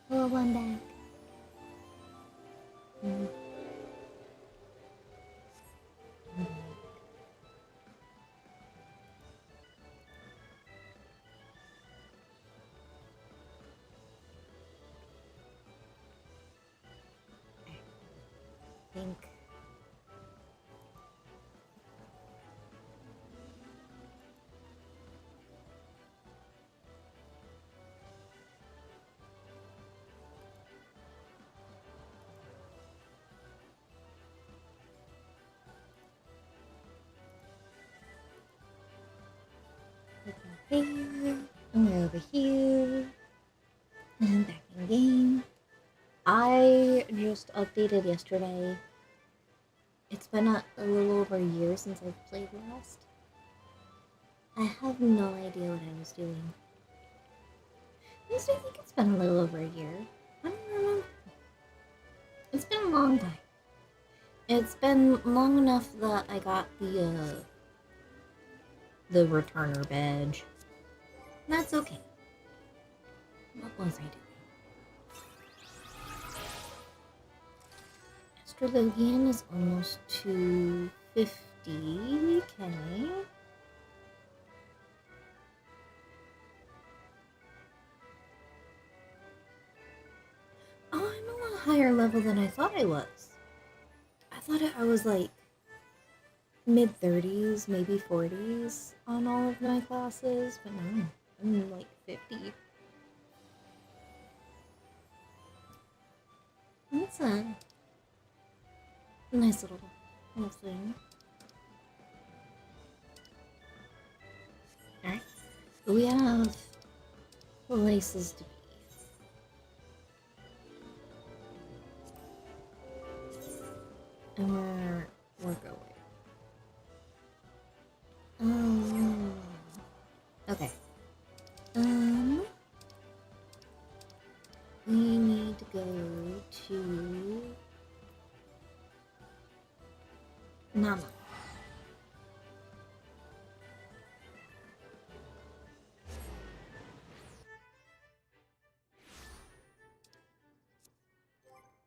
Hello, I'm back. Mm. I think here, and we're over here, and I'm back in game. I just updated yesterday. It's been a little over a year since I've played last. I have no idea what I was doing. At least I think it's been a little over a year. I don't remember. It's been a long time. It's been long enough that I got the returner badge. That's okay. What was I doing? Astrologian is almost 250k. Oh, I'm a lot higher level than I thought I was. I thought I was like mid 30s, maybe 40s on all of my classes, but no, I'm like 50. That's a nice little thing. Alright, we have places to be. And we're going. Okay. We need to go to Nama.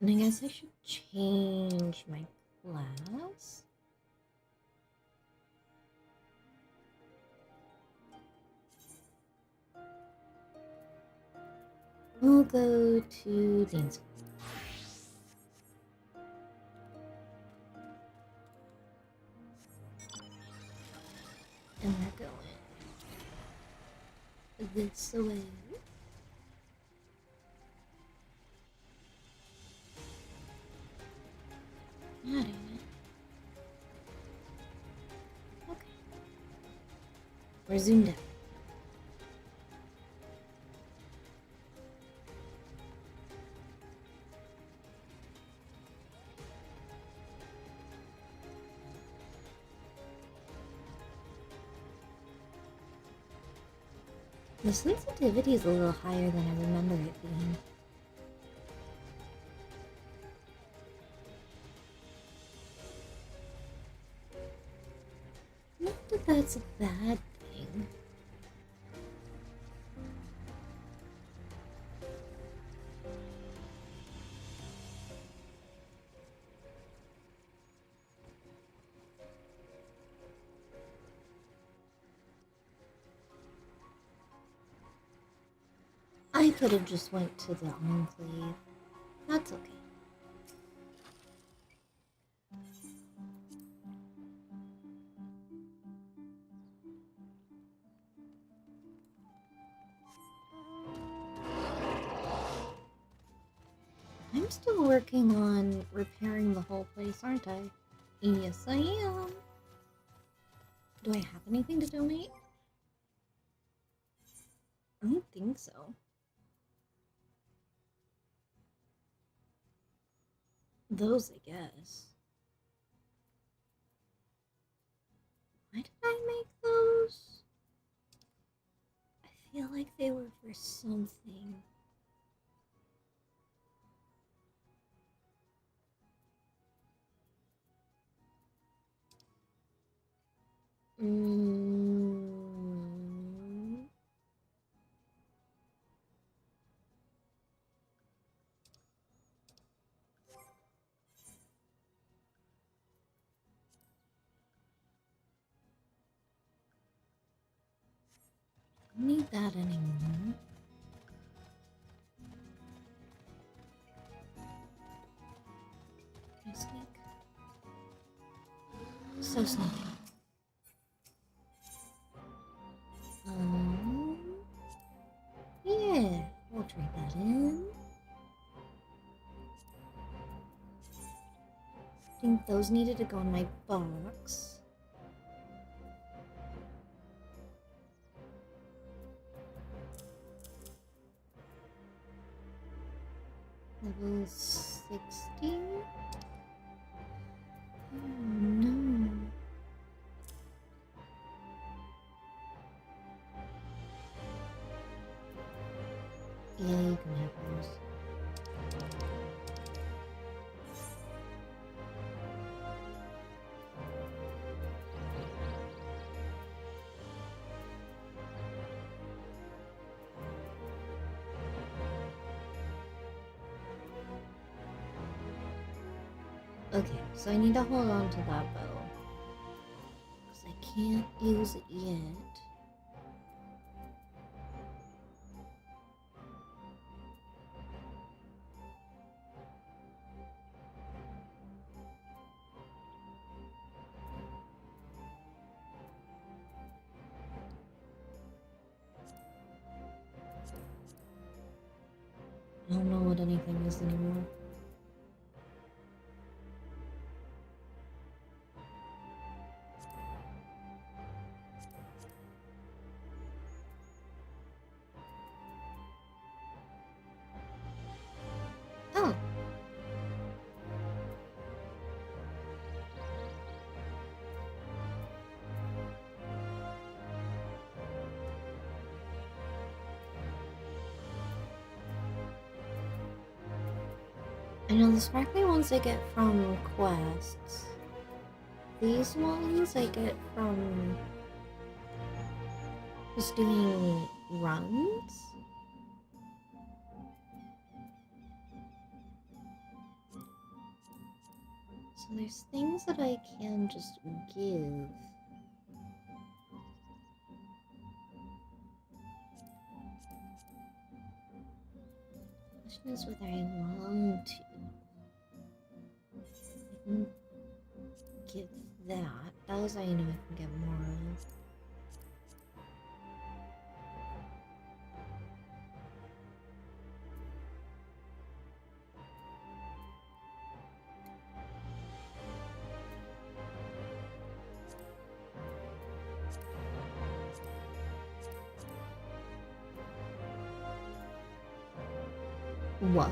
And I guess I should change my class. We'll go to dance. And we're going this way. Not in it. Okay. We're zoomed out. The sensitivity is a little higher than I remember it being. Not that that's a bad thing. I could have just went to the enclave. That's okay. I'm still working on repairing the whole place, aren't I? Yes, I am. Do I have anything to donate? I don't think so. Those, I guess. Why did I make those? I feel like they were for something. Don't need that anymore. Can I sneak? So sneaky. Yeah, we'll trade that in. I think those needed to go in my box. Level 60? Oh no. Yeah, you can have those. Okay, so I need to hold on to that bow. Because I can't use it yet. I don't know what anything is anymore. Oh! I know the sparkly ones I get from quests. These ones I get from just doing runs. So there's things that I can just give. Question is whether I want to. I can give that. Those I know I can get more of. What?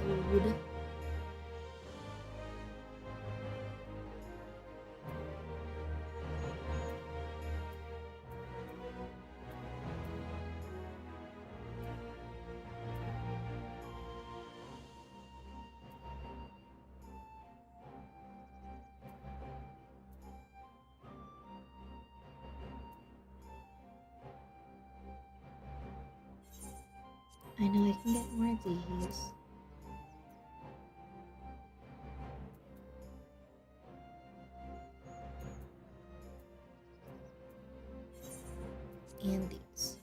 I know I can get more of these. And these.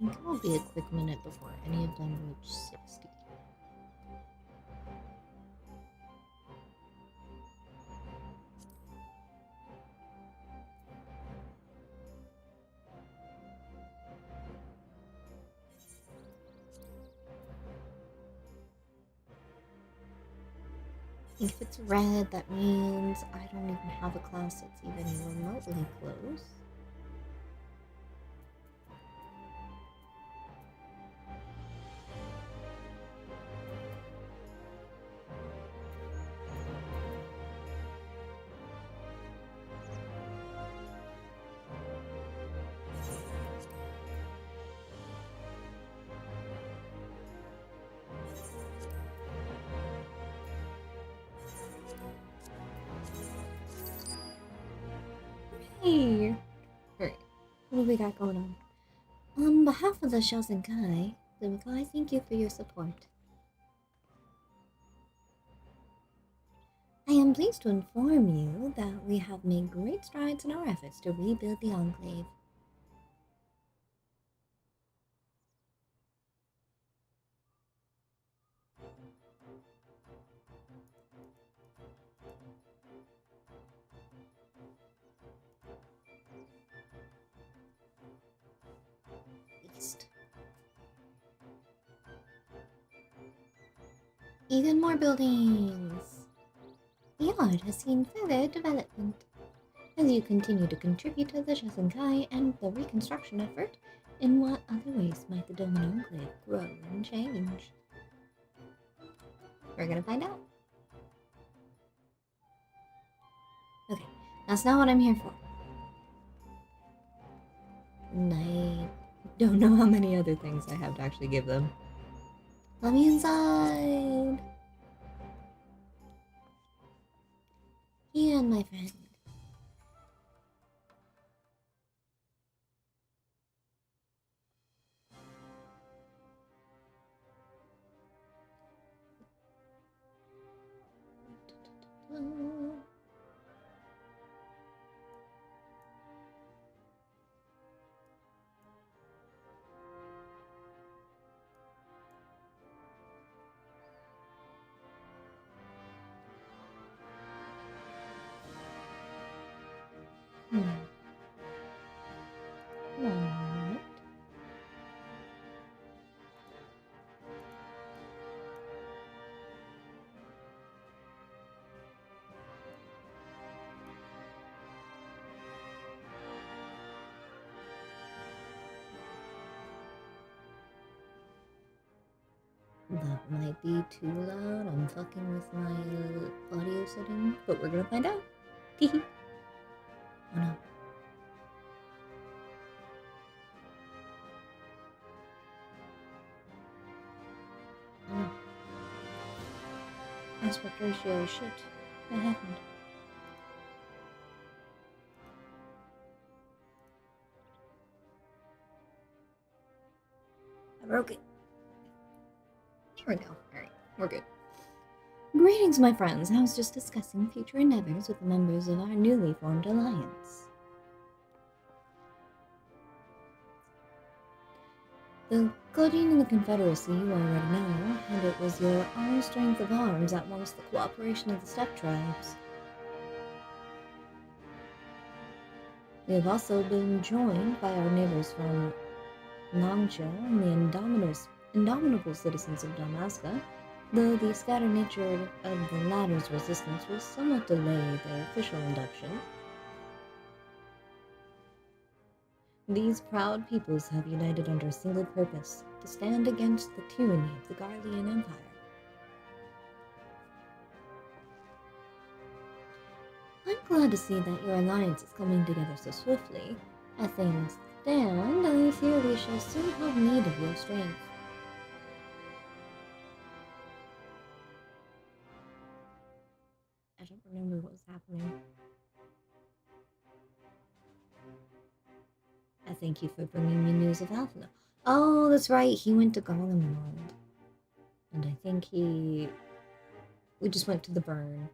I think it will be a quick minute before any of them reach 60. If it's red, that means I don't even have a class that's even remotely close. Yay! Alright, what do we got going on? On behalf of the Shosenkai, I thank you for your support. I am pleased to inform you that we have made great strides in our efforts to rebuild the Enclave. East. Even more buildings! The yard has seen further development. As you continue to contribute to the Shosenkai and the reconstruction effort, in what other ways might the Dome and Enclave grow and change? We're gonna find out. Okay, that's not what I'm here for. And I don't know how many other things I have to actually give them. Let me inside! Ian, my friend. One moment. That might be too loud. I'm fucking with my audio setting, but we're gonna find out. Teehee. Oh no. Oh no. Aspect ratio, shit. What happened? I broke it. There we go. Alright, we're good. Greetings, my friends. I was just discussing future endeavors with the members of our newly formed alliance. The Godin and the Confederacy you already know, and it was your own strength of arms that won us the cooperation of the steppe tribes. We have also been joined by our neighbors from Longcha and the indomitable citizens of Damaska, though the scattered nature of the latter's resistance will somewhat delay their official induction. These proud peoples have united under a single purpose, to stand against the tyranny of the Garlean Empire. I'm glad to see that your alliance is coming together so swiftly. As things stand, I fear we shall soon have need of your strength. I don't remember what was happening. I thank you for bringing me news of Alphina. Oh, that's right, he went to Golem World. And I think we just went to the burn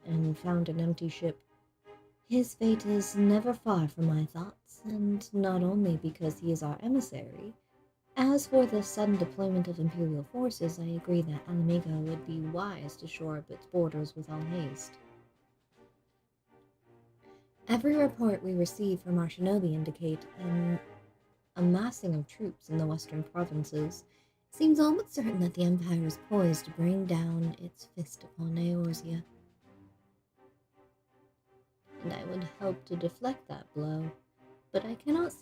and found an empty ship. His fate is never far from my thoughts, and not only because he is our emissary. As for the sudden deployment of Imperial forces, I agree that Alamigo would be wise to shore up its borders with all haste. Every report we receive from our shinobi indicate an amassing of troops in the western provinces. It seems all but certain that the Empire is poised to bring down its fist upon Eorzea. And I would help to deflect that blow, but I cannot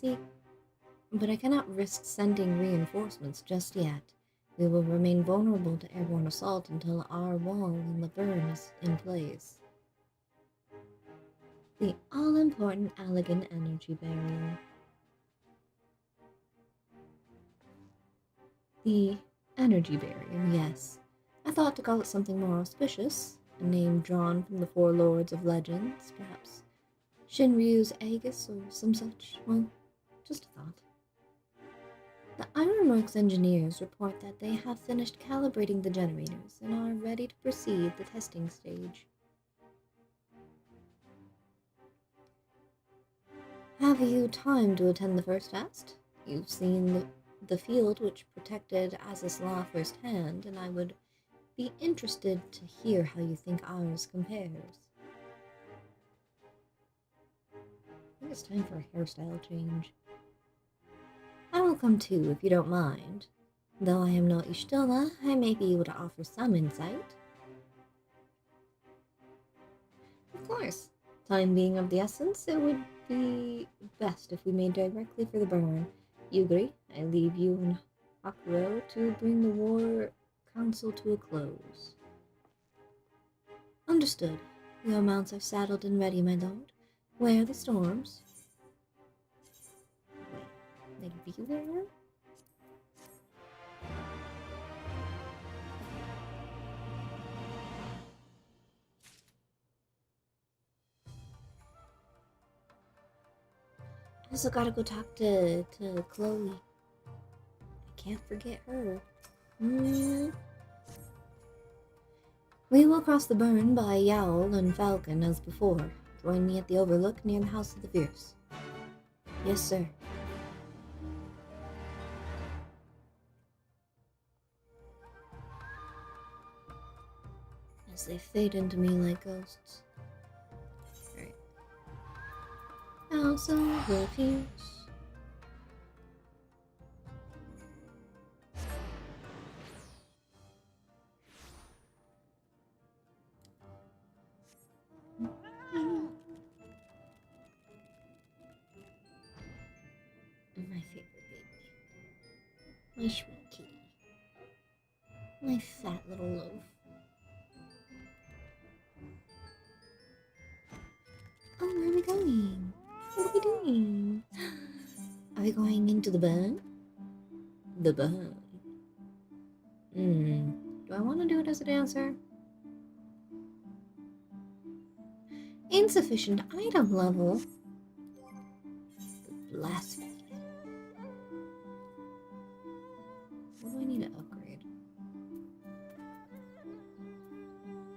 risk sending reinforcements just yet. We will remain vulnerable to airborne assault until our wall in the burn is in place. The all-important Allegan energy barrier. The energy barrier, yes. I thought to call it something more auspicious, a name drawn from the four lords of legends, perhaps Shinryu's Aegis or some such. Well, just a thought. The Ironworks engineers report that they have finished calibrating the generators and are ready to proceed the testing stage. Have you time to attend the first test? You've seen the field which protected Azaslaw firsthand, and I would be interested to hear how you think ours compares. I think it's time for a hairstyle change. I will come too, if you don't mind. Though I am no Ishtila, I may be able to offer some insight. Of course. Time being of the essence, it would be best if we made directly for the burn. You agree? I leave you and Hakuro to bring the war council to a close. Understood. Your mounts are saddled and ready, my lord. Where are the storms? Wait, they'd be there? I also gotta go talk to Chloe. I can't forget her. We will cross the burn by Yowl and Falcon as before. Join me at the overlook near the House of the Fierce. Yes, sir. As they fade into me like ghosts. Alright. House of the Fierce. My favorite baby. My sweet kitty. My fat little loaf. Oh, where are we going? What are we doing? Are we going into the burn? The burn. Do I want to do it as a dancer? Insufficient item level. Blasphemy. What do I need to upgrade?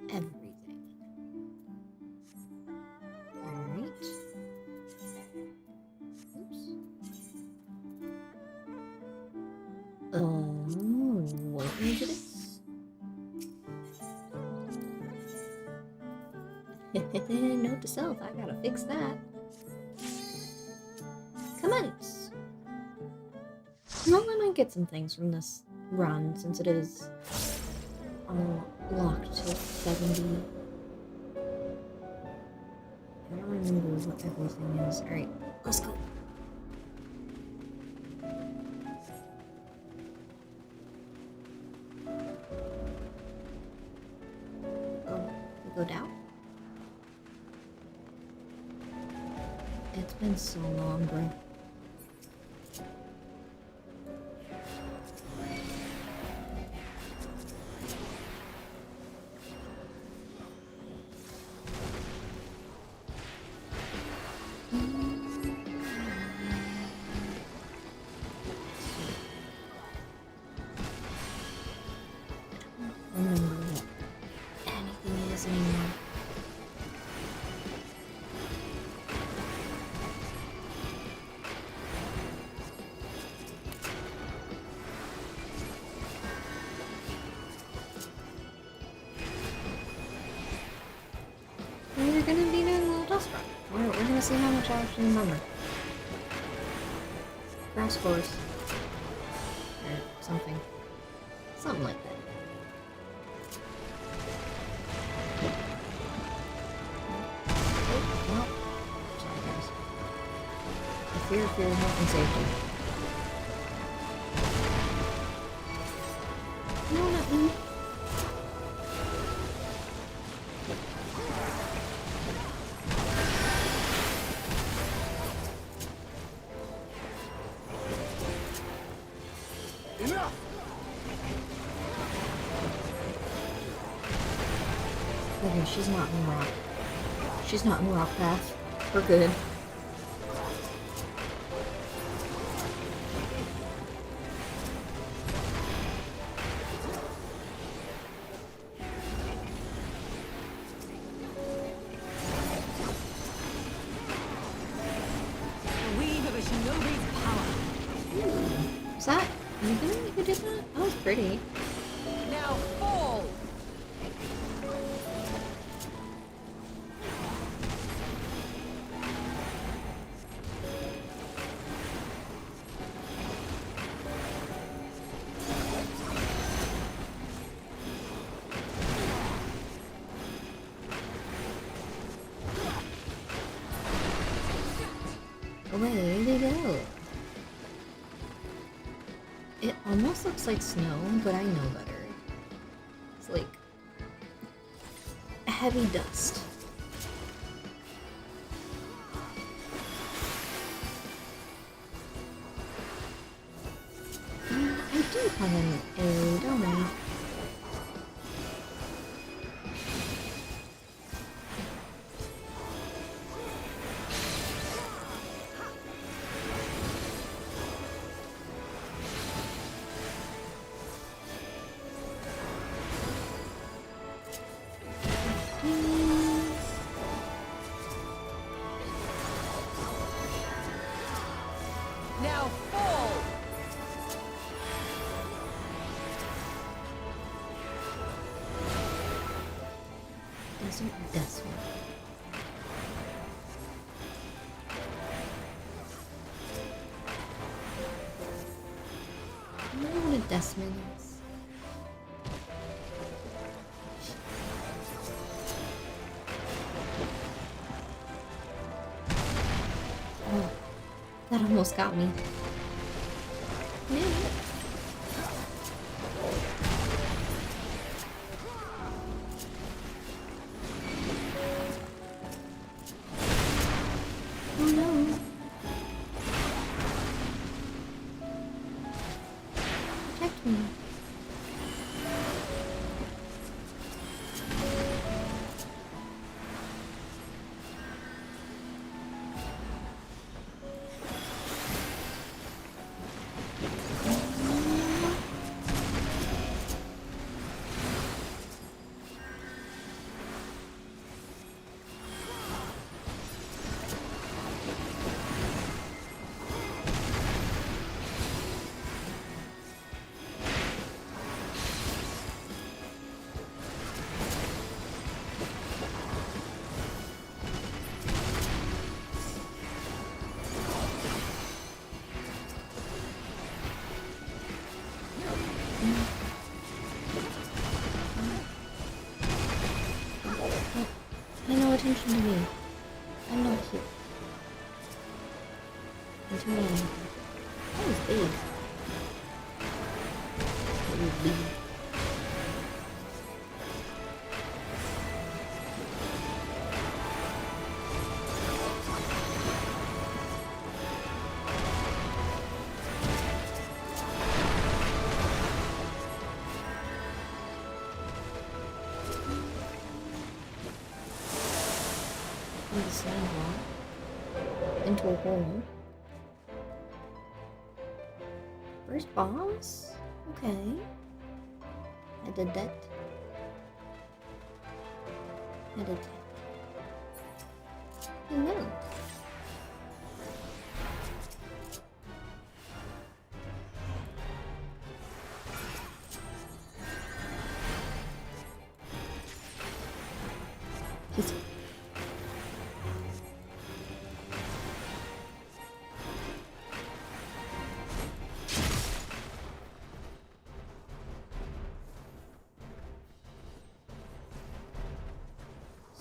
Everything. Alright. Oops. What me to this? Note to self, I gotta fix that. Come on. Well, I might get some things from this run since it is locked to 70. I don't remember what everything is. Alright, let's go. Oh, we go down? It's been so long, bro. We're gonna be doing a little dust run. We're gonna see how much I actually remember. Grass course. Or something. Something like that. Oh, well. Sorry, guys. I fear for your health and safety. No, not me. Okay, she's not in rock. She's not in rock path. We're good. Is that you who did that? That was pretty. Now fall! Away they go. It almost looks like snow, but I know better. It's like heavy dust. I do have an arrow, don't I? Now fall! Desert this one. I don't know what a Desmond is. Oh, that almost got me. Yeah. Oh no. Protect me. Pay no attention to me. I'm not here. Until I am. That was big. It was big. In the sidewalk. Into a hole. First boss? Okay. I did that. I did that. Hello. He's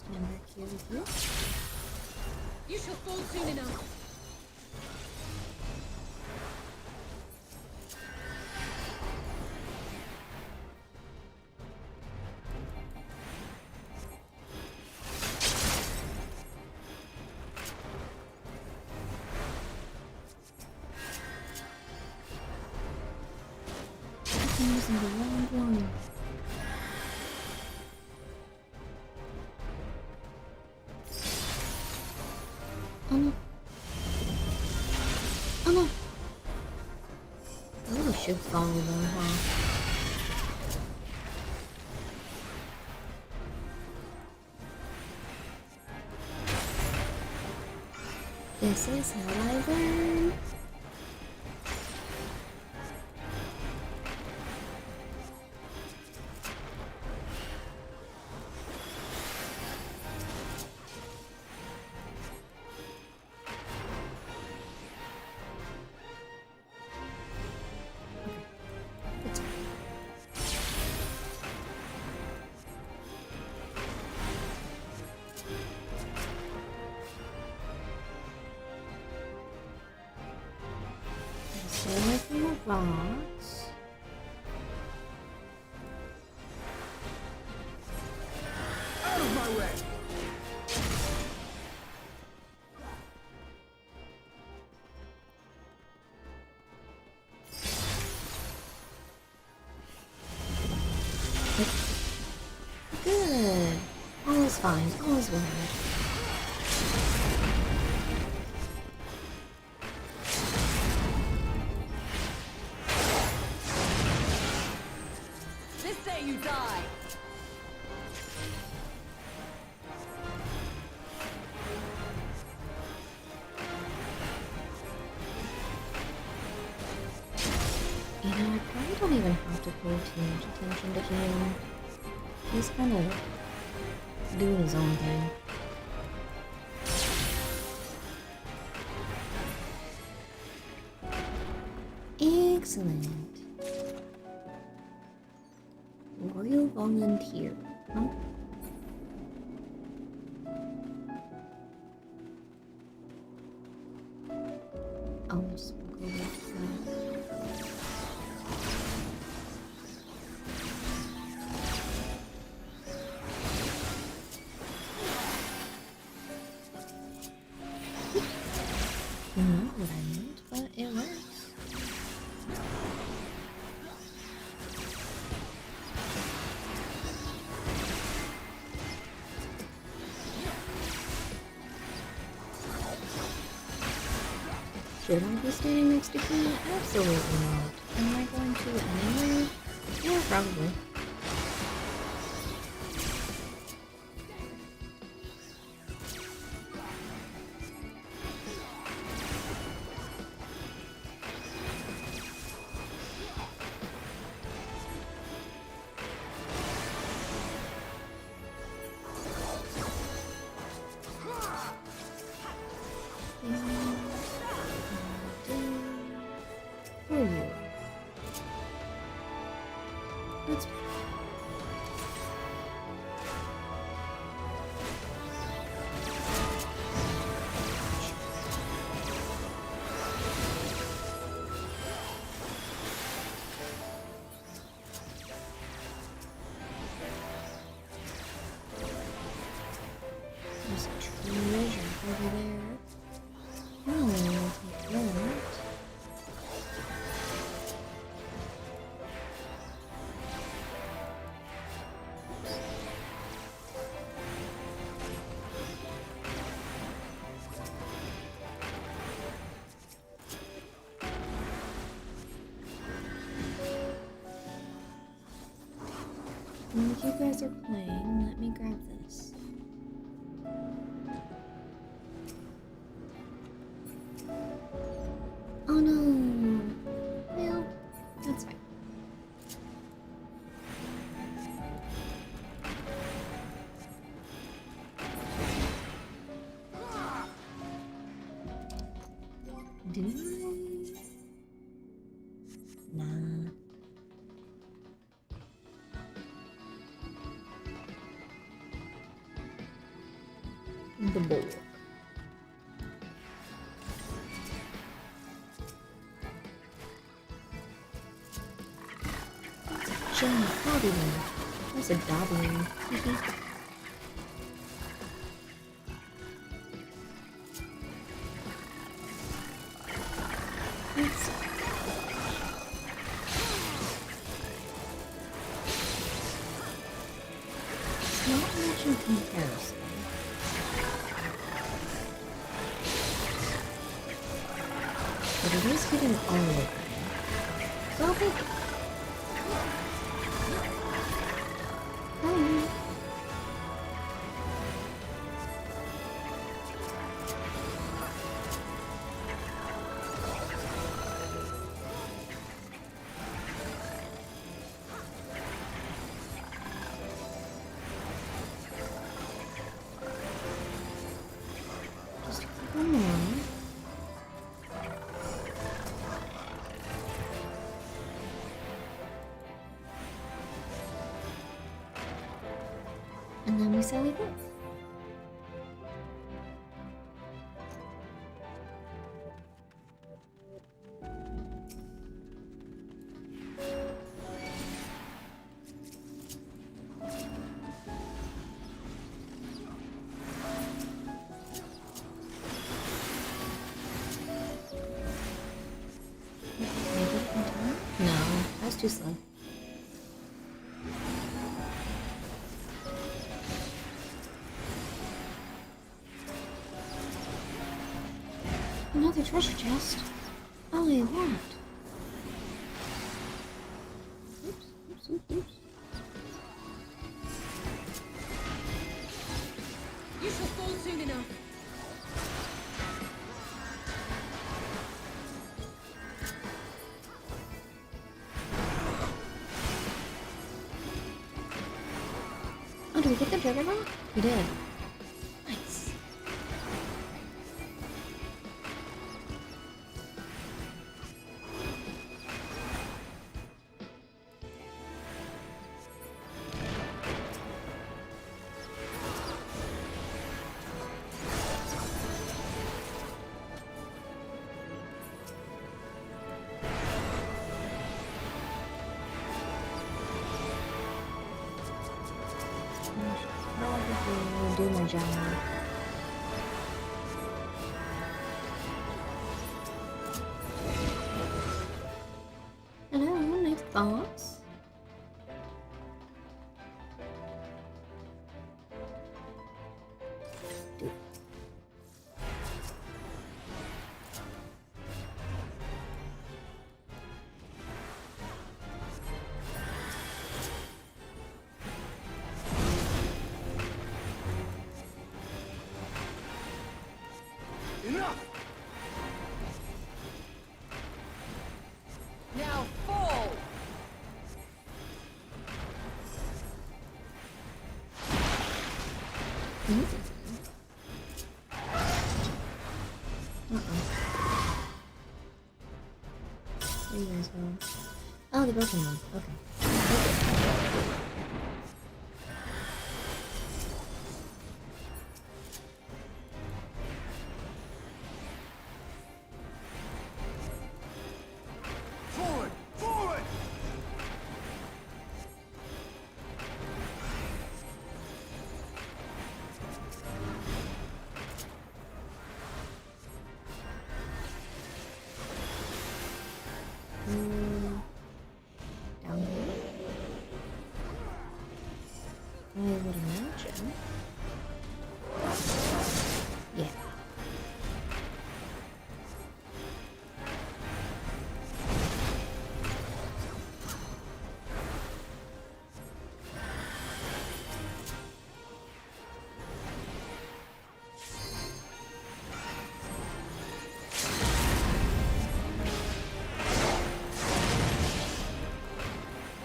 stand back here with you. You shall fall soon enough. I'm using the wrong one. should follow them, huh? This is how I learn. Rocks. Out of my way! Good. All is fine. All is well. You die! You know, I probably don't even have to pay too much attention to him. He's kind of doing his own thing. Excellent. Royal volunteer, huh? I'll just go with that. Not what I meant, but it works. Should I be standing next to Key? Absolutely not. Am I going to anyway? Yeah, probably. There's a treasure over there. Oh, I'll take that. While you guys are playing, let me grab this. Oh no! Well, that's fine. Do I? Nah. The bowl. Giant hobby. That's a goblin. Let's it's not much in comparison. But it is getting all over me. So I'll take it. Oh. Just a couple more. And then we sally forth. No, that's too slow. Another treasure chest. All I want. Oops. You shall fall soon enough. Oh, did we get the treasure now? We did. Nice. Do my job. Hello, nice boss. Dude. Enough! Now fall! There you guys go. Oh, the broken one. Okay. Forward! Forward! Down here. I would imagine. Yeah.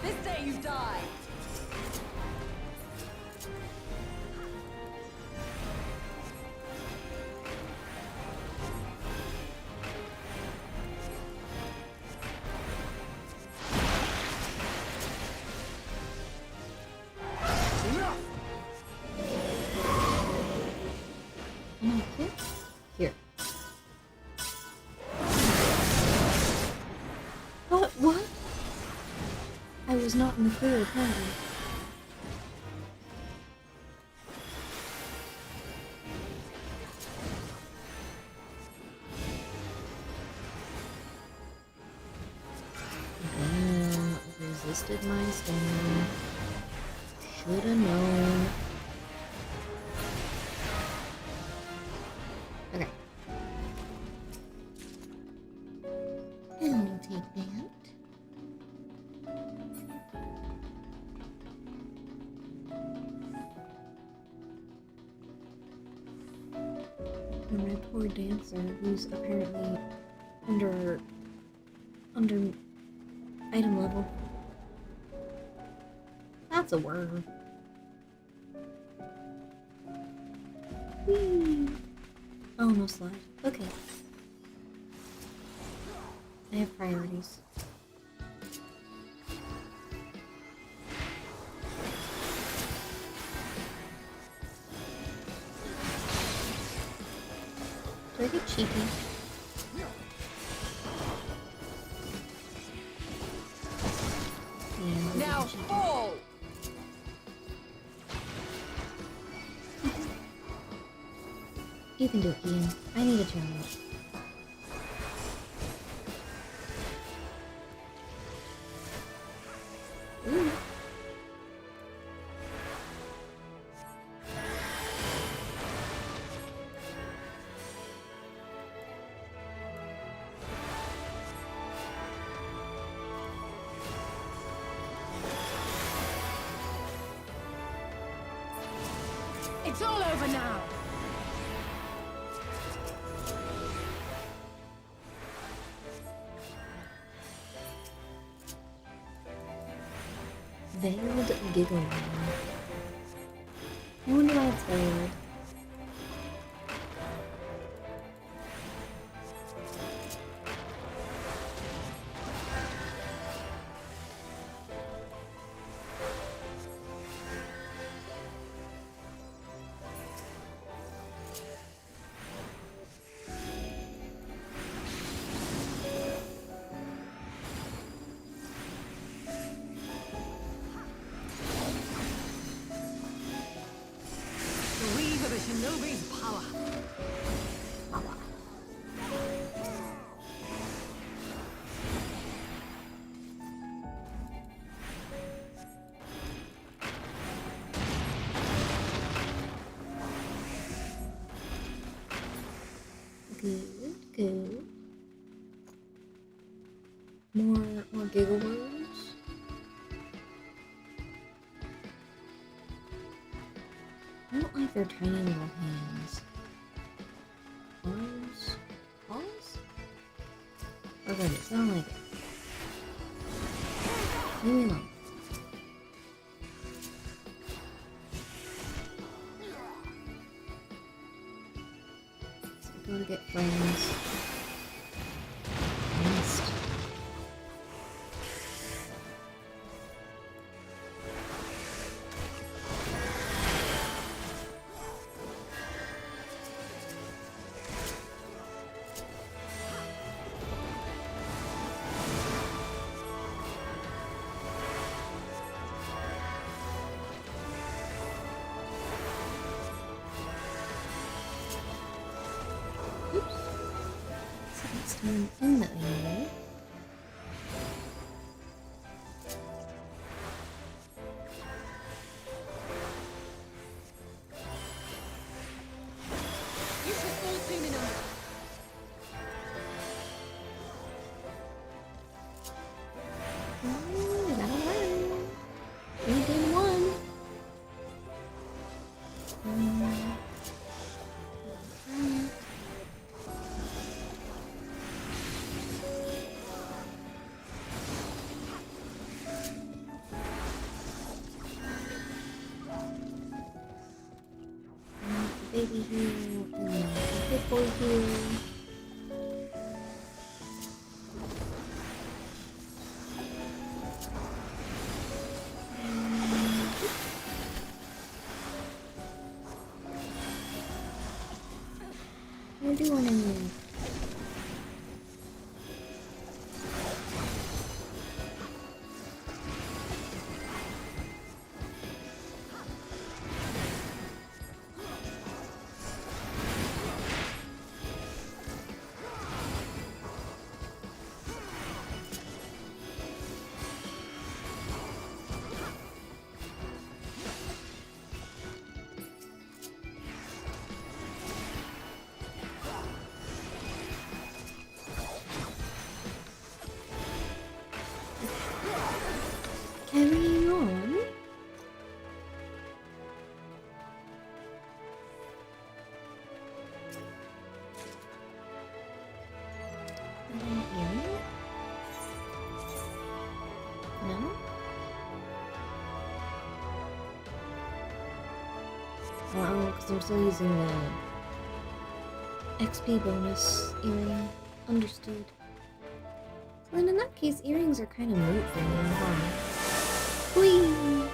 This day you die! Am I here? Here. What? I was not in the clear, apparently. Resisted my stone. Shoulda known. Okay. And we'll take that. And my poor dancer, who's apparently under item level. That's a word. Whee! Oh, no slide. Okay. I have priorities. Do I get cheeky? Yeah, Now fall! you can do it, Ian. I need a challenge. Ooh. It's all over now! Veiled Giggle. I wonder why it's veiled. Breathe of a shinobi's power. Good, good. More giggle words. I don't like their tiny little hands. Paws? Paws? Or goodness, I don't like it. Leave me alone. Go to get friends. Missed. Oops. So let's turn in the anyway. You should all tune in on Ooh, I gotta learn. 3-1. Baby heal and then big boy heal. We're doing it. Oh, because I'm still using the XP bonus earring. Understood. So then in that case, earrings are kind of moot for me, huh? Whee!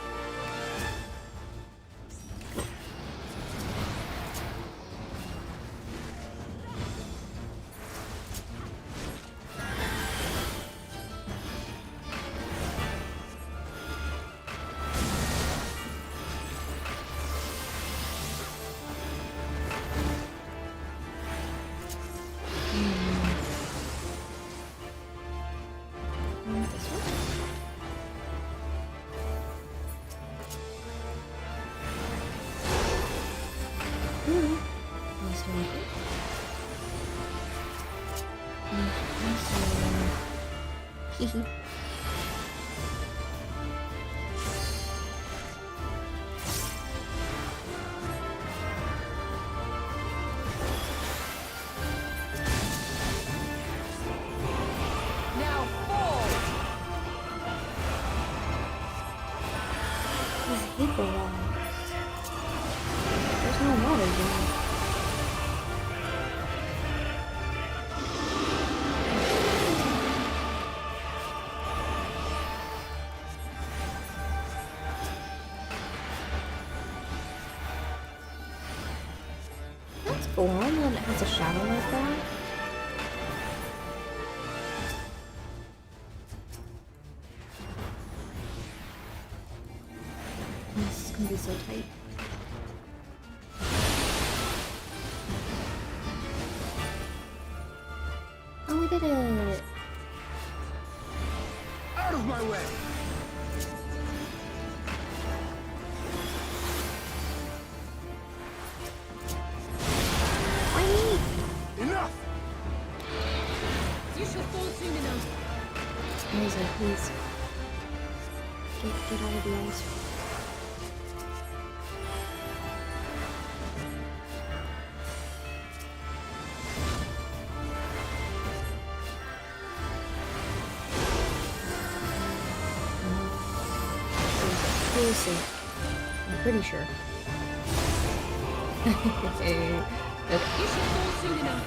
Hehe. Now fall! These people walls. There's no water here. That's cool, that it has a shadow like that. This is gonna be so tight. Oh, we did it! Out of my way! Why me? Enough! You should fall soon enough. I was like, please. Get out of the ice. I'm pretty sure. Okay. You should fall soon enough.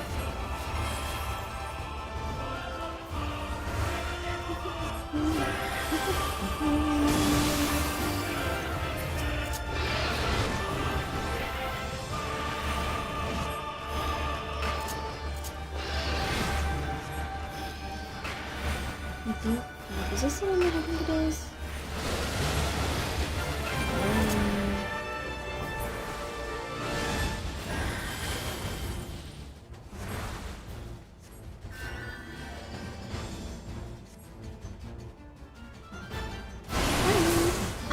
Is this the one that I think it is?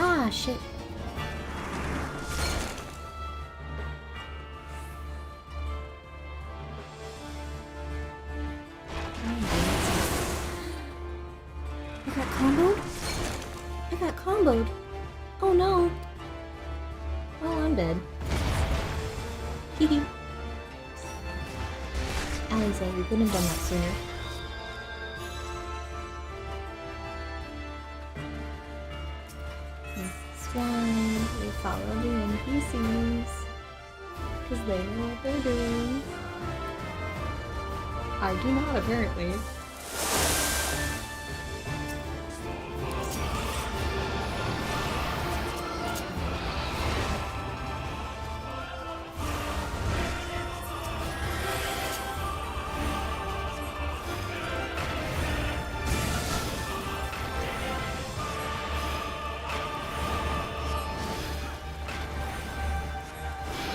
Ah, shit. I got comboed? I got comboed. Oh no. Well, I'm dead. Hehe. Alice, you couldn't have done that sooner. That's why we follow the NPCs. Because they know what they're doing. I do not, apparently.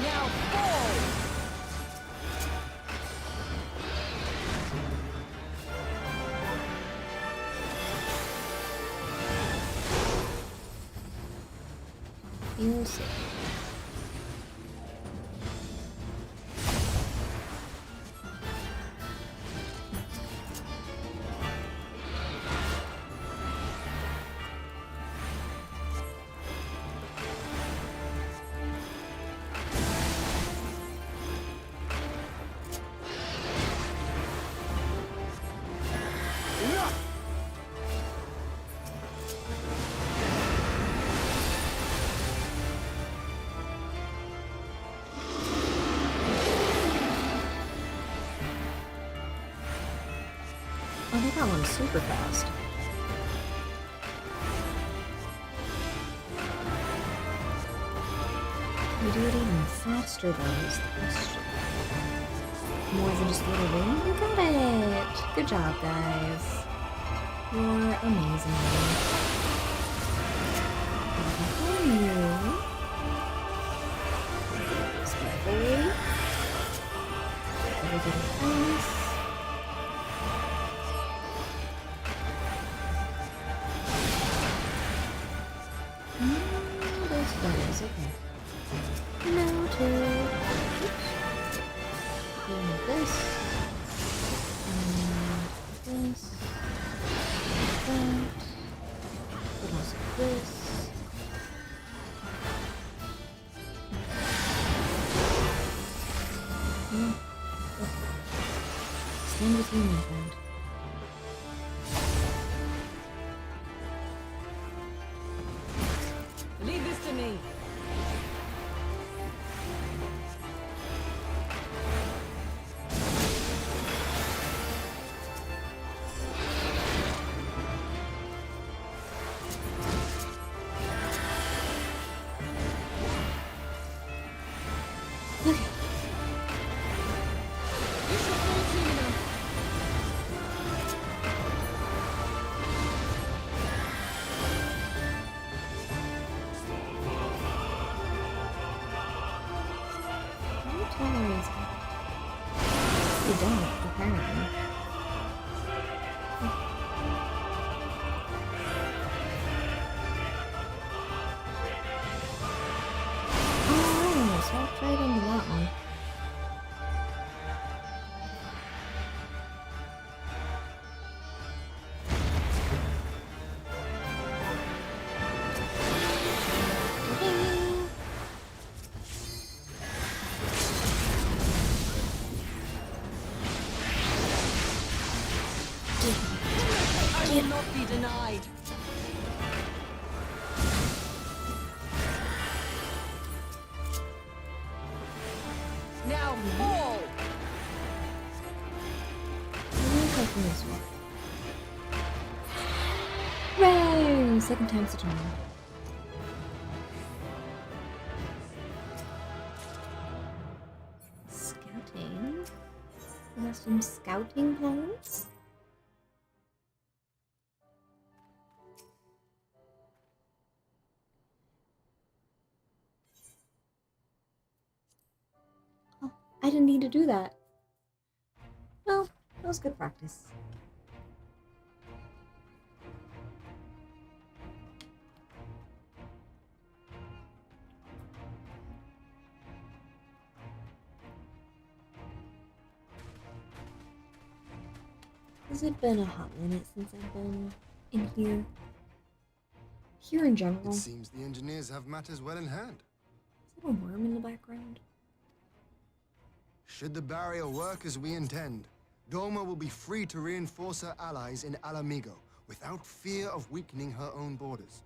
Now fall! You'll see. Enough! that one's super fast. We do it even faster though, is the question. More than just a little ring? You got it! Good job, guys. You're amazing. How are you? Respectfully. Everything else. Those buttons, okay. Noted. Oops. And this. And this. And that. But also this. Stand with you, my friend. Leave this to me. Okay. You should fall soon enough. How taller is it? You don't, apparently. Oh, so I'll try it into that one. Okay. I will not be denied. Now fall. I'm gonna go for this one. Hooray! Second time's the charm. Scouting? We have some scouting points? Oh, I didn't need to do that. Well, that was good practice. Has it been a hot minute since I've been in here? Here in general. It Is seems the engineers have matters well in hand. that a worm in the background? Should the barrier work as we intend, Doma will be free to reinforce her allies in Alamigo without fear of weakening her own borders.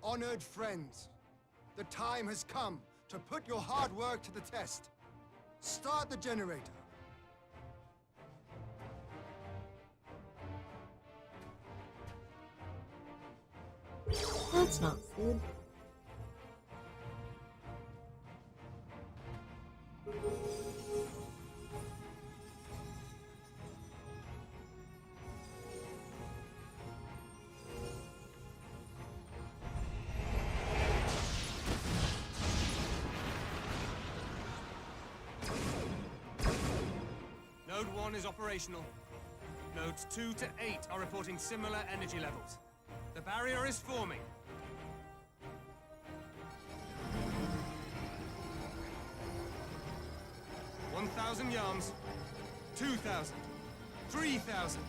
Honored friends, the time has come to put your hard work to the test. Start the generator. That's not good. Node 1 is operational. Nodes 2 to 8 are reporting similar energy levels. The barrier is forming. $1,000 yards, 2,000, 3,000.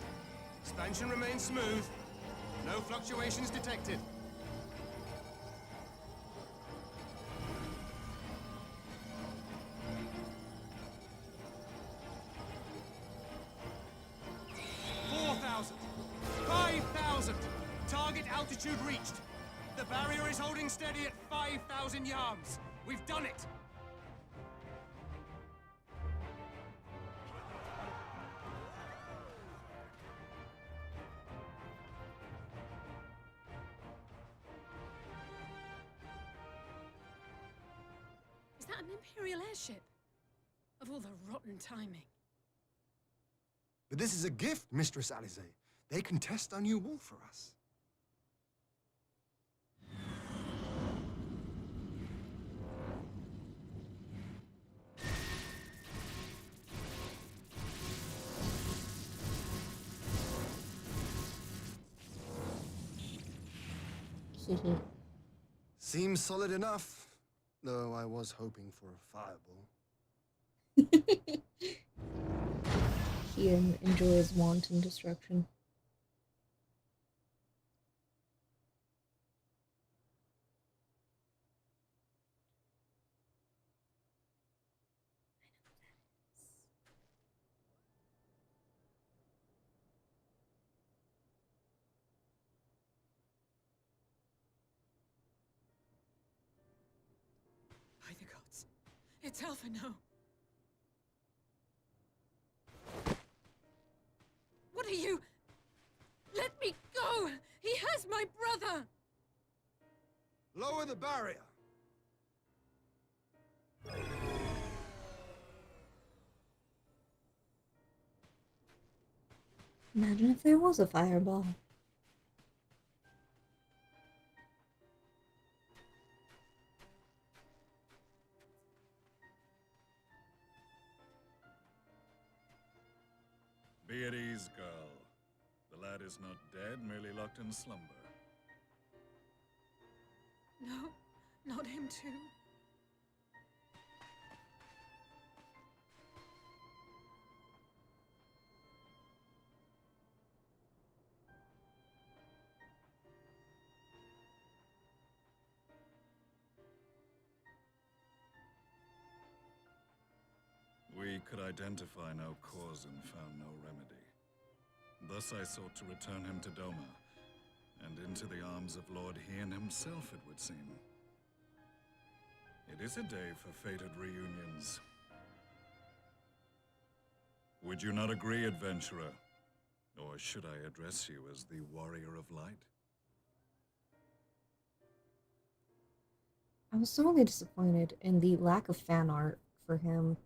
Expansion remains smooth. No fluctuations detected. Target altitude reached. The barrier is holding steady at 5,000 yards. We've done it. An Imperial airship. Of all the rotten timing. But this is a gift, Mistress Alize. They can test our new wall for us. Seems solid enough, though I was hoping for a fireball. He enjoys wanton destruction. By the gods. It's Alpha, no. What are you? Let me go! He has my brother! Lower the barrier! Imagine if there was a fireball. Be at ease, girl. The lad is not dead, merely locked in slumber. No, not him too. We could identify no cause and found no remedy. Thus I sought to return him to Doma, and into the arms of Lord Hien himself, it would seem. It is a day for fated reunions. Would you not agree, adventurer? Or should I address you as the Warrior of Light? I was sorely disappointed in the lack of fan art for him.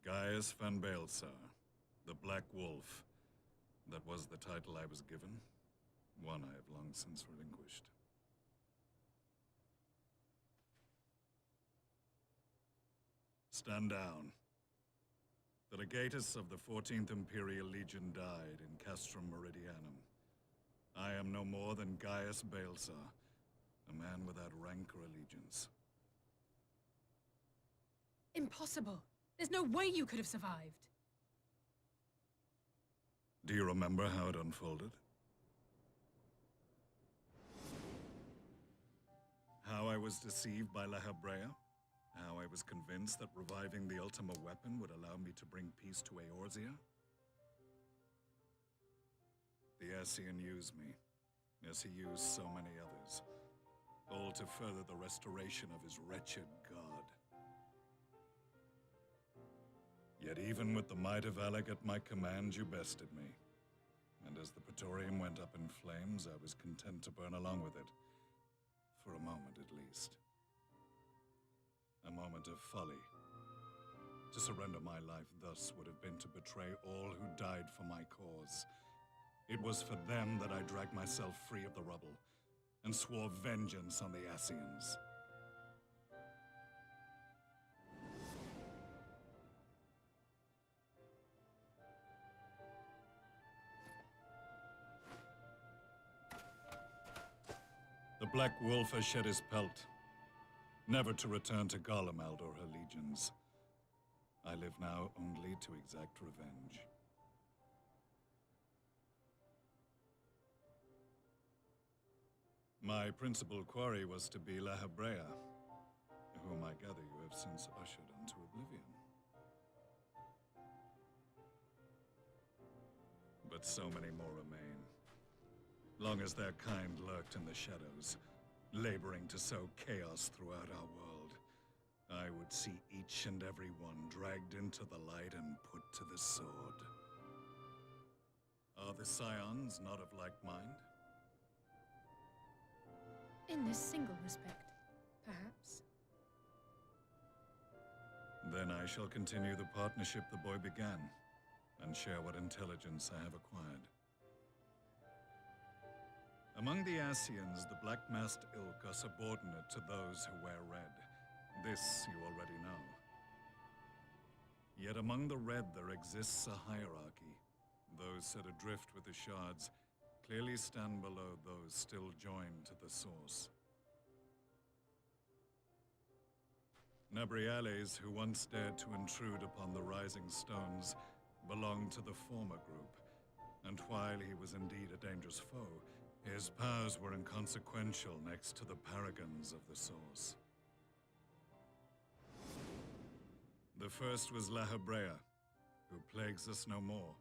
Gaius van Baelsar, the Black Wolf. That was the title I was given, one I have long since relinquished. Stand down. The legatus of the 14th Imperial Legion died in Castrum Meridianum. I am no more than Gaius Baelsar, a man without rank or allegiance. Impossible. There's no way you could have survived. Do you remember how it unfolded? How I was deceived by La Habrea? How I was convinced that reviving the Ultima weapon would allow me to bring peace to Eorzea? The Ascian used me, as he used so many others, all to further the restoration of his wretched god. Yet even with the might of Alec at my command, you bested me. And as the Praetorium went up in flames, I was content to burn along with it. For a moment, at least. A moment of folly. To surrender my life thus would have been to betray all who died for my cause. It was for them that I dragged myself free of the rubble, and swore vengeance on the Ascians. The Black Wolf has shed his pelt, never to return to Garlemald or her legions. I live now only to exact revenge. My principal quarry was to be La Habrea, whom I gather you have since ushered into oblivion. But so many more remain. Long as their kind lurked in the shadows, laboring to sow chaos throughout our world. I would see each and every one dragged into the light and put to the sword. Are the Scions not of like mind? In this single respect, perhaps. Then I shall continue the partnership the boy began, and share what intelligence I have acquired. Among the Ascians, the Black-Masked Ilk are subordinate to those who wear red. This you already know. Yet among the red there exists a hierarchy. Those set adrift with the shards clearly stand below those still joined to the source. Nabriales, who once dared to intrude upon the Rising Stones, belonged to the former group, and while he was indeed a dangerous foe, his powers were inconsequential next to the paragons of the Source. The first was La Hebrea, who plagues us no more.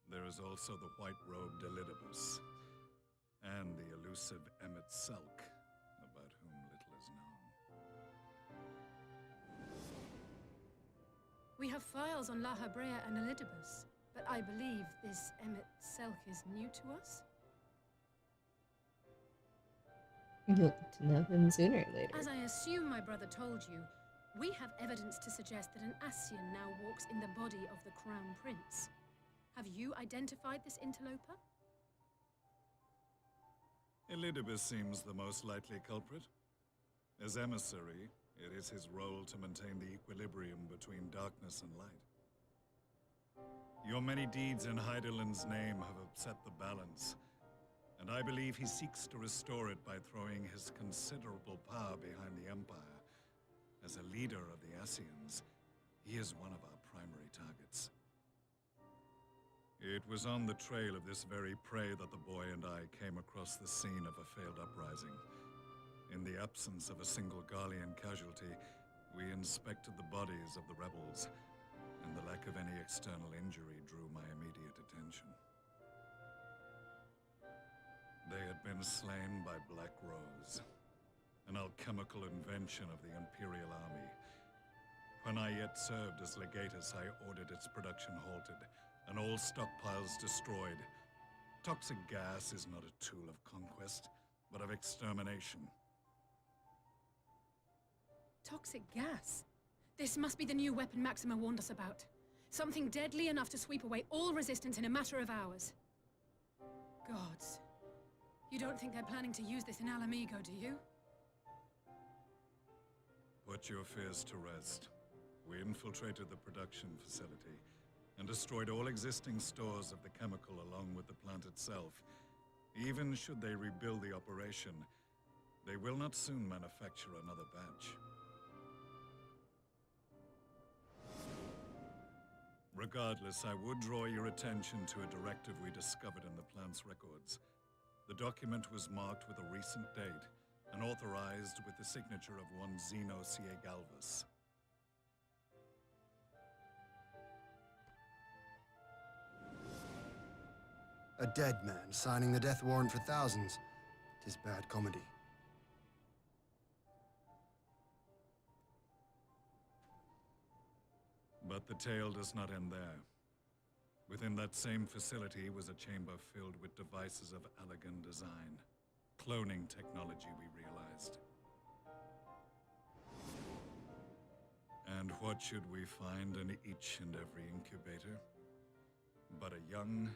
There is also the white-robed Elidibus, and the elusive Emmet Selk, about whom little is known. We have files on La Hebrea and Elidibus, but I believe this Emmet Selk is new to us? You'll get to know him sooner or later. As I assume my brother told you, we have evidence to suggest that an Ascian now walks in the body of the Crown Prince. Have you identified this interloper? Elidibus seems the most likely culprit. As emissary, it is his role to maintain the equilibrium between darkness and light. Your many deeds in Heidelin's name have upset the balance, and I believe he seeks to restore it by throwing his considerable power behind the Empire. As a leader of the Ascians, he is one of our primary targets. It was on the trail of this very prey that the boy and I came across the scene of a failed uprising. In the absence of a single Garlean casualty, we inspected the bodies of the rebels, and the lack of any external injury drew my immediate attention. They had been slain by Black Rose, an alchemical invention of the Imperial Army. When I yet served as legatus, I ordered its production halted, and all stockpiles destroyed. Toxic gas is not a tool of conquest, but of extermination. Toxic gas? This must be the new weapon Maxima warned us about. Something deadly enough to sweep away all resistance in a matter of hours. Gods. You don't think they're planning to use this in Alamigo, do you? Put your fears to rest. We infiltrated the production facility and destroyed all existing stores of the chemical along with the plant itself. Even should they rebuild the operation, they will not soon manufacture another batch. Regardless, I would draw your attention to a directive we discovered in the plant's records. The document was marked with a recent date and authorized with the signature of one Zeno Galvus. A dead man signing the death warrant for thousands. 'Tis bad comedy. But the tale does not end there. Within that same facility was a chamber filled with devices of elegant design. Cloning technology, we realized. And what should we find in each and every incubator? But a young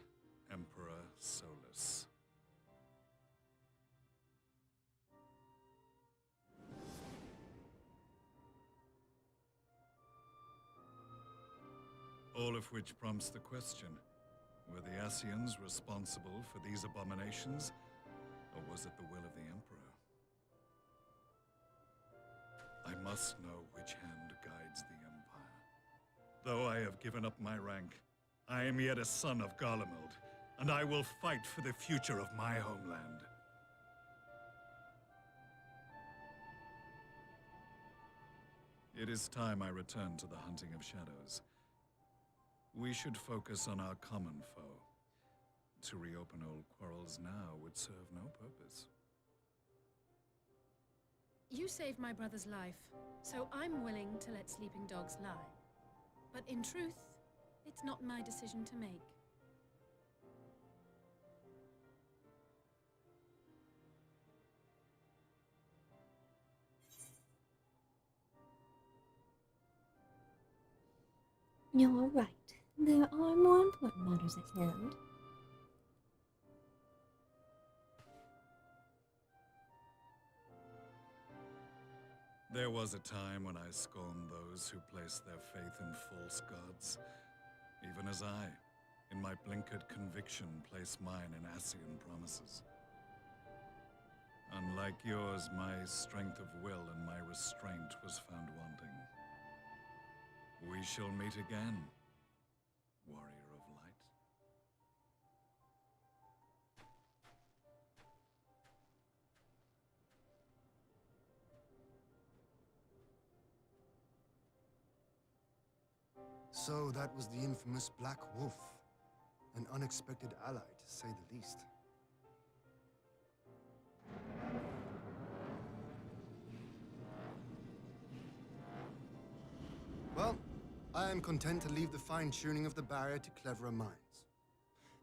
Emperor Solus. All of which prompts the question, were the Ascians responsible for these abominations, or was it the will of the Emperor? I must know which hand guides the Empire. Though I have given up my rank, I am yet a son of Garlemald, and I will fight for the future of my homeland. It is time I return to the hunting of shadows. We should focus on our common foe. To reopen old quarrels now would serve no purpose. You saved my brother's life, so I'm willing to let sleeping dogs lie. But in truth, it's not my decision to make. You're right. There are more important matters at hand. There was a time when I scorned those who placed their faith in false gods, even as I, in my blinkered conviction, place mine in Ascian promises. Unlike yours, my strength of will and my restraint was found wanting. We shall meet again, warrior of light. So that was the infamous Black Wolf. An unexpected ally, to say the least. Well, I am content to leave the fine-tuning of the barrier to cleverer minds.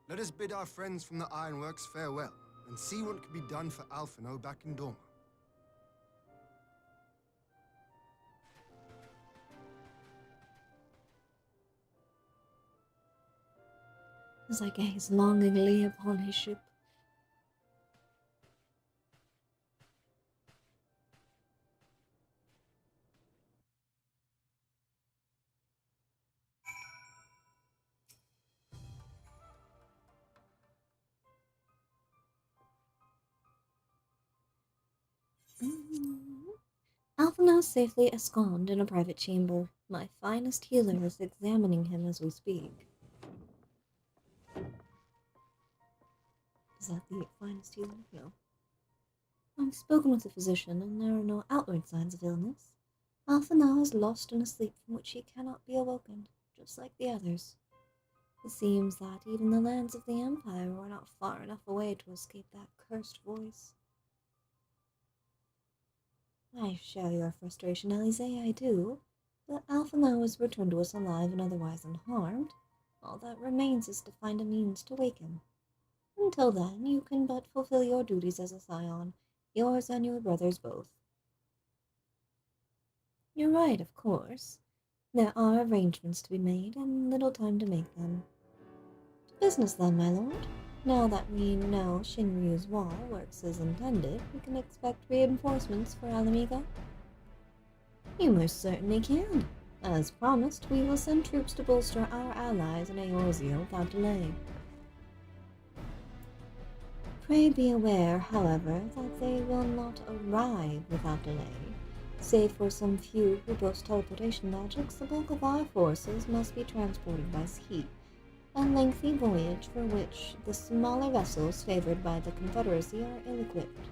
Let us bid our friends from the Ironworks farewell, and see what can be done for Alphino back in Dorma. As I gaze longingly upon his ship. Alpha now safely ensconced in a private chamber. My finest healer is examining him as we speak. Is that the finest healer? No. I've spoken with the physician, and there are no outward signs of illness. Alpha now is lost in a sleep from which he cannot be awoken, just like the others. It seems that even the lands of the Empire were not far enough away to escape that cursed voice. I share your frustration, Elise, I do, but Alpha now is returned to us alive and otherwise unharmed. All that remains is to find a means to wake him. Until then, you can but fulfill your duties as a scion, yours and your brother's both. You're right, of course. There are arrangements to be made, and little time to make them. To business then, my lord. Now that we know Shinryu's wall works as intended, we can expect reinforcements for Alamigo. You most certainly can. As promised, we will send troops to bolster our allies in Eorzea without delay. Pray be aware, however, that they will not arrive without delay. Save for some few who boast teleportation magics, the bulk of our forces must be transported by sea, a lengthy voyage for which the smaller vessels favored by the Confederacy are ill-equipped.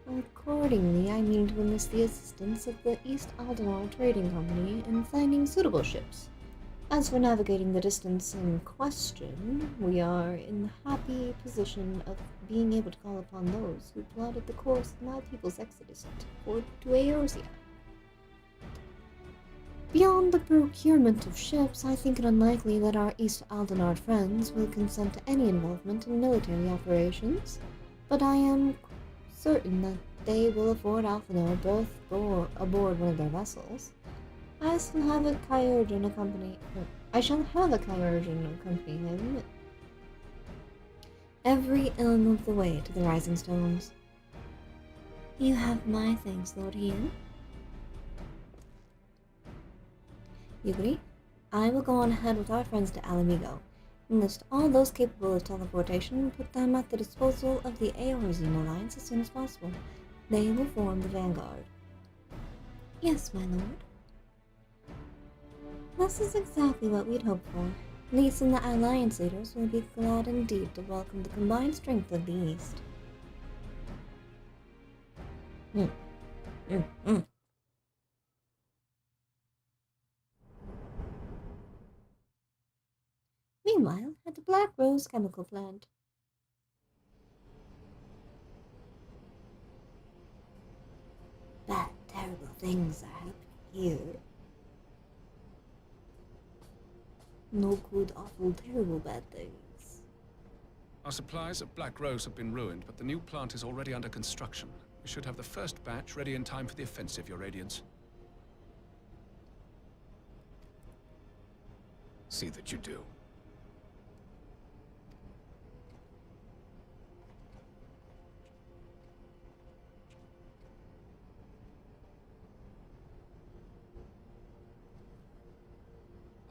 Accordingly, I mean to enlist the assistance of the East Aldenar Trading Company in finding suitable ships. As for navigating the distance in question, we are in the happy position of being able to call upon those who plotted the course of my people's exodus to Eorzea. Beyond the procurement of ships, I think it unlikely that our East Aldenard friends will consent to any involvement in military operations, but I am certain that they will afford Alphino berth aboard one of their vessels. I shall have a Kyurgeon accompany him every ilm of the way to the Rising Stones. You have my thanks, Lord Ian. You agree? I will go on ahead with our friends to Alamigo, enlist all those capable of teleportation, and put them at the disposal of the Eorzean Alliance as soon as possible. They will form the vanguard. Yes, my lord. This is exactly what we'd hoped for. Lise and the Alliance leaders will be glad indeed to welcome the combined strength of the East. Meanwhile, at the Black Rose chemical plant. terrible things are happening here. No good, awful, terrible, bad things. Our supplies at Black Rose have been ruined, but the new plant is already under construction. We should have the first batch ready in time for the offensive, Your Radiance. See that you do.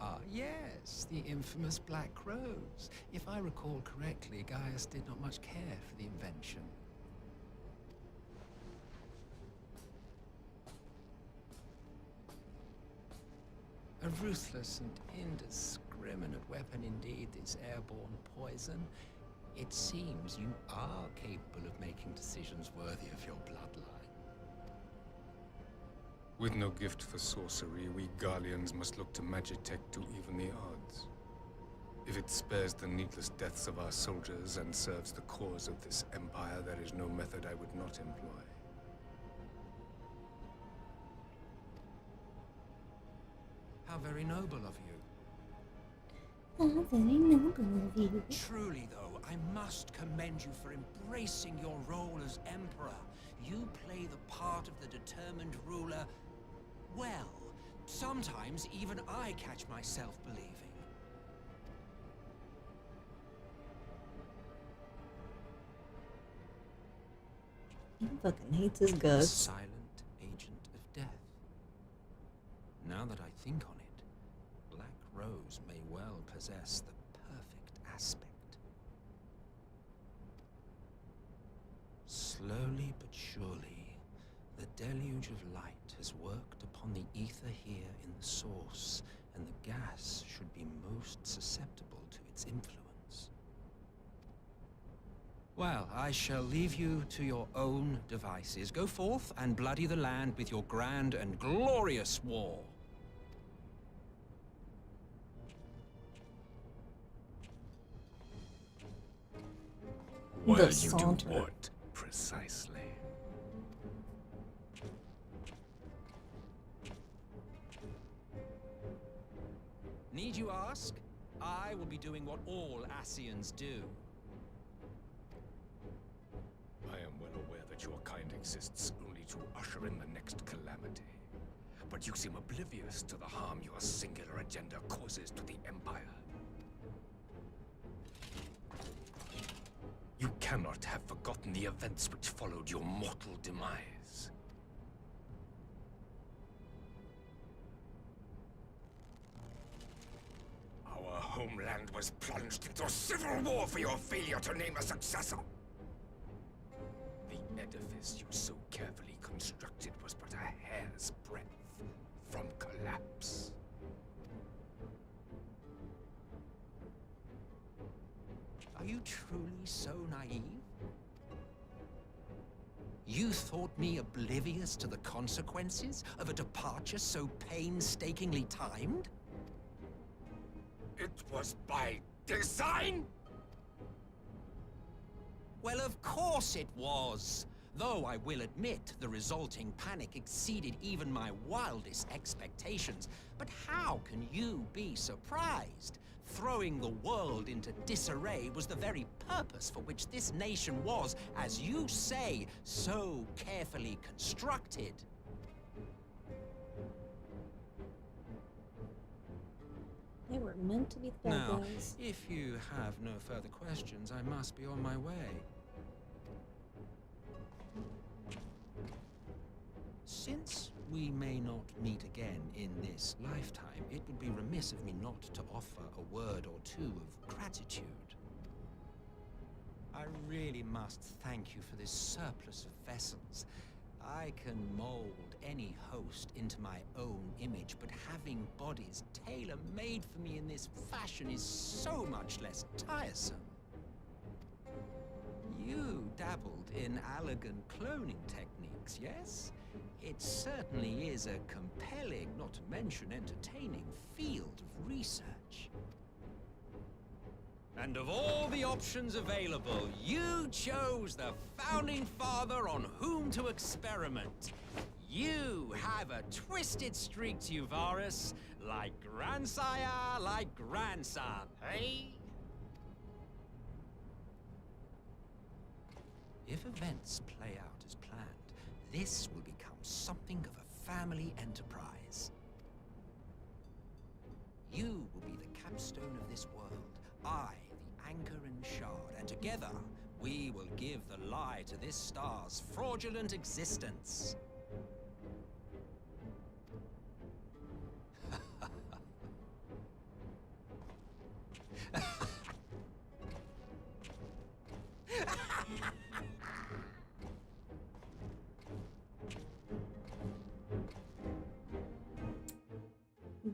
Ah, yes, the infamous Black Rose. If I recall correctly, Gaius did not much care for the invention. A ruthless and indiscriminate weapon indeed, this airborne poison. It seems you are capable of making decisions worthy of your bloodline. With no gift for sorcery, we Garleans must look to Magitech to even the odds. If it spares the needless deaths of our soldiers and serves the cause of this empire, there is no method I would not employ. How very noble of you. Oh, very noble of you. Truly, though, I must commend you for embracing your role as Emperor. You play the part of the determined ruler well. Sometimes even I catch myself believing. He fucking hates his A guts. silent agent of death. Now that I think on it, Black Rose may well possess the perfect aspect. Slowly but surely, the deluge of light has worked upon the ether here in the source, and the gas should be most susceptible to its influence. Well, I shall leave you to your own devices. Go forth and bloody the land with your grand and glorious war. Well, The you saunter. do what, precisely? Need you ask? I will be doing what all Ascians do. I am well aware that your kind exists only to usher in the next calamity. But you seem oblivious to the harm your singular agenda causes to the Empire. You cannot have forgotten the events which followed your mortal demise. Our homeland was plunged into civil war for your failure to name a successor. The edifice you so carefully constructed was but a hair's breadth from collapse. Are you truly so naive? You thought me oblivious to the consequences of a departure so painstakingly timed? It was by design? Well, of course it was. Though I will admit the resulting panic exceeded even my wildest expectations. But how can you be surprised? Throwing the world into disarray was the very purpose for which this nation was, as you say, so carefully constructed. They were meant to be the bad Now, guys. if you have no further questions, I must be on my way. Since we may not meet again in this lifetime, it would be remiss of me not to offer a word or two of gratitude. I really must thank you for this surplus of vessels. I can mold any host into my own image, but having bodies tailor-made for me in this fashion is so much less tiresome. You dabbled in elegant cloning techniques, yes? It certainly is a compelling, not to mention entertaining, field of research. And of all the options available, you chose the founding father on whom to experiment. You have a twisted streak to you, Varus. Like grandsire, like grandson, hey? If events play out as planned, this will become something of a family enterprise. You will be the capstone of this world, I, the anchor and shard, and together we will give the lie to this star's fraudulent existence.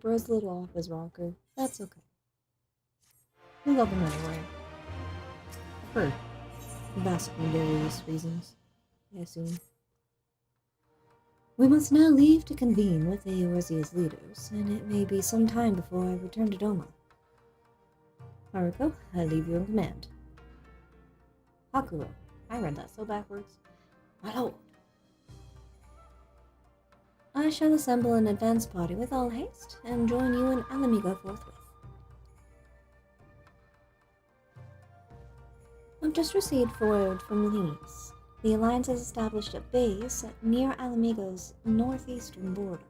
Bro's a little off his rocker. That's okay. We love him anyway. For vastly various reasons, I assume. We must now leave to convene with the Eorzea's leaders, and it may be some time before I return to Doma. Haruko, I leave you in command. Hakuro, I read that so backwards. My lord. I shall assemble an advance party with all haste, and join you in Alamigo forthwith. I've just received word from Lise. The Alliance has established a base near Alamigo's northeastern border.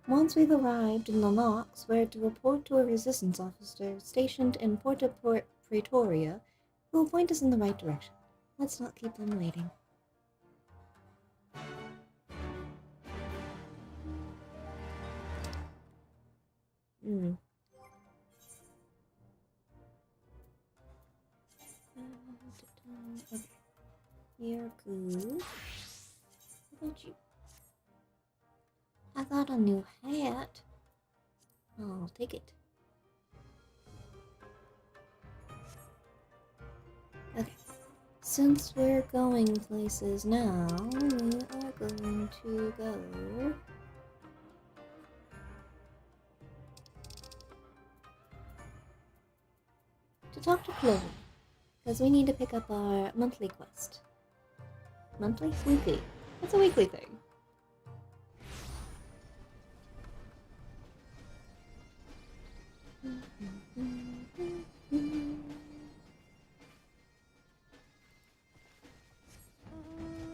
Once we've arrived in the locks, we're to report to a resistance officer stationed in Porta Praetoria, who will point us in the right direction. Let's not keep them waiting. Okay. You're good. How about you? I got a new hat. I'll take it. Okay. Since we're going places now, we are going to go to talk to Chloe, because we need to pick up our monthly quest. Monthly? Weekly. It's a weekly thing.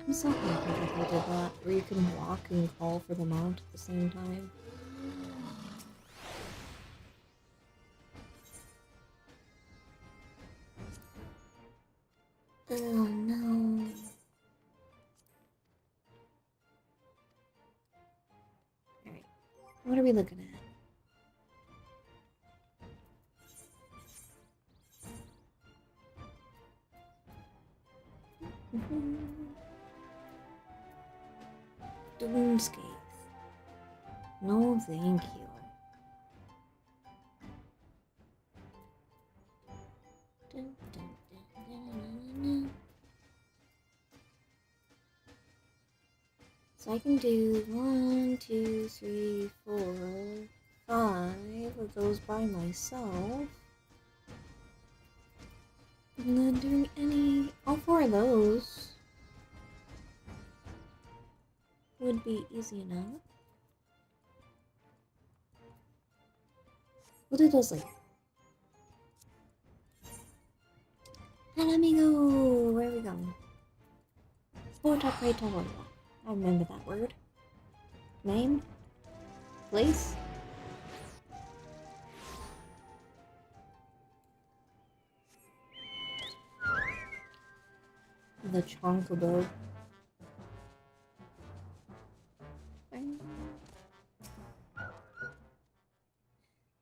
I'm so happy that they did that, where you can walk and call for the mount at the same time. Oh no. Alright. What are we looking at? Doomscape. No, thank you. Dun, dun, dun, dun, dun, dun. So I can do 1, 2, 3, 4, 5 of those by myself. I'm not doing all 4 of those would be easy enough. We'll do those later. And let me go. Where are we going? Porta Praetoria. I remember that word. Name? Place? The Chonkobo.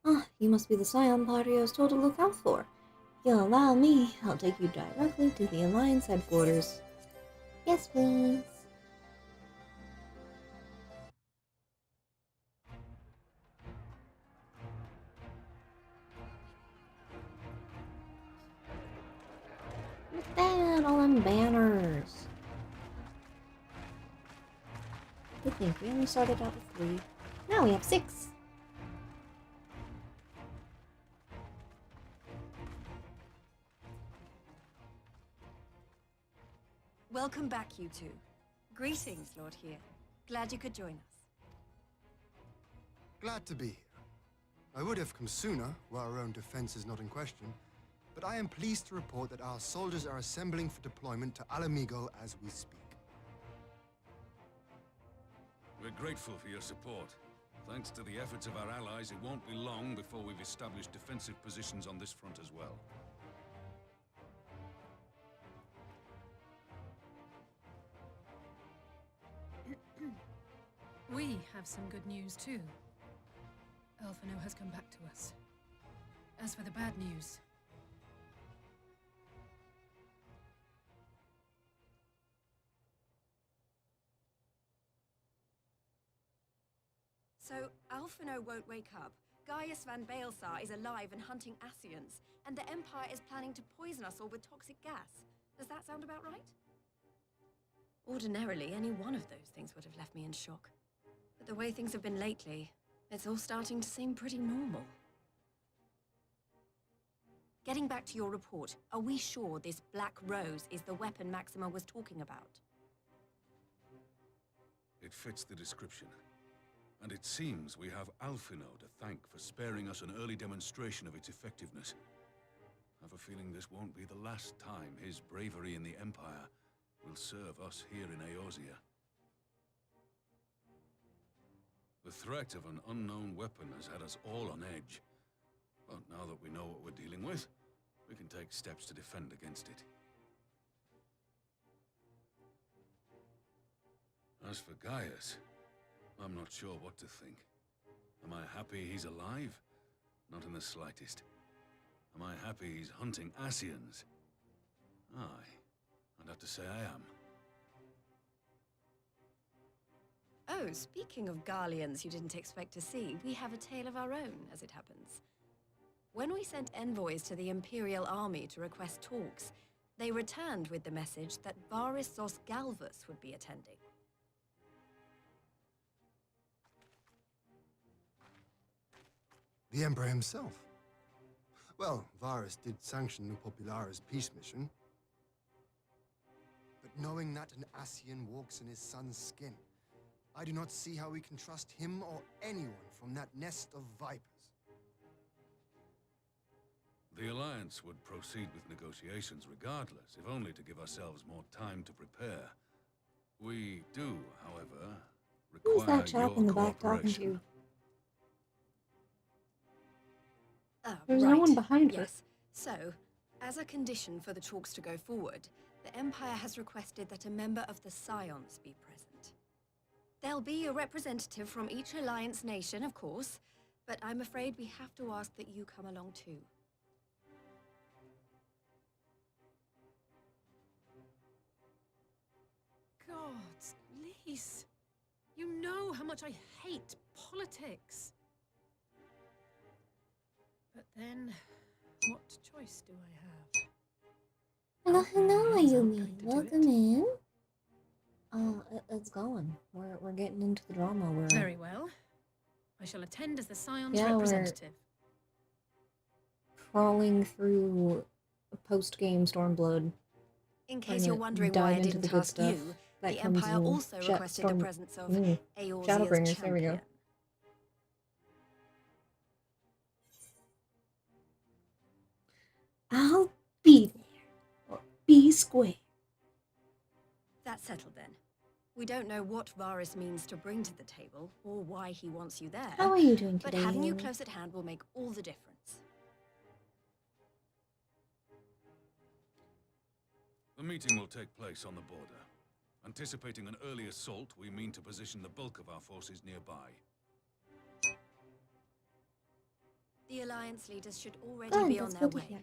Ah, you must be the Scion party I was told to look out for. If you'll allow me, I'll take you directly to the Alliance headquarters. Yes, please. Look at that, all them banners. Good thing we only started out with 3. Now we have 6. Welcome back, you two. Greetings, Lord here. Glad you could join us. Glad to be here. I would have come sooner, where our own defense is not in question, but I am pleased to report that our soldiers are assembling for deployment to Alamigo as we speak. We're grateful for your support. Thanks to the efforts of our allies, it won't be long before we've established defensive positions on this front as well. We have some good news too. Alphino has come back to us. As for the bad news, So, Alphino won't wake up. Gaius van Baelsar is alive and hunting Ascians, and the Empire is planning to poison us all with toxic gas. Does that sound about right? Ordinarily, any one of those things would have left me in shock. But the way things have been lately, it's all starting to seem pretty normal. Getting back to your report, are we sure this Black Rose is the weapon Maxima was talking about? It fits the description. And it seems we have Alphino to thank for sparing us an early demonstration of its effectiveness. I have a feeling this won't be the last time his bravery in the Empire will serve us here in Eorzea. The threat of an unknown weapon has had us all on edge. But now that we know what we're dealing with, we can take steps to defend against it. As for Gaius, I'm not sure what to think. Am I happy he's alive? Not in the slightest. Am I happy he's hunting Ascians? Aye, I'd have to say I am. Oh, speaking of Garleans you didn't expect to see, we have a tale of our own, as it happens. When we sent envoys to the Imperial Army to request talks, they returned with the message that Varissos Galvus would be attending. The Emperor himself. Well, Varus did sanction the Popularis peace mission. But knowing that an Ascian walks in his son's skin, I do not see how we can trust him or anyone from that nest of vipers. The Alliance would proceed with negotiations regardless, if only to give ourselves more time to prepare. We do, however, Who's require that chap your in the back talking cooperation. to? There's no one behind her. Yes. So, as a condition for the talks to go forward, the Empire has requested that a member of the Scions be present. There'll be a representative from each Alliance nation, of course, but I'm afraid we have to ask that you come along too. gods, Lise, you know how much I hate politics. But then, what choice do I have? Hello, hello, Hands are Ayumi. going to do Welcome it. in. It's going. We're getting into the drama. We're Very well. I shall attend as the Scion's Yeah, we're- representative. crawling through post-game Stormblood. In Trying case you're to wondering dive why I into didn't the good ask stuff you, that the comes Empire in also requested the presence of Eorzea's Shadowbringers, champion. there we go. I'll be there. Or be square. That's settled then. We don't know what Varus means to bring to the table, or why he wants you there. How are you doing But today? having you Ayumi? close at hand will make all the difference. The meeting will take place on the border. Anticipating an early assault, we mean to position the bulk of our forces nearby. The Alliance leaders should already Good, be on that's their good to way. hear.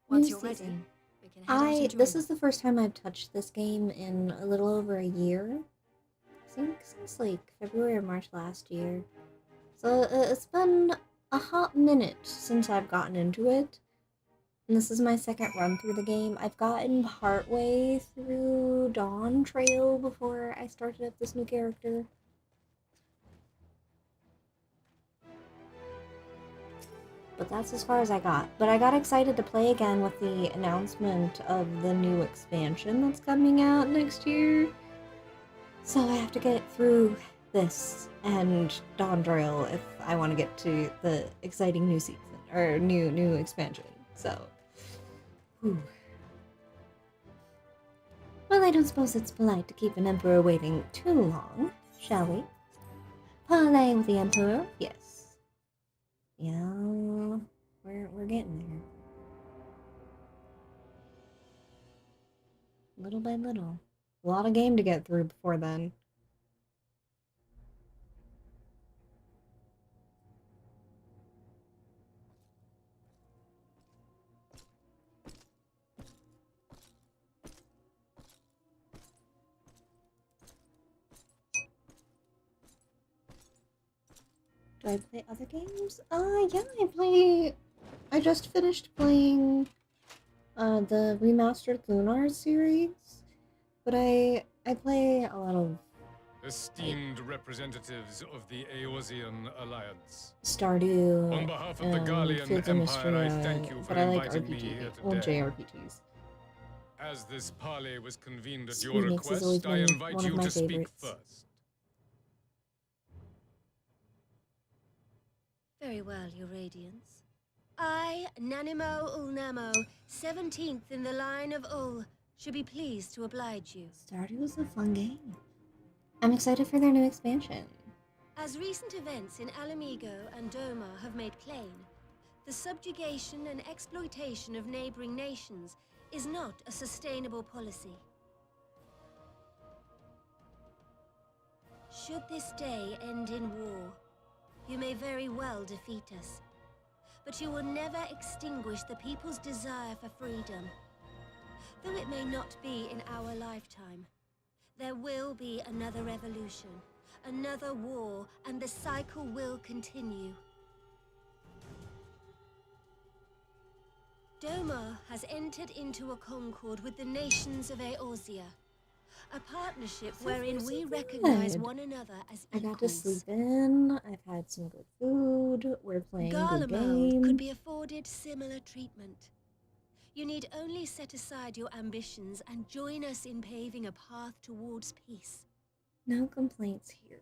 Once New you're ready, season. we can head out and join This them. is the first time I've touched this game in a little over a year. I think since like February or March last year. So it's been a hot minute since I've gotten into it. And this is my second run through the game. I've gotten partway through Dawn Trail before I started up this new character. But that's as far as I got. But I got excited to play again with the announcement of the new expansion that's coming out next year. So I have to get through this and Dawndrail if I want to get to the exciting new season or new expansion. So, whew. Well, I don't suppose it's polite to keep an emperor waiting too long, shall we? Parley with the emperor? Yes. Yeah, we're getting there. Little by little. A lot of game to get through before then. Do I play other games? Yeah, I just finished playing the remastered Lunar series, but I play a lot of Esteemed representatives of the Eorzean Alliance. Stardew On behalf of and the Garlean Fields of Empire, I Mysteria, thank you for but I like inviting me RPG, here well, today. JRPGs. As this parley was convened at your Remix has always request, I been invite one of you my to speak favorites. first. Very well, Your Radiance. I, Nanimo Ulnamo, 17th in the line of Ul, should be pleased to oblige you. Stardew was a fun game. I'm excited for their new expansion. As recent events in Alamigo and Doma have made plain, the subjugation and exploitation of neighboring nations is not a sustainable policy. Should this day end in war, you may very well defeat us, but you will never extinguish the people's desire for freedom. Though it may not be in our lifetime, there will be another revolution, another war, and the cycle will continue. Doma has entered into a concord with the nations of Eorzea, a partnership wherein we recognize good. one another as I got to equals. sleep in, I've had some good food, we're playing good Garlemald game. could be afforded similar treatment. You need only set aside your ambitions and join us in paving a path towards peace. No complaints here.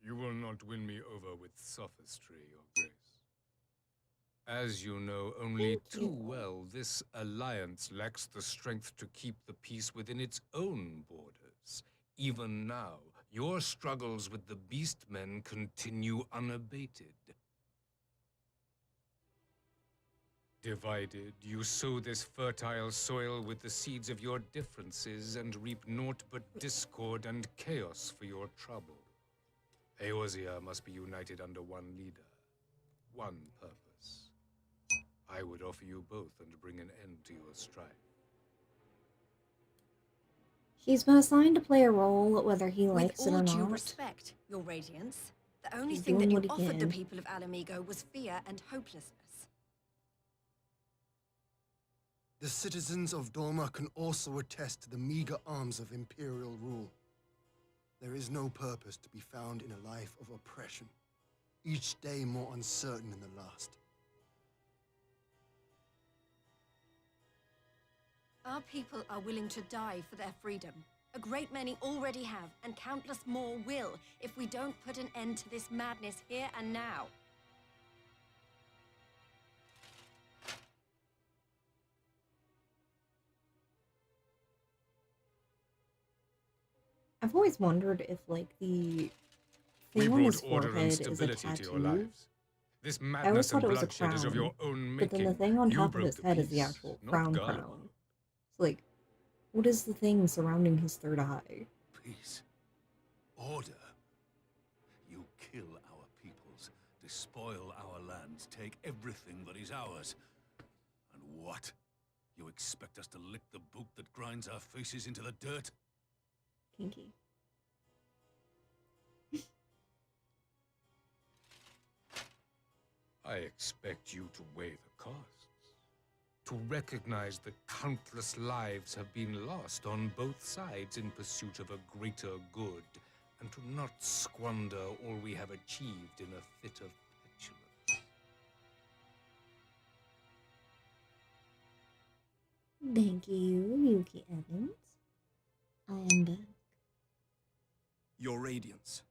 You will not win me over with sophistry, Your Grace. As you know only too well, this alliance lacks the strength to keep the peace within its own borders. Even now, your struggles with the Beastmen continue unabated. Divided, you sow this fertile soil with the seeds of your differences and reap naught but discord and chaos for your trouble. Eorzea must be united under one leader, one purpose. I would offer you both and bring an end to your strife. He's been assigned to play a role whether he likes With it or all not. due respect, Your Radiance, the only He's thing that doing you what he offered the can. people of Alamigo was fear and hopelessness. The citizens of Doma can also attest to the meager arms of imperial rule. There is no purpose to be found in a life of oppression, each day more uncertain than the last. Our people are willing to die for their freedom. A great many already have, and countless more will, if we don't put an end to this madness here and now. I've always wondered if, like, the We thing on his brought order and forehead is a stability to your tattoo. lives. This I always madness and thought it was a bloodshed is of your crown, own but making. then the thing on You top of broke his the head is the peace, actual not crown. Garlemald. So, like, what is the thing surrounding his third eye? Peace. Order. You kill our peoples, despoil our lands, take everything that is ours. And what? You expect us to lick the boot that grinds our faces into the dirt? Kinky. I expect you to weigh the costs. To recognize that countless lives have been lost on both sides in pursuit of a greater good, and to not squander all we have achieved in a fit of petulance. Thank you, Yuki Evans. I am back. Your Radiance.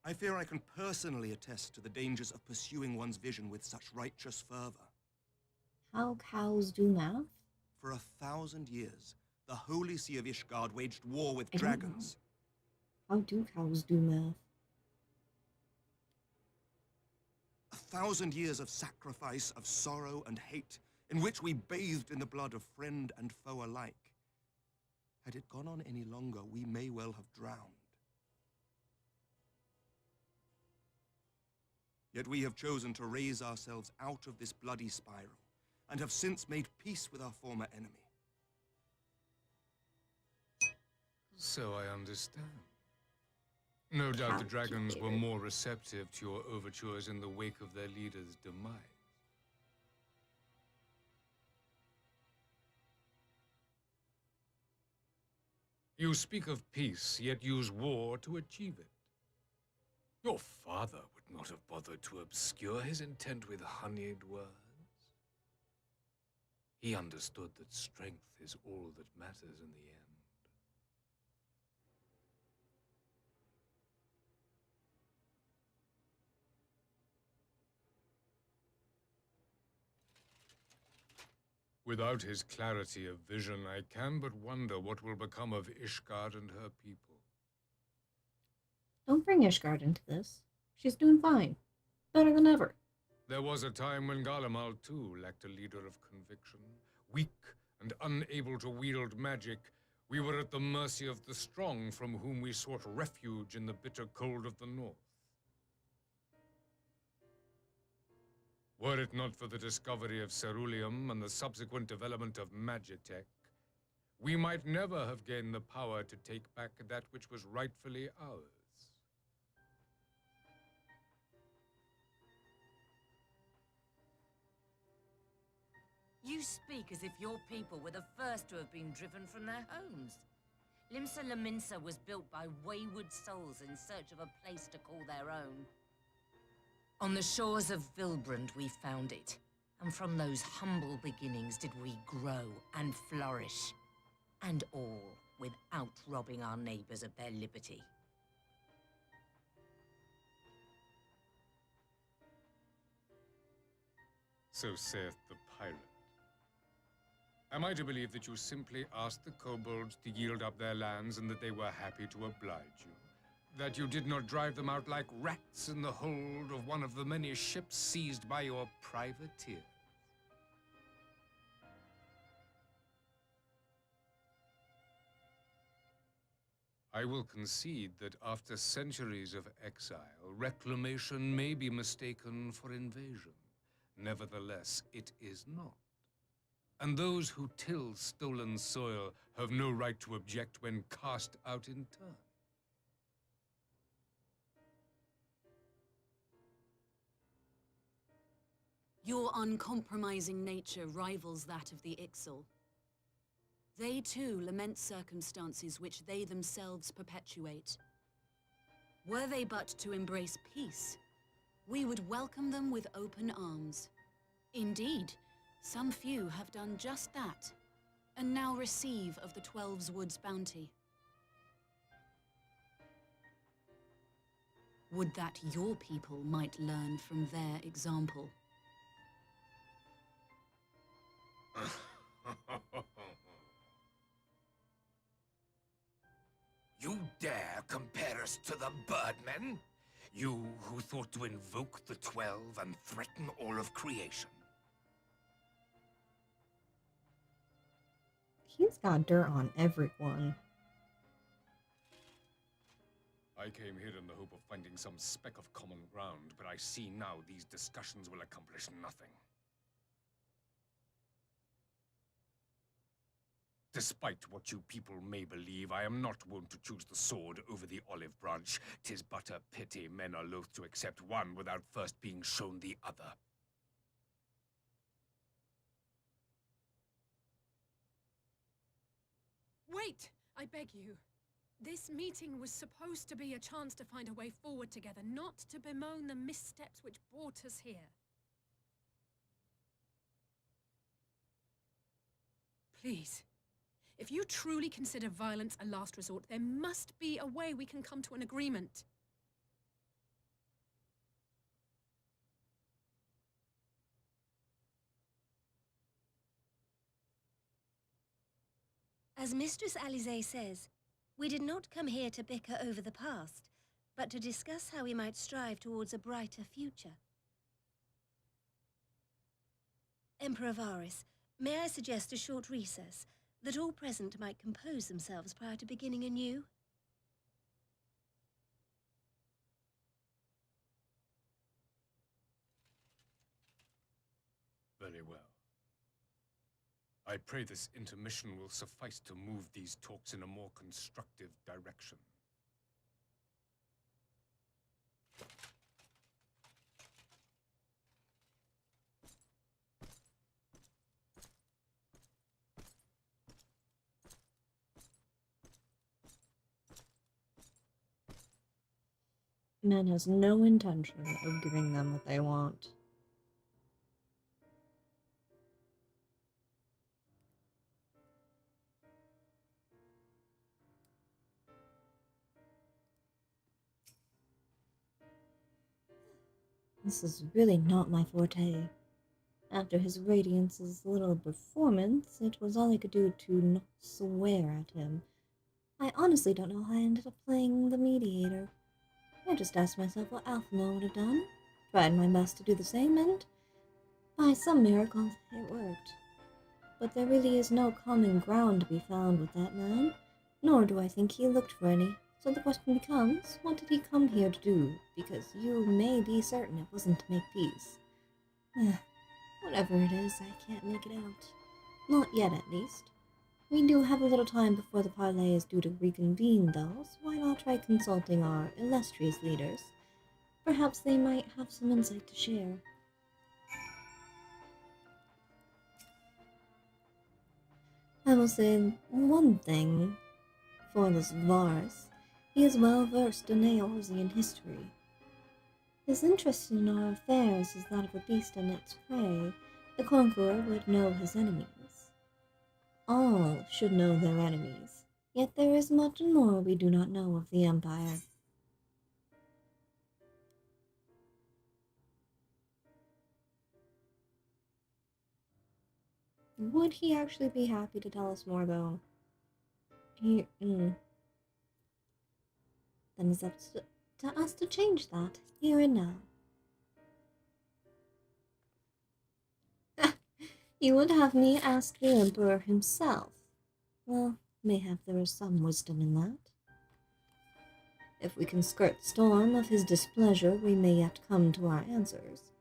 I fear I can personally attest to the dangers of pursuing one's vision with such righteous fervor. How cows do math? For 1,000 years, the Holy See of Ishgard waged war with I don't know. dragons. How do cows do math? 1,000 years of sacrifice, of sorrow and hate, in which we bathed in the blood of friend and foe alike. Had it gone on any longer, we may well have drowned. Yet we have chosen to raise ourselves out of this bloody spiral, and have since made peace with our former enemy. So I understand. No doubt the dragons were more receptive to your overtures in the wake of their leader's demise. You speak of peace, yet use war to achieve it. Your father would not have bothered to obscure his intent with honeyed words. He understood that strength is all that matters in the end. Without his clarity of vision, I can but wonder what will become of Ishgard and her people. Don't bring Ishgard into this. She's doing fine. Better than ever. There was a time when Garlemald, too, lacked a leader of conviction. Weak and unable to wield magic, we were at the mercy of the strong from whom we sought refuge in the bitter cold of the north. Were it not for the discovery of ceruleum and the subsequent development of magitech, we might never have gained the power to take back that which was rightfully ours. You speak as if your people were the first to have been driven from their homes. Limsa Lominsa was built by wayward souls in search of a place to call their own. On the shores of Vilbrand we found it, and from those humble beginnings did we grow and flourish. And all without robbing our neighbors of their liberty. So saith the pirate. Am I to believe that you simply asked the kobolds to yield up their lands and that they were happy to oblige you? That you did not drive them out like rats in the hold of one of the many ships seized by your privateers? I will concede that after centuries of exile, reclamation may be mistaken for invasion. Nevertheless, it is not. And those who till stolen soil have no right to object when cast out in turn. Your uncompromising nature rivals that of the Ixal. They too lament circumstances which they themselves perpetuate. Were they but to embrace peace, we would welcome them with open arms. Indeed, some few have done just that, and now receive of the Twelve's Wood's bounty. Would that your people might learn from their example. You dare compare us to the Birdmen? You who thought to invoke the 12 and threaten all of creation? He's got dirt on everyone. I came here in the hope of finding some speck of common ground, but I see now these discussions will accomplish nothing. Despite what you people may believe, I am not wont to choose the sword over the olive branch. 'Tis but a pity men are loath to accept one without first being shown the other. Wait, I beg you. This meeting was supposed to be a chance to find a way forward together, not to bemoan the missteps which brought us here. Please. If you truly consider violence a last resort, there must be a way we can come to an agreement. As Mistress Alize says, we did not come here to bicker over the past, but to discuss how we might strive towards a brighter future. Emperor Varus, may I suggest a short recess, that all present might compose themselves prior to beginning anew? Very well. I pray this intermission will suffice to move these talks in a more constructive direction. Man has no intention of giving them what they want. This is really not my forte. After his Radiance's little performance, it was all I could do to not swear at him. I honestly don't know how I ended up playing the mediator. I just asked myself what Alphino would have done, tried my best to do the same, and by some miracle, it worked. But there really is no common ground to be found with that man, nor do I think he looked for any. So the question becomes, what did he come here to do? Because you may be certain it wasn't to make peace. Whatever it is, I can't make it out. Not yet, at least. We do have a little time before the parley is due to reconvene, though, so why not try consulting our illustrious leaders? Perhaps they might have some insight to share. I will say one thing for this Varus. He is well versed in Eorzean history. His interest in our affairs is that of a beast and its prey. The conqueror would know his enemies. All should know their enemies, yet there is much more we do not know of the Empire. Would he actually be happy to tell us more, though? Then it's up to us to change that, here and now. You would have me ask the Emperor himself. Well, mayhap there is some wisdom in that. If we can skirt the storm of his displeasure, we may yet come to our answers,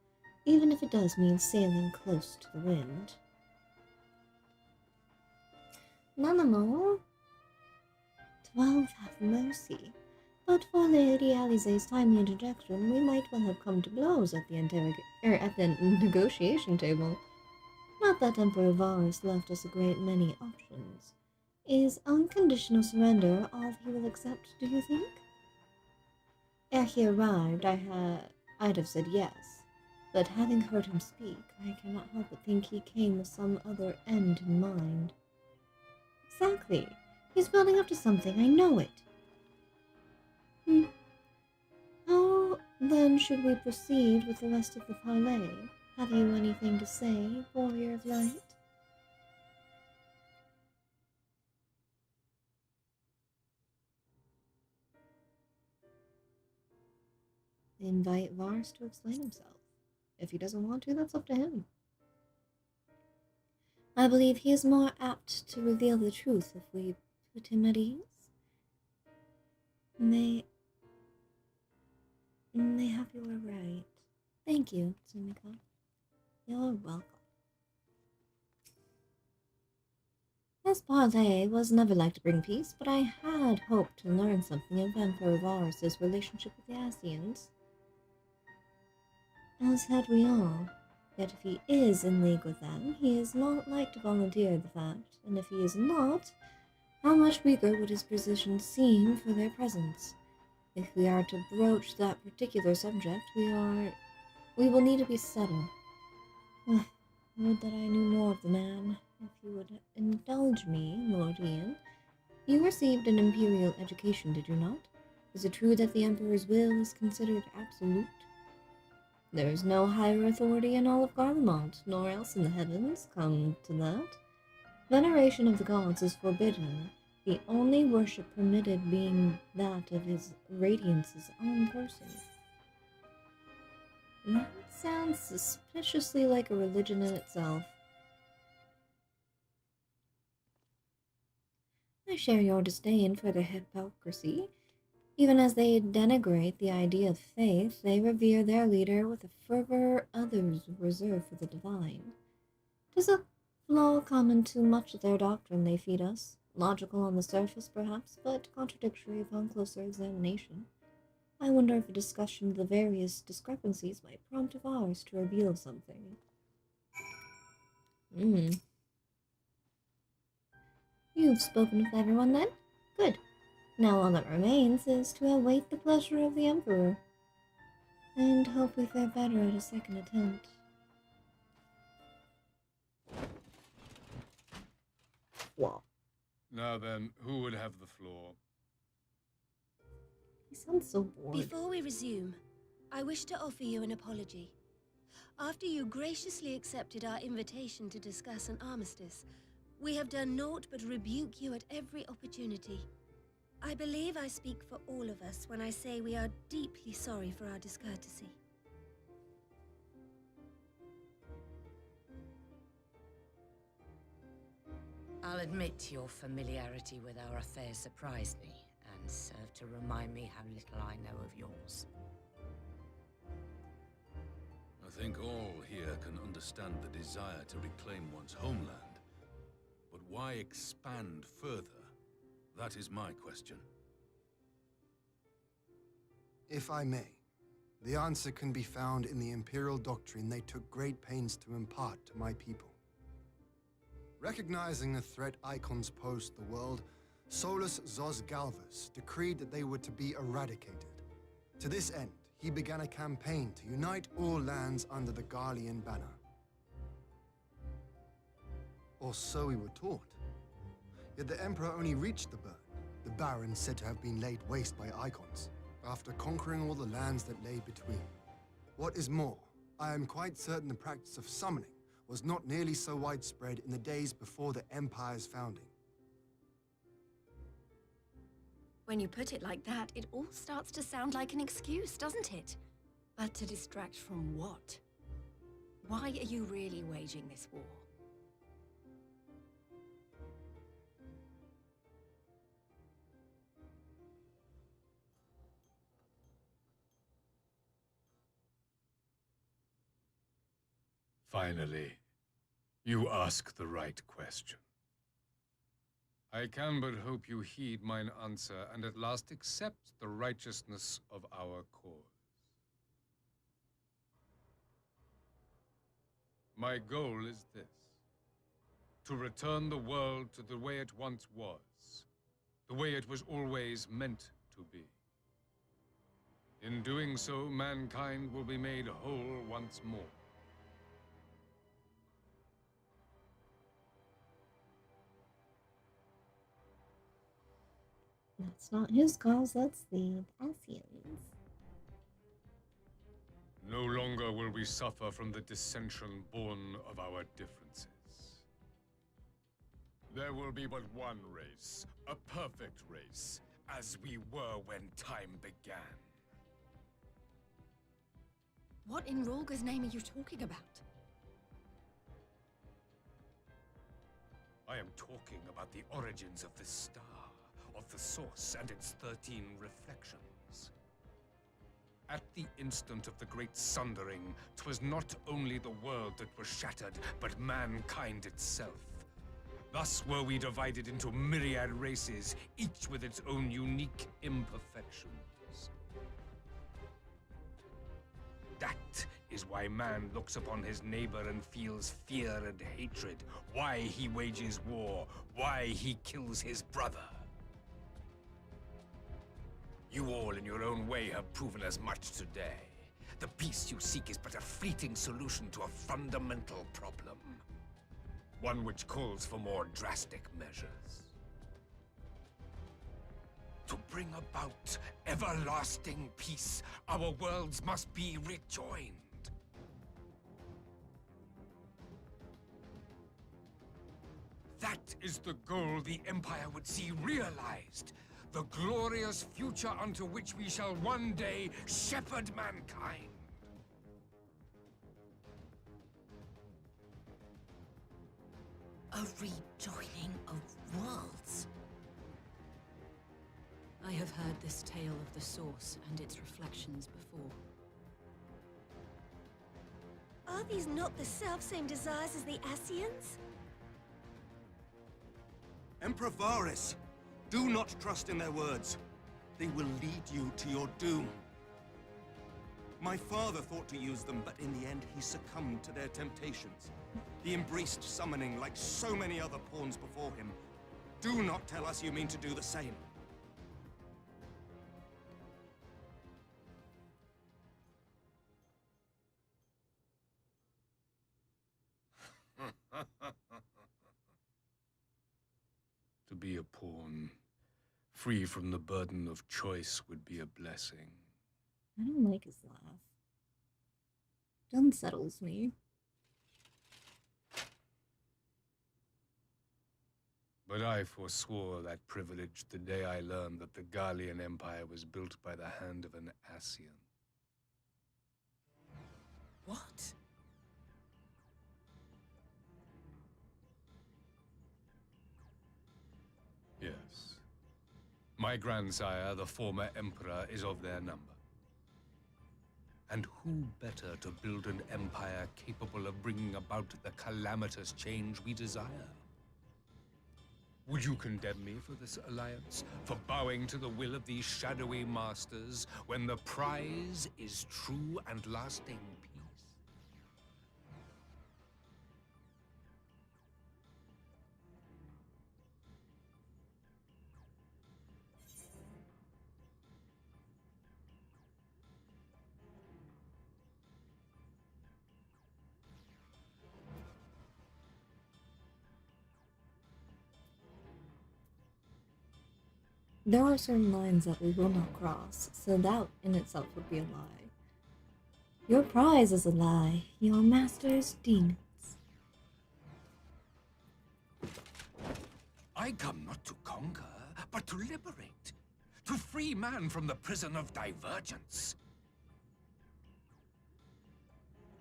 even if it does mean sailing close to the wind. Nanamo, 12 have mercy. But for Lady Alize's timely interjection, we might well have come to blows at the negotiation table. Not that Emperor Varus left us a great many options. Is unconditional surrender all he will accept, do you think? Ere he arrived, I'd have said yes, but having heard him speak, I cannot help but think he came with some other end in mind. Exactly. He's building up to something, I know it. How then should we proceed with the rest of the parley? Have you anything to say, Warrior of Light? Invite Varus to explain himself. If he doesn't want to, that's up to him. I believe he is more apt to reveal the truth if we put him at ease. Mayhap you are right. Thank you, Sumiko. You're welcome. This parley was never like to bring peace, but I had hoped to learn something of Emperor Varus' relationship with the Ascians. As had we all. Yet if he is in league with them, he is not like to volunteer the fact, and if he is not, how much weaker would his position seem for their presence? If we are to broach that particular subject, we will need to be subtle. Would that I knew more of the man. If you would indulge indulge me, Lord Ian. You received an imperial education, did you not? Is it true that the Emperor's will is considered absolute? There is no higher authority in all of Garlemald, nor else in the heavens, come to that. Veneration of the gods is forbidden, the only worship permitted being that of his Radiance's own person. That sounds suspiciously like a religion in itself. I share your disdain for their hypocrisy. Even as they denigrate the idea of faith, they revere their leader with a fervor others reserve for the divine. 'Tis a flaw common to much of their doctrine they feed us, logical on the surface perhaps, but contradictory upon closer examination. I wonder if a discussion of the various discrepancies might prompt of ours to reveal something. You've spoken with everyone then? Good. Now all that remains is to await the pleasure of the Emperor, and hope we fare better at a second attempt. Wow. Now then, who would have the floor? He sounds so bored. Before we resume, I wish to offer you an apology. After you graciously accepted our invitation to discuss an armistice, we have done naught but rebuke you at every opportunity. I believe I speak for all of us when I say we are deeply sorry for our discourtesy. I'll admit your familiarity with our affairs surprised me, and served to remind me how little I know of yours. I think all here can understand the desire to reclaim one's homeland. But why expand further? That is my question. If I may, the answer can be found in the Imperial doctrine they took great pains to impart to my people. Recognizing the threat icons pose to the world, Solus Zos Galvus decreed that they were to be eradicated. To this end, he began a campaign to unite all lands under the Garlean banner. Or so we were taught. Yet the Emperor only reached the burn, the Baron said to have been laid waste by icons, after conquering all the lands that lay between. What is more, I am quite certain the practice of summoning was not nearly so widespread in the days before the Empire's founding. When you put it like that, it all starts to sound like an excuse, doesn't it? But to distract from what? Why are you really waging this war? Finally, you ask the right question. I can but hope you heed mine answer and at last accept the righteousness of our cause. My goal is this: to return the world to the way it once was, the way it was always meant to be. In doing so, mankind will be made whole once more. That's not his cause, that's the Asians. No longer will we suffer from the dissension born of our differences. There will be but one race, a perfect race, as we were when time began. What in Rolga's name are you talking about? I am talking about the origins of this star, of the source and its 13 reflections. At the instant of the great sundering, 'twas not only the world that was shattered, but mankind itself. Thus were we divided into myriad races, each with its own unique imperfections. That is why man looks upon his neighbor and feels fear and hatred, why he wages war, why he kills his brother. You all, in your own way, have proven as much today. The peace you seek is but a fleeting solution to a fundamental problem. one which calls for more drastic measures. To bring about everlasting peace, our worlds must be rejoined. That is the goal the Empire would see realized. The glorious future unto which we shall one day shepherd mankind. A rejoining of worlds. I have heard this tale of the Source and its reflections before. Are these not the self-same desires as the Ascians? Emperor Varys, do not trust in their words. They will lead you to your doom. My father thought to use them, but in the end he succumbed to their temptations. He embraced summoning like so many other pawns before him. Do not tell us you mean to do the same. To be a pawn, free from the burden of choice, would be a blessing. I don't like his laugh. It unsettles me. But I forswore that privilege the day I learned that the Garlean Empire was built by the hand of an Ascian. What? Yes. My grandsire, the former emperor, is of their number. And who better to build an empire capable of bringing about the calamitous change we desire? Would you condemn me for this alliance? For bowing to the will of these shadowy masters, when the prize is true and lasting peace? There are certain lines that we will not cross, so that in itself would be a lie. Your prize is a lie, your master's demons. I come not to conquer, but to liberate. To free man from the prison of divergence.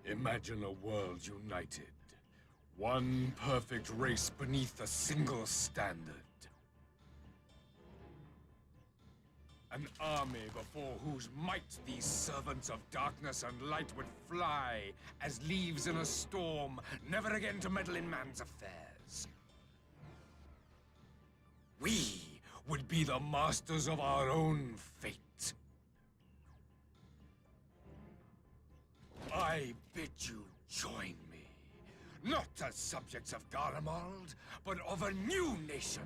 Imagine a world united. One perfect race beneath a single standard. An army before whose might these servants of darkness and light would fly as leaves in a storm, never again to meddle in man's affairs. We would be the masters of our own fate. I bid you join me, not as subjects of Garlemald, but of a new nation.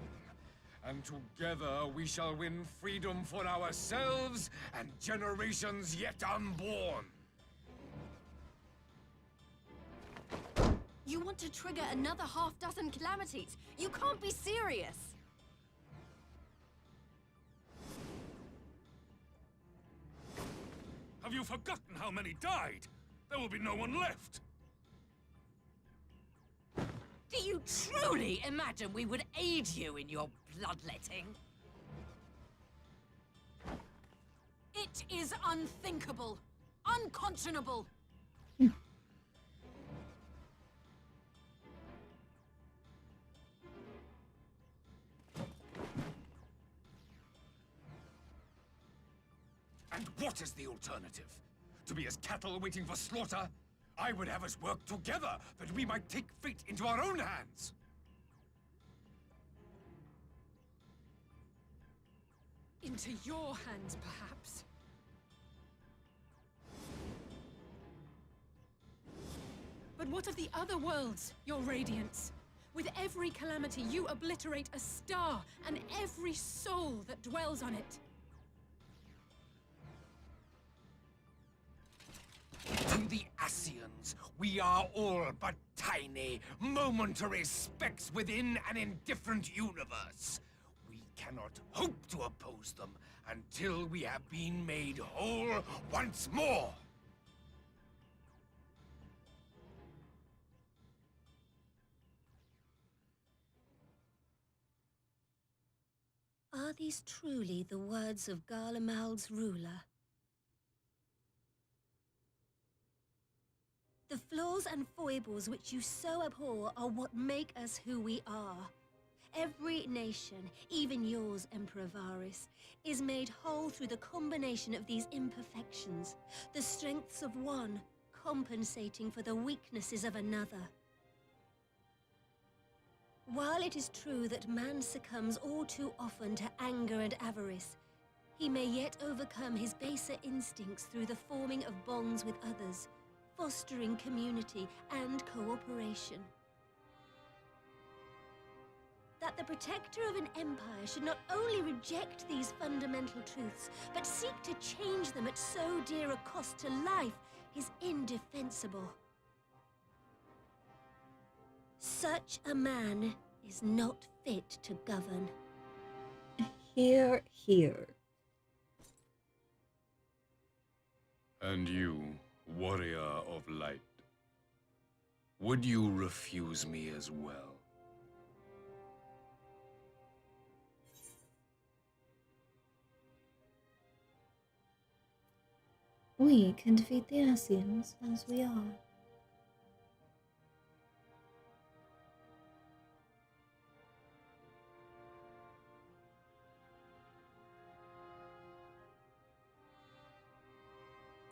And together we shall win freedom for ourselves and generations yet unborn. You want to trigger another half-dozen calamities? You can't be serious! Have you forgotten how many died? There will be no one left. Do you truly imagine we would aid you in your bloodletting? It is unthinkable, unconscionable. And what is the alternative? To be as cattle waiting for slaughter? I would have us work together, that we might take fate into our own hands. Into your hands, perhaps. But what of the other worlds, your radiance? With every calamity, you obliterate a star and every soul that dwells on it. To the Ascians, we are all but tiny, momentary specks within an indifferent universe. We cannot hope to oppose them until we have been made whole once more. Are these truly the words of Garlemald's ruler? The flaws and foibles which you so abhor are what make us who we are. Every nation, even yours, Emperor Varys, is made whole through the combination of these imperfections, the strengths of one compensating for the weaknesses of another. While it is true that man succumbs all too often to anger and avarice, he may yet overcome his baser instincts through the forming of bonds with others, fostering community and cooperation. That the protector of an empire should not only reject these fundamental truths, but seek to change them at so dear a cost to life is indefensible. Such a man is not fit to govern. Hear, hear. And you, warrior of light, would you refuse me as well? We can defeat the Ascians as we are.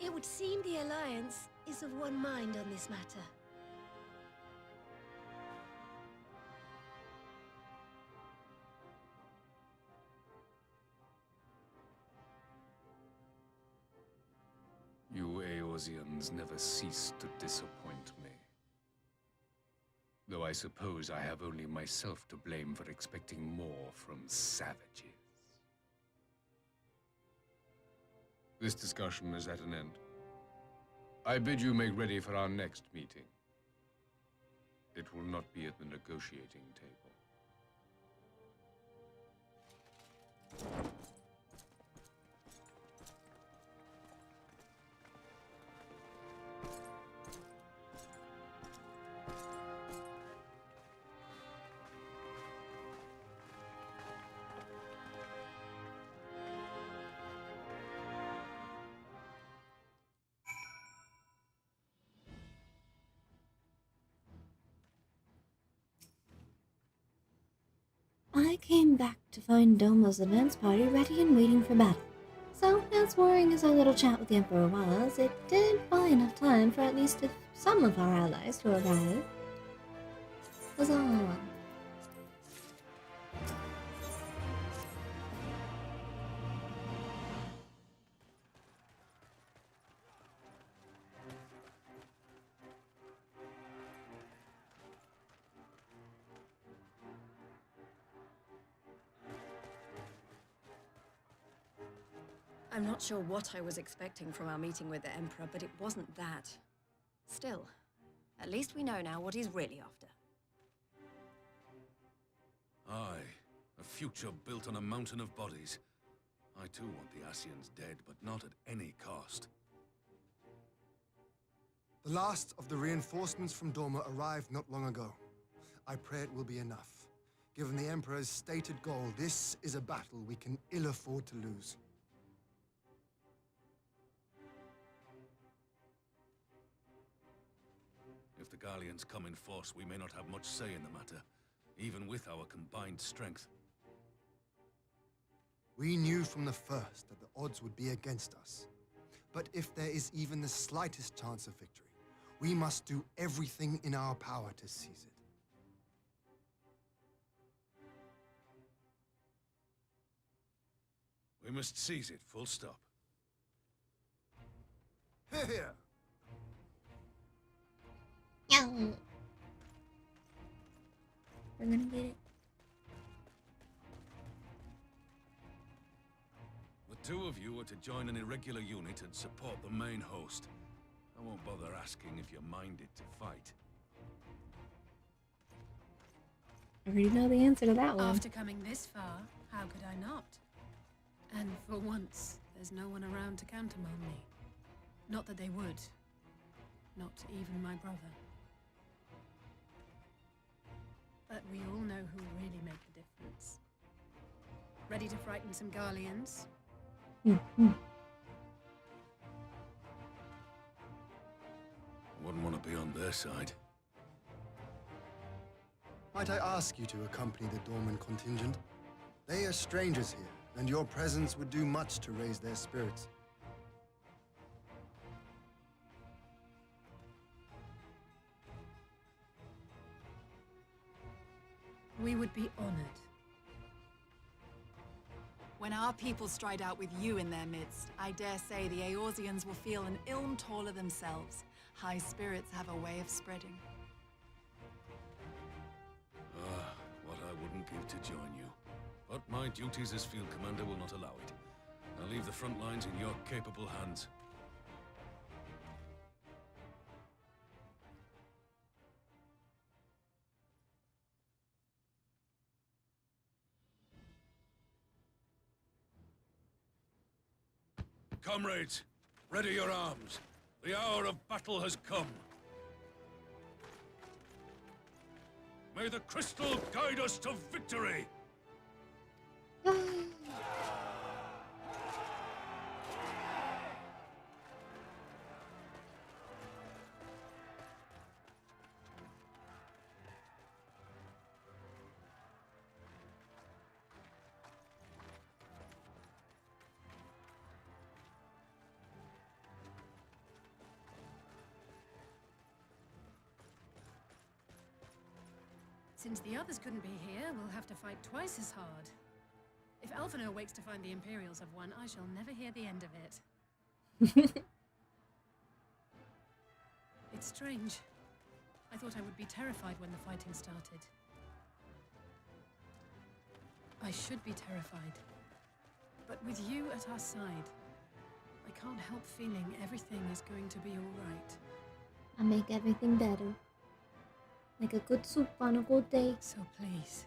It would seem the Alliance is of one mind on this matter. You Eorzeans never cease to disappoint me. Though I suppose I have only myself to blame for expecting more from savages. This discussion is at an end. I bid you make ready for our next meeting. It will not be at the negotiating table. I came back to find Doma's advance party ready and waiting for battle. So, as worrying as our little chat with the Emperor was, it did buy enough time for at least some of our allies to arrive. Huzzah! I'm not sure what I was expecting from our meeting with the Emperor, but it wasn't that. Still, at least we know now what he's really after. Aye, a future built on a mountain of bodies. I too want the Ascians dead, but not at any cost. The last of the reinforcements from Doma arrived not long ago. I pray it will be enough. Given the Emperor's stated goal, this is a battle we can ill afford to lose. If the Garleans come in force, we may not have much say in the matter, even with our combined strength. We knew from the first that the odds would be against us. But if there is even the slightest chance of victory, we must do everything in our power to seize it. We must seize it, full stop. Hear, hear. No. We're gonna get it. The two of you are to join an irregular unit and support the main host. I I won't bother asking if you're minded to fight. I already know the answer to that one. After coming this far, how could I not? And for once, there's no one around to countermand me. Not that they would. Not even my brother. But we all know who really make the difference. Ready to frighten some Garleans? Wouldn't want to be on their side. Might I ask you to accompany the Dorman contingent? They are strangers here, and your presence would do much to raise their spirits. We would be honored. When our people stride out with you in their midst, I dare say the Eorzeans will feel an ilm taller themselves. High spirits have a way of spreading. What I wouldn't give to join you. But my duties as field commander will not allow it. I'll leave the front lines in your capable hands. Comrades, ready your arms. The hour of battle has come. May the crystal guide us to victory! Since the others couldn't be here, we'll have to fight twice as hard. If Alphinaud wakes to find the Imperials have won, I shall never hear the end of it. It's strange. I thought I would be terrified when the fighting started. I should be terrified. But with you at our side, I can't help feeling everything is going to be all right. I'll make everything better. Like a good soup on a good day. So please,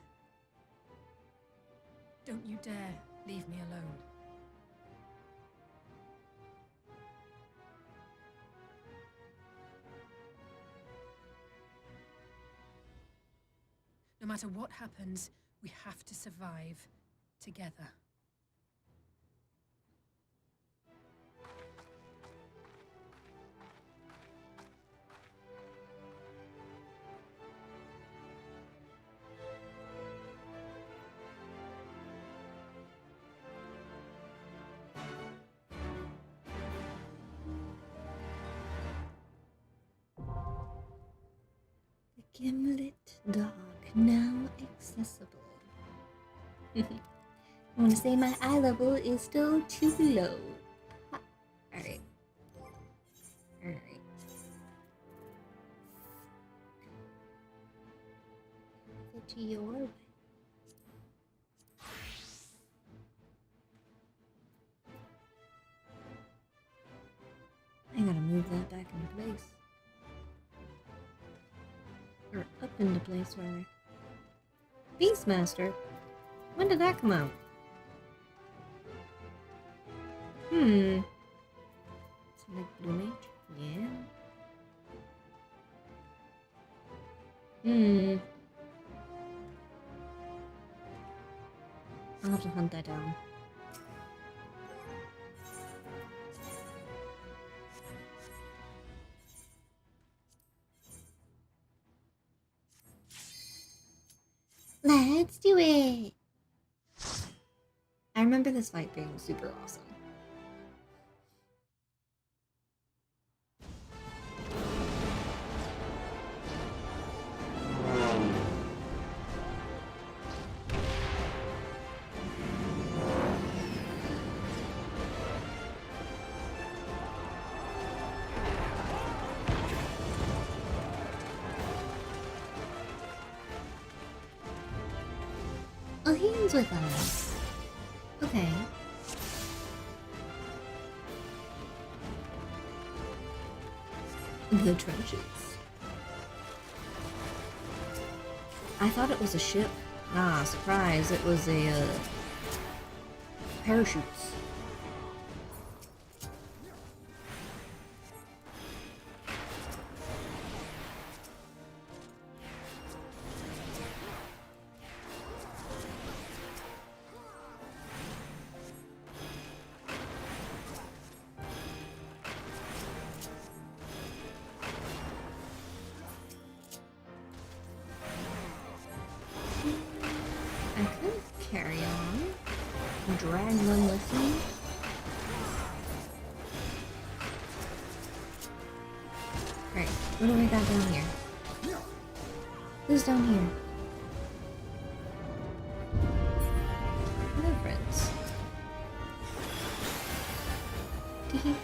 don't you dare leave me alone. No matter what happens, we have to survive together. Gimlet dog now accessible. I want to say my eye level is still too low. Alright. Alright. Get to your way. I gotta move that back into place. Or up into place, rather. Beastmaster? When did that come out? It's like Blue Mage? Yeah. I'll have to hunt that down. Let's do it! I remember this fight being super awesome. Oh, he's with us. Okay. The trenches. I thought it was a ship. Ah, surprise, it was a, parachutes. Carry on. Drag them with me. Alright, what do we got down here? Who's down here? Hello, friends. Teehee.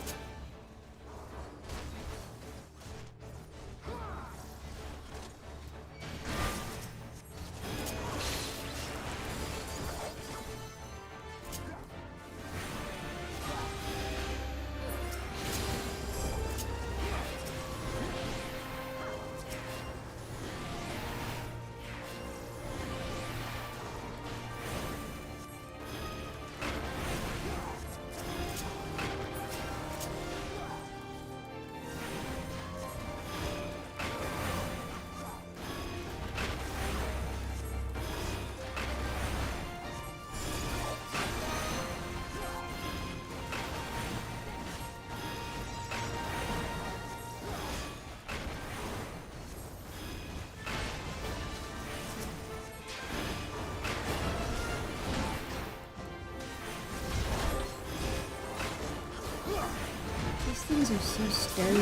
These things are so sturdy.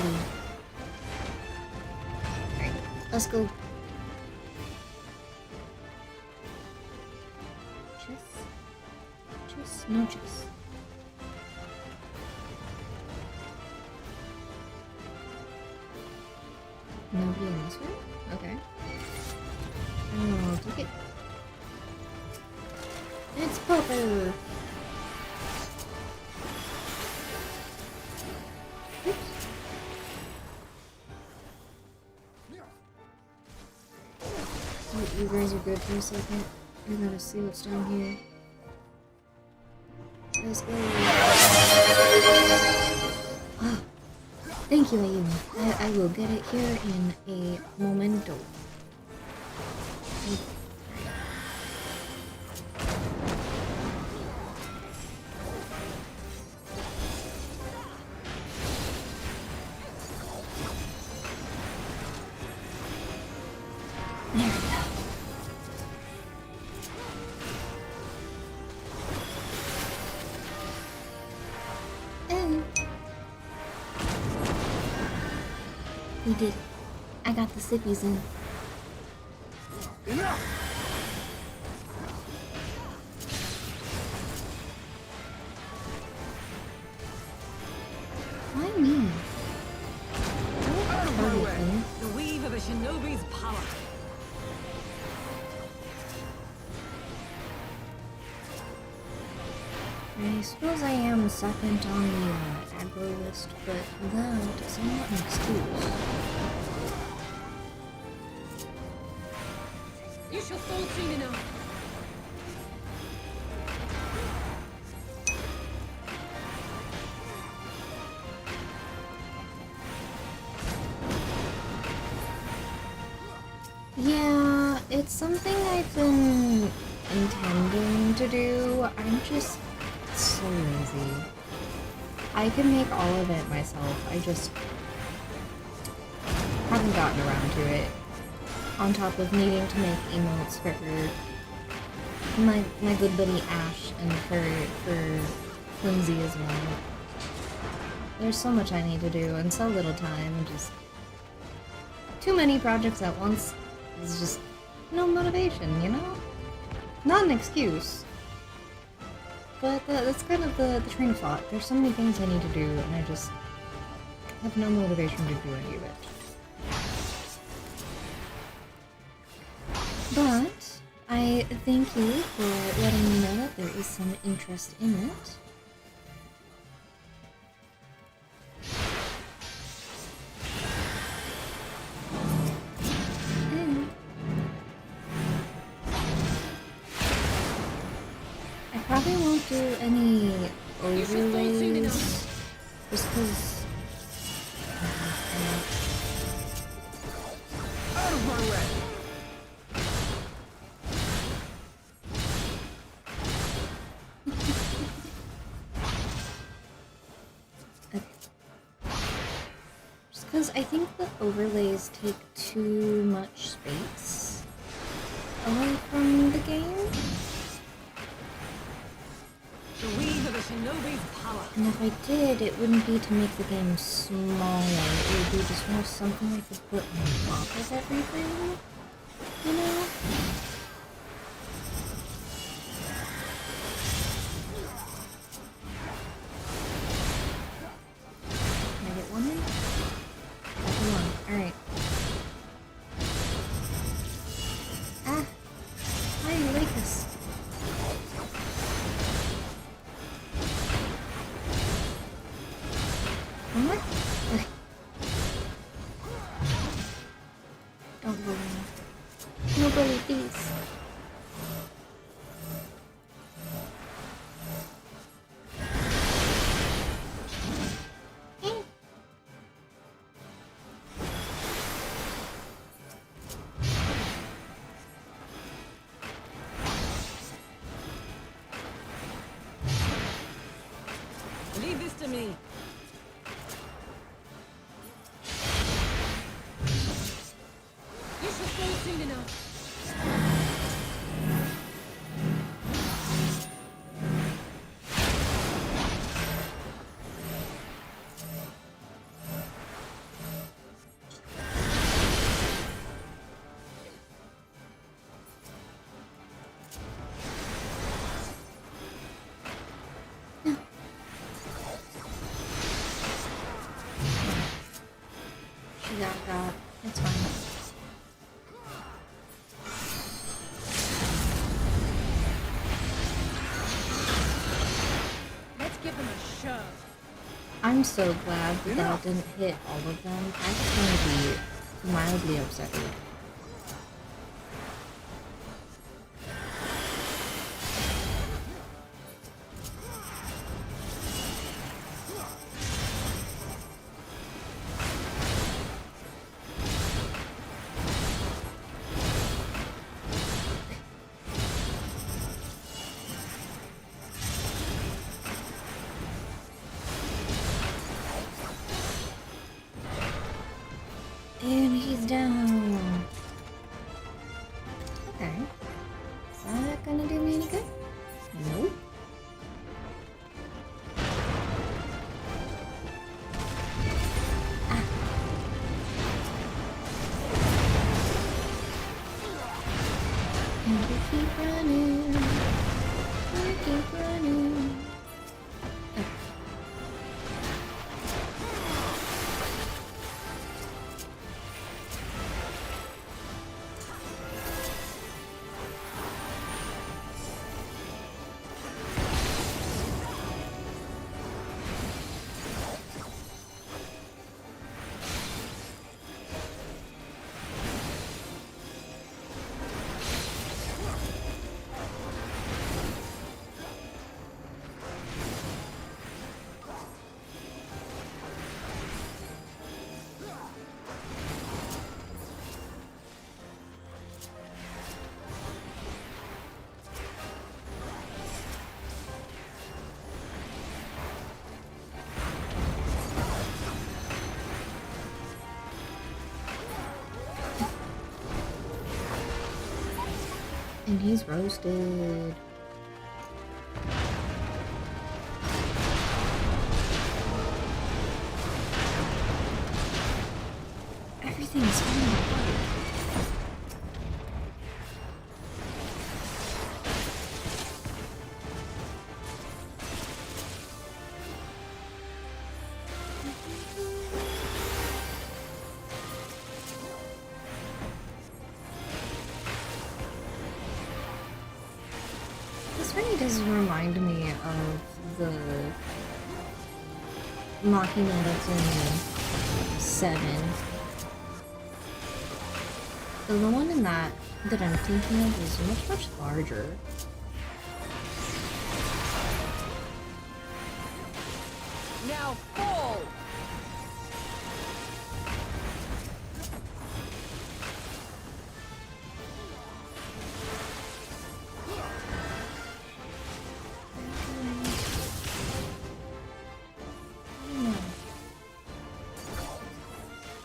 Alright, let's go. Chess? No chess. Nobody in this room? Okay. Oh, take it. It's Popper! You guys are good for a second. I gotta see what's down here. Let's go. Oh, thank you, Ayumi. I will get it here in a momento. There we go. We did it. I got the sippies in. Enough! Why me? Out of my way! The weave of a shinobi's power! I suppose I am second on the aggro list, but that is not an excuse. You shall fall soon enough. Yeah, it's something I've been intending to do. I'm just so lazy. I can make all of it myself. I just haven't gotten around to it. On top of needing to make emotes for my good buddy Ash and for Lindsay as well. There's so much I need to do and so little time, and just too many projects at once is just no motivation, you know? Not an excuse. But that's kind of the train of thought. There's so many things I need to do, and I just have no motivation to do any of it. But I thank you for letting me know that there is some interest in it. probably won't do any overlays just because. Out of my way! Just because I think the overlays take too much space away from the game. And if I did, it wouldn't be to make the game smaller. It would be just more something I could put on top of everything. You know? Can I get one in? Got the one. Alright. Ah! How do you like this? One more? Okay. Don't bully me. No bully, please. Leave this to me. You should fall soon enough. She got. It's fine. Let's give them a shove. I'm so glad that that didn't hit all of them. I was going to be mildly upset with it. And he's down. Okay. Is that gonna do me any good? Nope. Ah. And we keep running. We keep running. Oh. And he's roasted. Everything's falling apart. This really does remind me of the Machina that's in 7. So the one in that I'm thinking of is much larger. Now fall!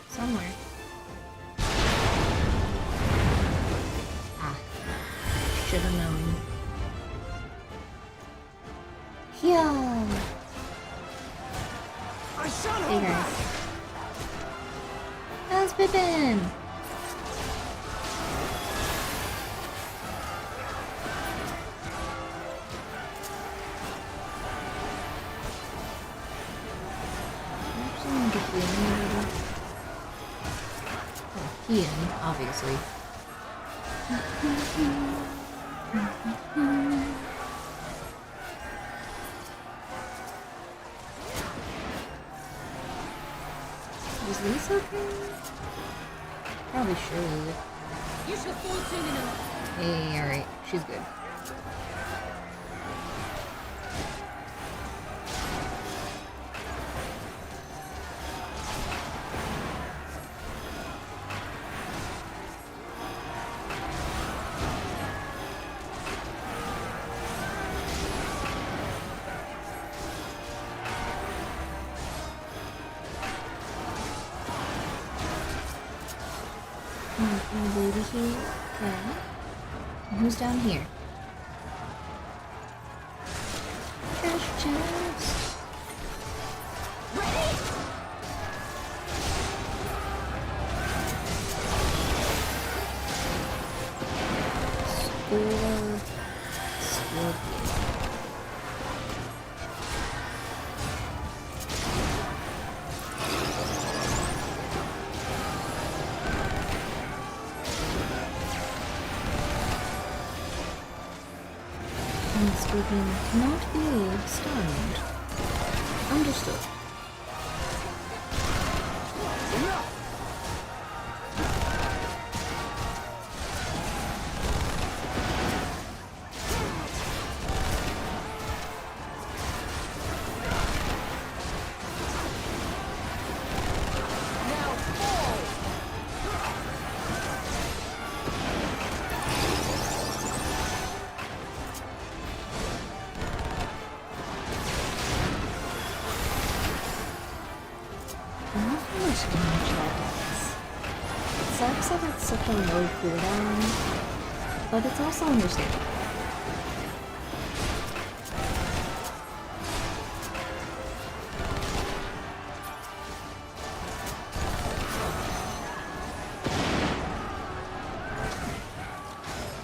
Somewhere. Ah. Should have known. Yeah. Hey guys. How's Pippin? Actually, get the eliminator. Oh, Ian, obviously. Is Lisa okay? Probably should. You shall fall soon enough. Hey, alright. She's good. Booty here. Okay. And who's down here? Treasure chest. Ready? Score. Scorpion. Scorpion cannot be stunned. Understood. Sucks that it's such a low cooldown, but it's also understandable.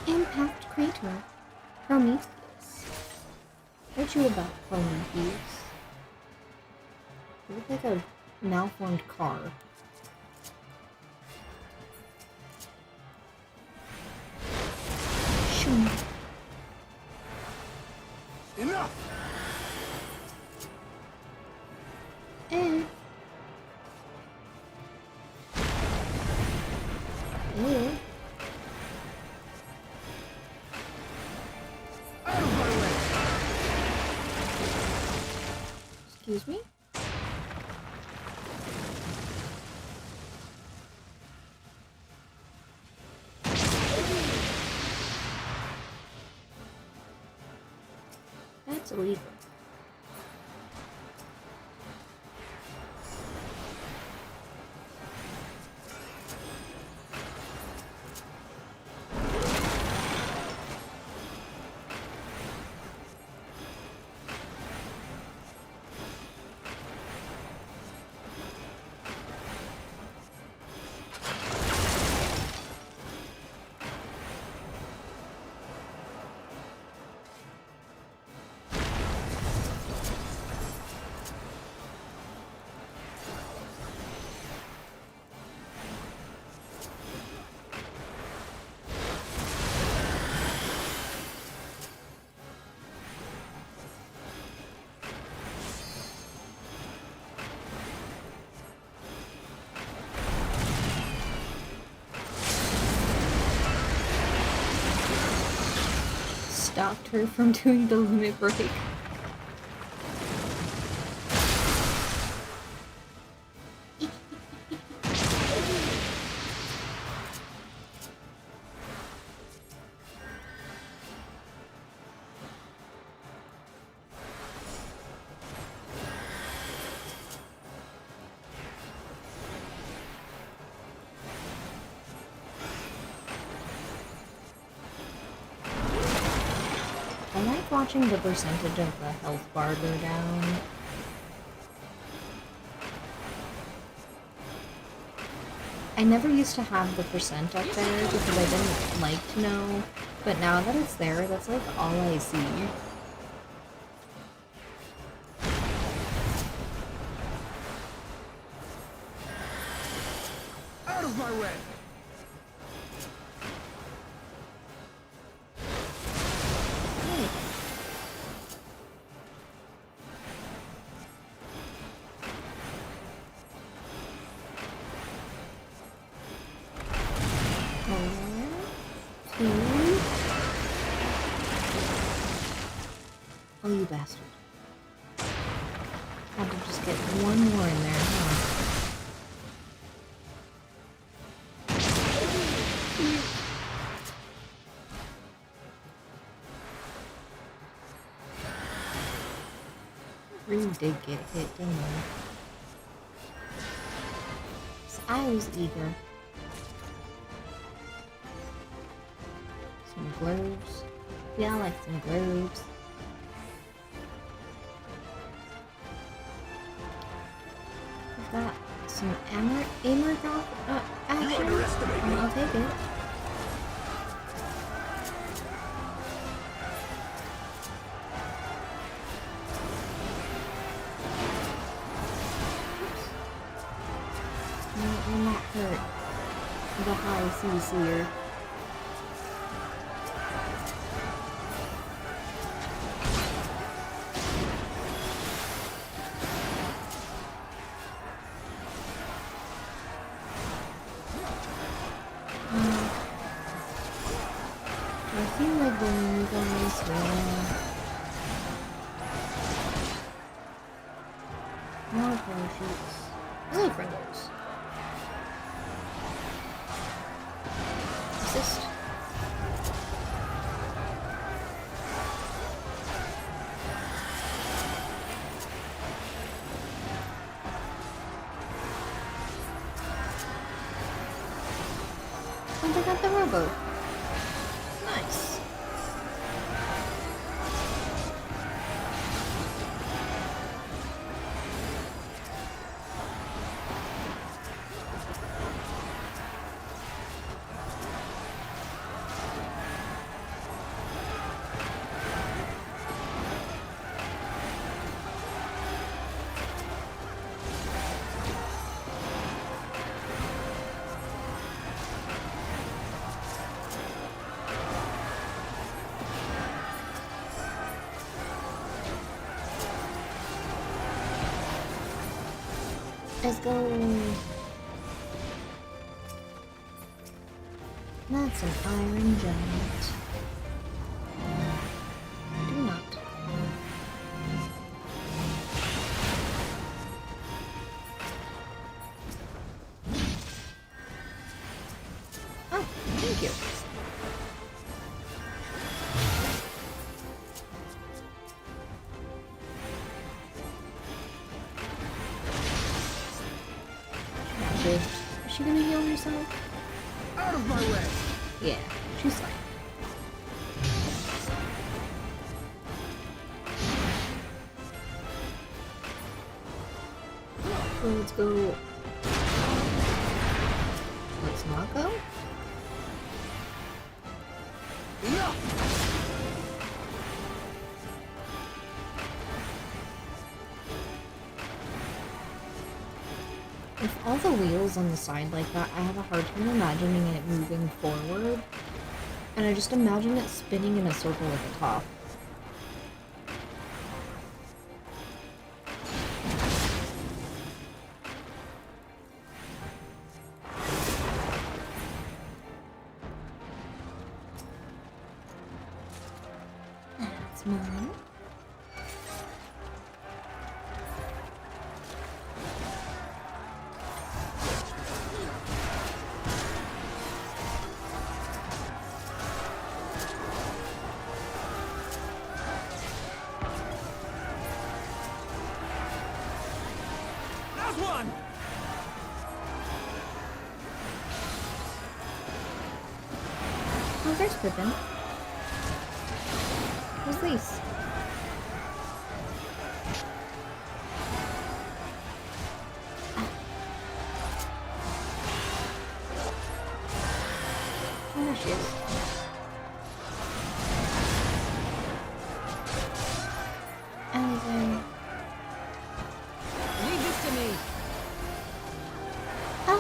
Impact Crater. Prometheus. What you about, Prometheus? You look like a malformed car. Enough! Ew. Excuse me? That's illegal. Stopped her from doing the limit break. watching the percentage of the health bar go down. I never used to have the percent up there because I didn't like to know, but now that it's there, that's like all I see. Out of my way! Oh, you bastard. Had to just get one more in there, huh? Really did get hit, didn't I? So I was eager. Some globes. Yeah, I like some globes. We've got some aimer drop action. I'll take it. Will not hurt the high CC'er. I feel like doing you guys more parachutes. Hello, friendos. Assist. And I got the rowboat. Nice. Let's go. That's an iron giant. Do not. Oh, thank you. Is she gonna heal herself? Out of my way! Yeah, she's fine. So let's go. Let's not go? With all the wheels on the side like that, I have a hard time imagining it moving forward. And I just imagine it spinning in a circle at the top. That's mine. Oh, there's Pippin. Who's these? Oh, there she is. Allison. Leave this to me. Oh.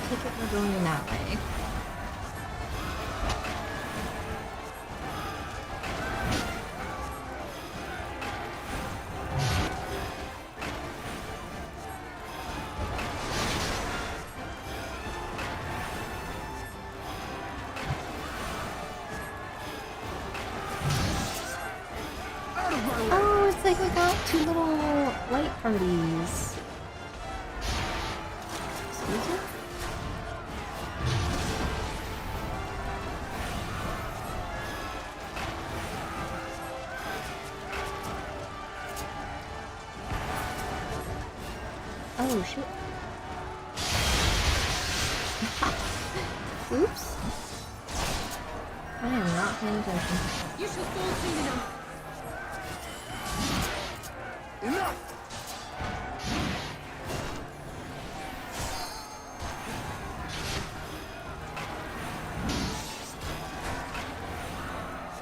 Take it, we're going that way. Oh, it's like we got two little light parties. Excuse me? Oh, shoot. Oops. I am not paying attention. You shall fall soon enough. Enough!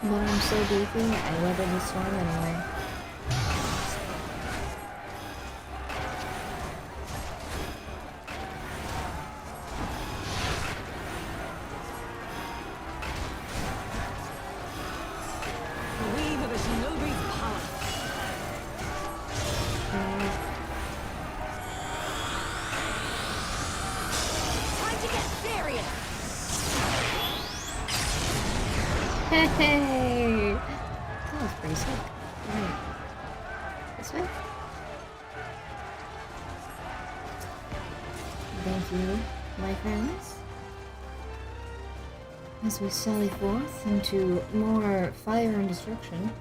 But I'm so goofy, I weathered the storm anyway. Believe of a shinobi's power. Time to get serious. Hey! That was pretty sick. Right. This way? Thank you, my friends. As we sally forth into more fire and destruction.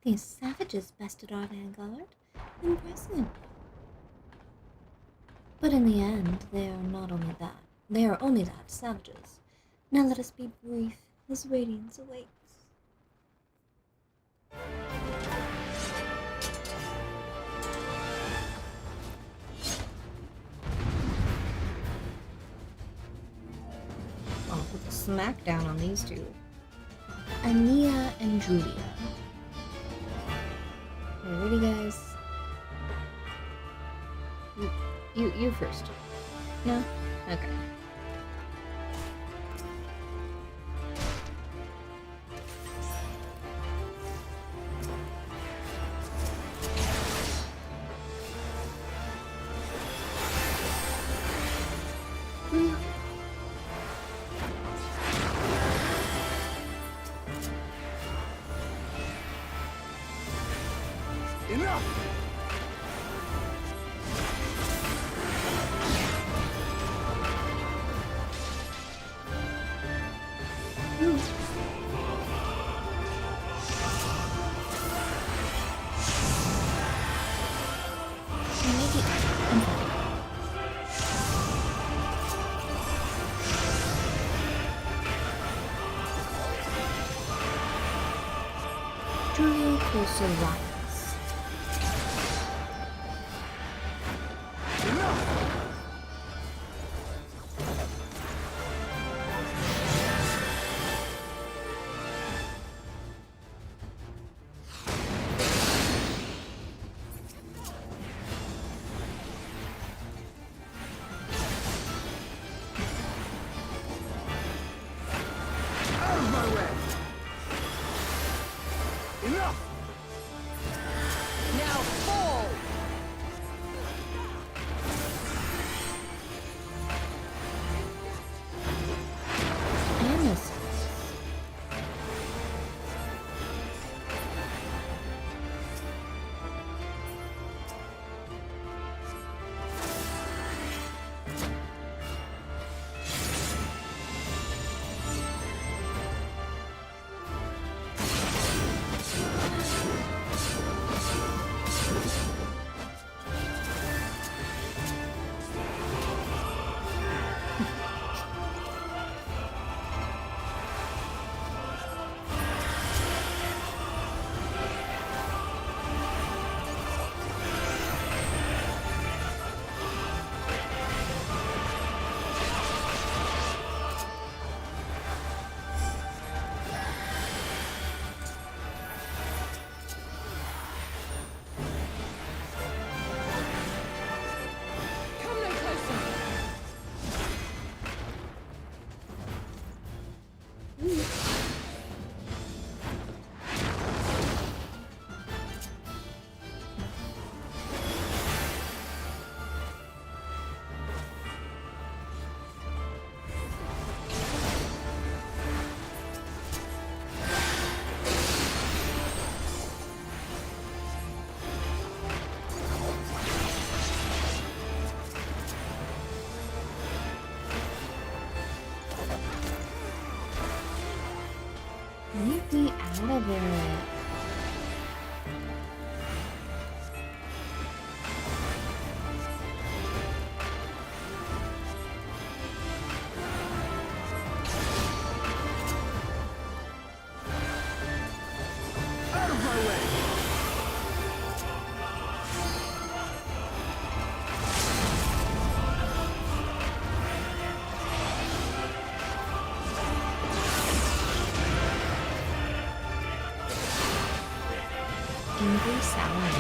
These savages bested our vanguard. Impressive. But in the end, they are not only that. They are only that, savages. Now let us be brief, as radiance awaits. I'll put the smack down on these two. Ania and Julia. Are you ready, guys? You first. No? Okay. Enough! Julia also rise. Out of my way! Enough! Leave me out of it. Out of my way! Angry salad.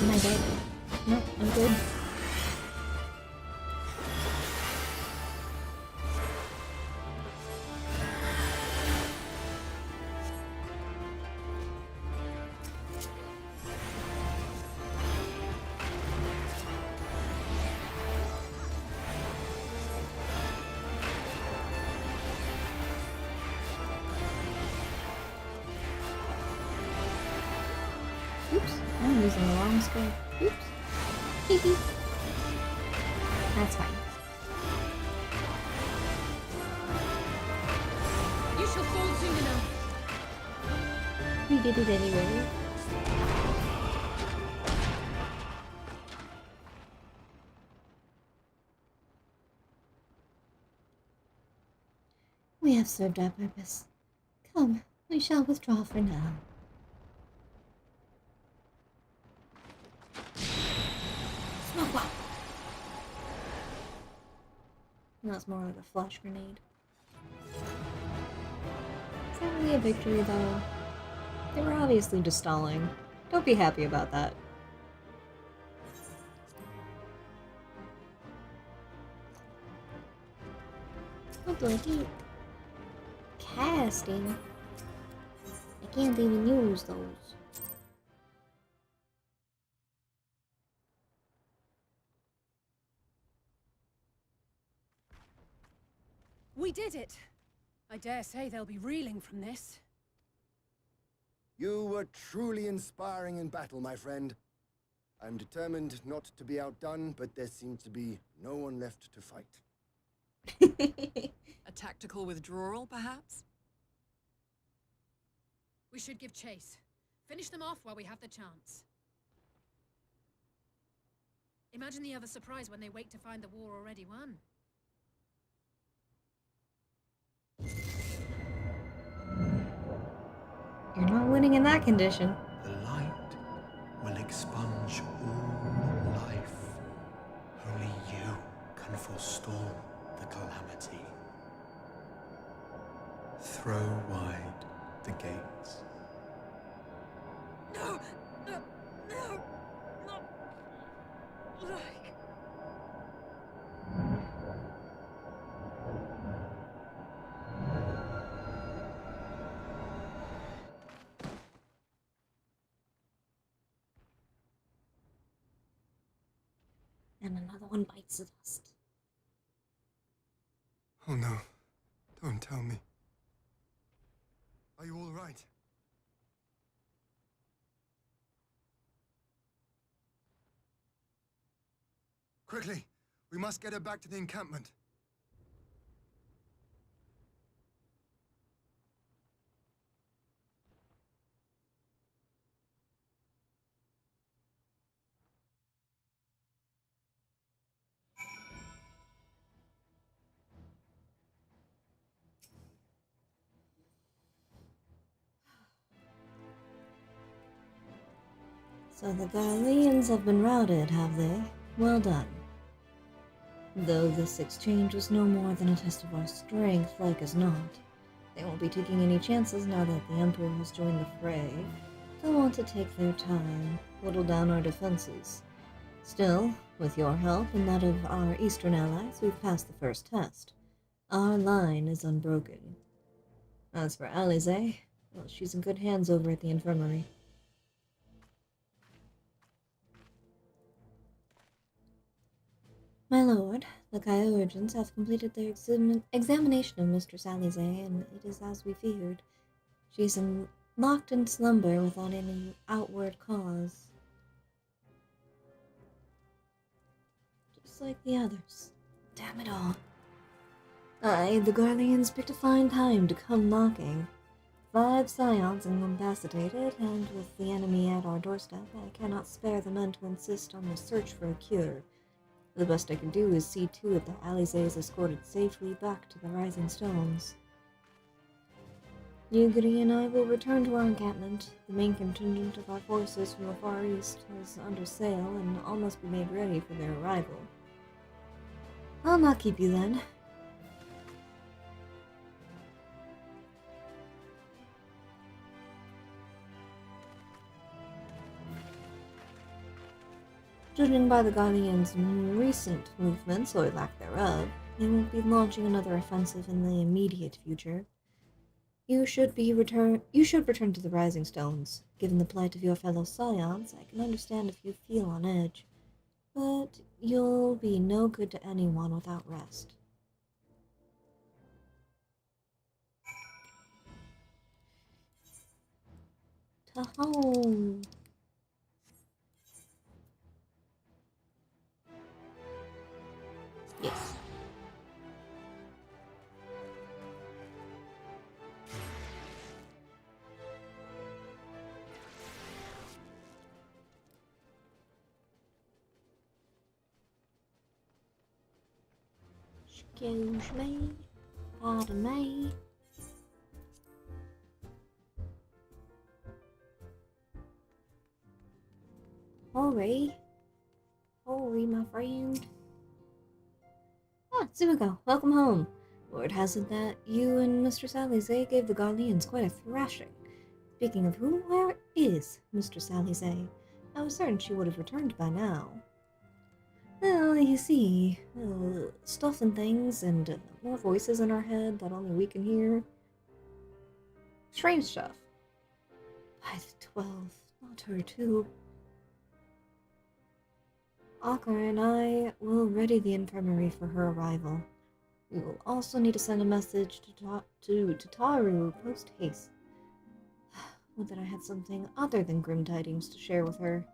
Am I dead? No, I'm good. Oops, I'm using the wrong skill. Oops. Hee. That's fine. You shall fall soon enough. We did it anyway. We have served our purpose. Come, we shall withdraw for now. Smoke one! That's more like a flash grenade. Is that really a victory, though? They were obviously just stalling. Don't be happy about that. What do I do? Casting? I can't even use those. We did it! I dare say they'll be reeling from this. You were truly inspiring in battle, my friend. I'm determined not to be outdone, but there seems to be no one left to fight. A tactical withdrawal, perhaps? We should give chase. Finish them off while we have the chance. Imagine the other surprise when they wake to find the war already won. You're not winning in that condition. The light will expunge all life. Only you can forestall the calamity. Throw wide the gates. No! No! No! Not like... And another one bites the dust. Oh no. Don't tell me. Are you all right? Quickly! We must get her back to the encampment. So the Garleans have been routed, have they? Well done. Though this exchange was no more than a test of our strength, like as not, they won't be taking any chances now that the Emperor has joined the fray. They'll want to take their time, whittle down our defenses. Still, with your help and that of our eastern allies, we've passed the first test. Our line is unbroken. As for Alize, well, she's in good hands over at the infirmary. My lord, the Kyourgans have completed their examination of Mistress Alize, and it is as we feared. She is locked in slumber without any outward cause. Just like the others. Damn it all. The Guardians picked a fine time to come knocking. 5 scions incapacitated, and with the enemy at our doorstep, I cannot spare the men to insist on the search for a cure. The best I can do is see to it that Alize is escorted safely back to the Rising Stones. Yugiri and I will return to our encampment. The main contingent of our forces from the Far East is under sail and all must be made ready for their arrival. I'll not keep you then. Judging by the Guardians' recent movements, or lack thereof, they won't be launching another offensive in the immediate future. You should return to the Rising Stones. Given the plight of your fellow scions, I can understand if you feel on edge. But you'll be no good to anyone without rest. To home. Yes. Excuse me. Pardon me. Hurry. Hurry, my friend. Ah, Sumiko, welcome home. Word has it that you and Mistress Alize gave the Garleans quite a thrashing. Speaking of whom, where is Mistress Alize? I was certain she would have returned by now. Well, you see, stuff and things, and more voices in our head that only we can hear. Strange stuff. By the 12, not her too. Akar and I will ready the infirmary for her arrival. We will also need to send a message to Tataru post-haste. Would that I had something other than grim tidings to share with her.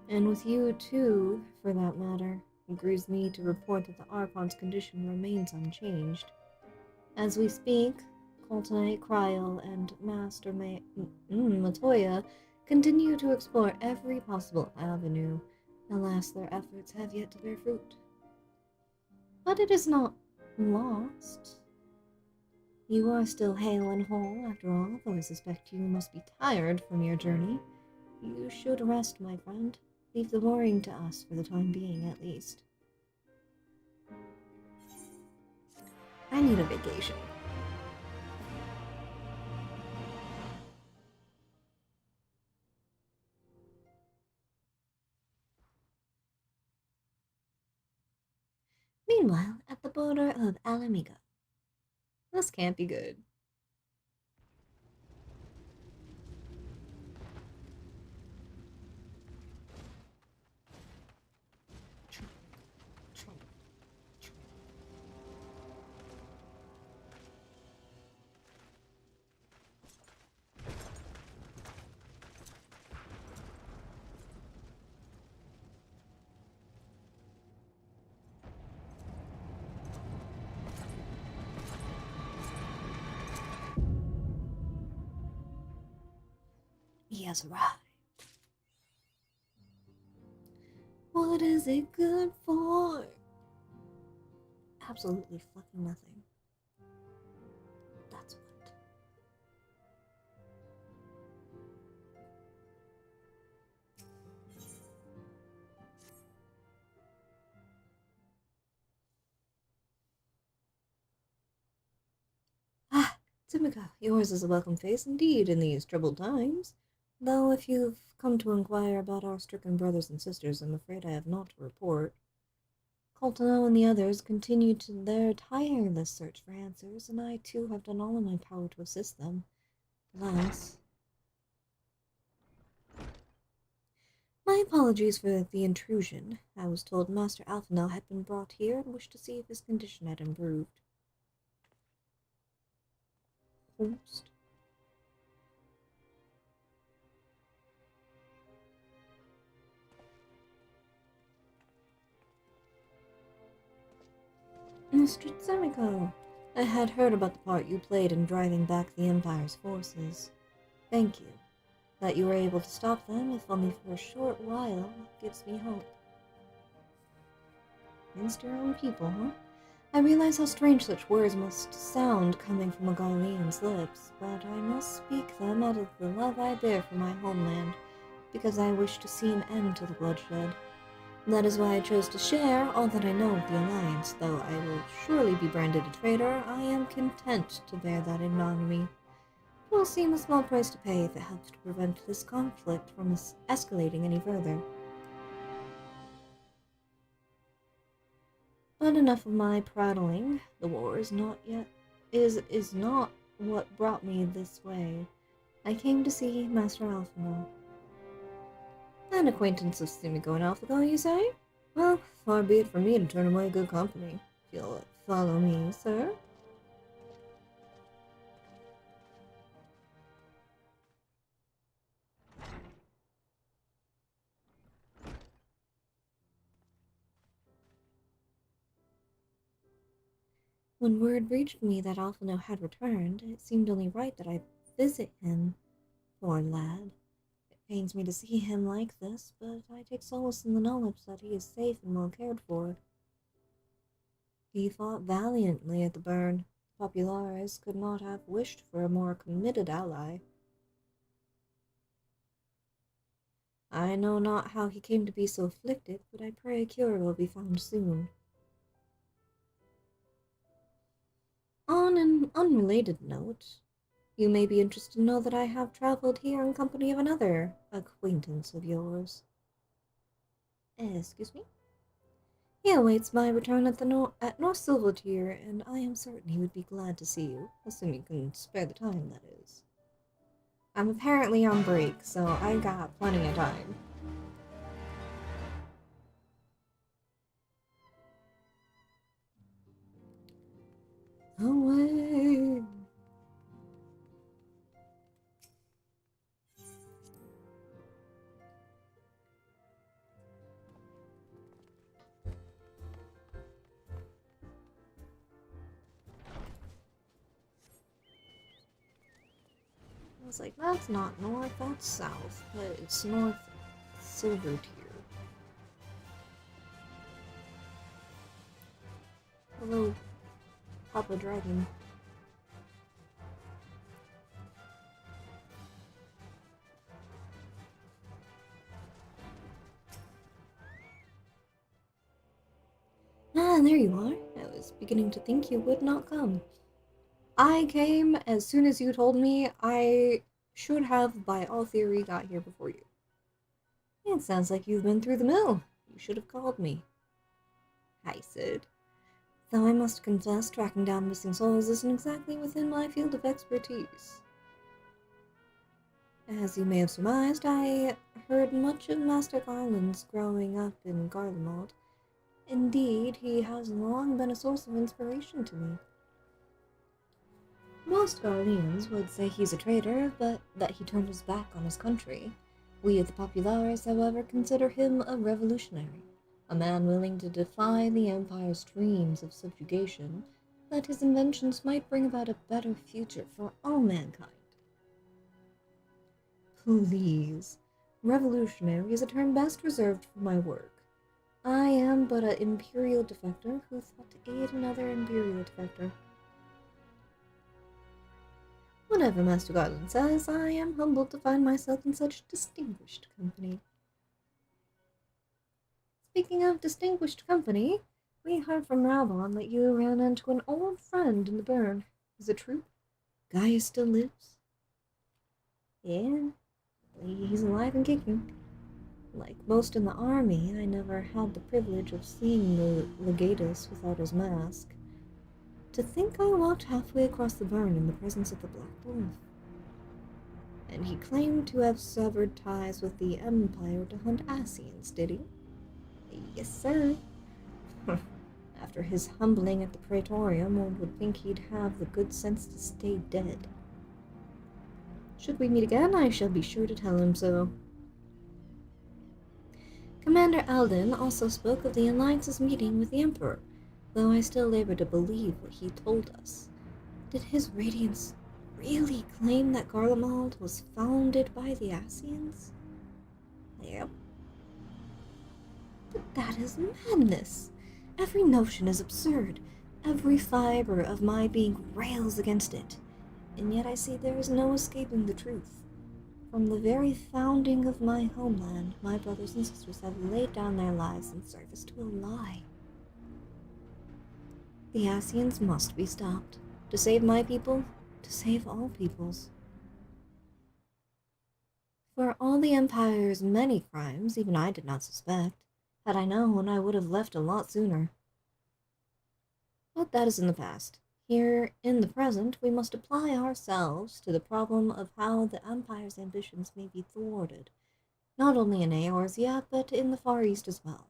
And with you, too, for that matter. It grieves me to report that the Archon's condition remains unchanged. As we speak, Coltonite, Kryl, and Master Matoya continue to explore every possible avenue. Alas, their efforts have yet to bear fruit. But it is not lost. You are still hale and whole, after all, though I suspect you must be tired from your journey. You should rest, my friend. Leave the worrying to us for the time being, at least. I need a vacation. Meanwhile, at the border of Alamiga. This can't be good. He has arrived. What is it good for? Absolutely fucking nothing. That's what. Ah, Tsumika, yours is a welcome face indeed in these troubled times. Though if you've come to inquire about our stricken brothers and sisters, I'm afraid I have naught to report. Coltano and the others continue to their tireless search for answers, and I too have done all in my power to assist them. Alas. My apologies for the intrusion. I was told Master Alphanel had been brought here and wished to see if his condition had improved. Host. Mr. Tsemiko, I had heard about the part you played in driving back the Empire's forces. Thank you. That you were able to stop them, if only for a short while, gives me hope. Against your own people, huh? I realize how strange such words must sound coming from a Garlean's lips, but I must speak them out of the love I bear for my homeland, because I wish to see an end to the bloodshed. That is why I chose to share all that I know of the Alliance. Though I will surely be branded a traitor, I am content to bear that ignominy. It will seem a small price to pay if it helps to prevent this conflict from escalating any further. But enough of my prattling. The war is not what brought me this way. I came to see Master Alphino. An acquaintance of Sumiko and Alphago, you say? Well, far be it from me to turn away good company. If you'll follow me, sir. When word reached me that Alphino had returned, it seemed only right that I visit him. Poor lad. It pains me to see him like this, but I take solace in the knowledge that he is safe and well cared for. He fought valiantly at the burn. Populares could not have wished for a more committed ally. I know not how he came to be so afflicted, but I pray a cure will be found soon. On an unrelated note, you may be interested to know that I have traveled here in company of another acquaintance of yours. Excuse me? He awaits my return at North Silvertier, and I am certain he would be glad to see you, assuming you can spare the time, that is. I'm apparently on break, so I got plenty of time. Away! I was like, that's not north, that's south, but it's North Silvertier. Hello, Papa Dragon. Ah, there you are. I was beginning to think you would not come. I came as soon as you told me. I should have, by all theory, got here before you. It sounds like you've been through the mill. You should have called me. Hi, Sid. Though I must confess, tracking down missing souls isn't exactly within my field of expertise. As you may have surmised, I heard much of Master Garland's growing up in Garlemald. Indeed, he has long been a source of inspiration to me. Most Garleans would say he's a traitor, but that he turned his back on his country. We of the Populares, however, consider him a revolutionary, a man willing to defy the Empire's dreams of subjugation, that his inventions might bring about a better future for all mankind. Please, revolutionary is a term best reserved for my work. I am but an Imperial defector who thought to aid another Imperial defector. Whatever Master Garland says, I am humbled to find myself in such distinguished company. Speaking of distinguished company, we heard from Raubon that you ran into an old friend in the burn. Is it true? Gaius still lives? Yeah, he's alive and kicking. Like most in the army, I never had the privilege of seeing the legatus without his mask. To think I walked halfway across the burn in the presence of the Black Dwarf. And he claimed to have severed ties with the Empire to hunt Ascians, did he? Yes, sir. After his humbling at the Praetorium, one would think he'd have the good sense to stay dead. Should we meet again, I shall be sure to tell him so. Commander Alden also spoke of the Alliance's meeting with the Emperor, though I still labor to believe what he told us. Did his Radiance really claim that Garlemald was founded by the Ascians? Yep. But that is madness. Every notion is absurd. Every fiber of my being rails against it. And yet I see there is no escaping the truth. From the very founding of my homeland, my brothers and sisters have laid down their lives in service to a lie. The Ascians must be stopped. To save my people, to save all peoples. For all the Empire's many crimes, even I did not suspect. Had I known, I would have left a lot sooner. But that is in the past. Here, in the present, we must apply ourselves to the problem of how the Empire's ambitions may be thwarted, not only in Eorzea, but in the Far East as well.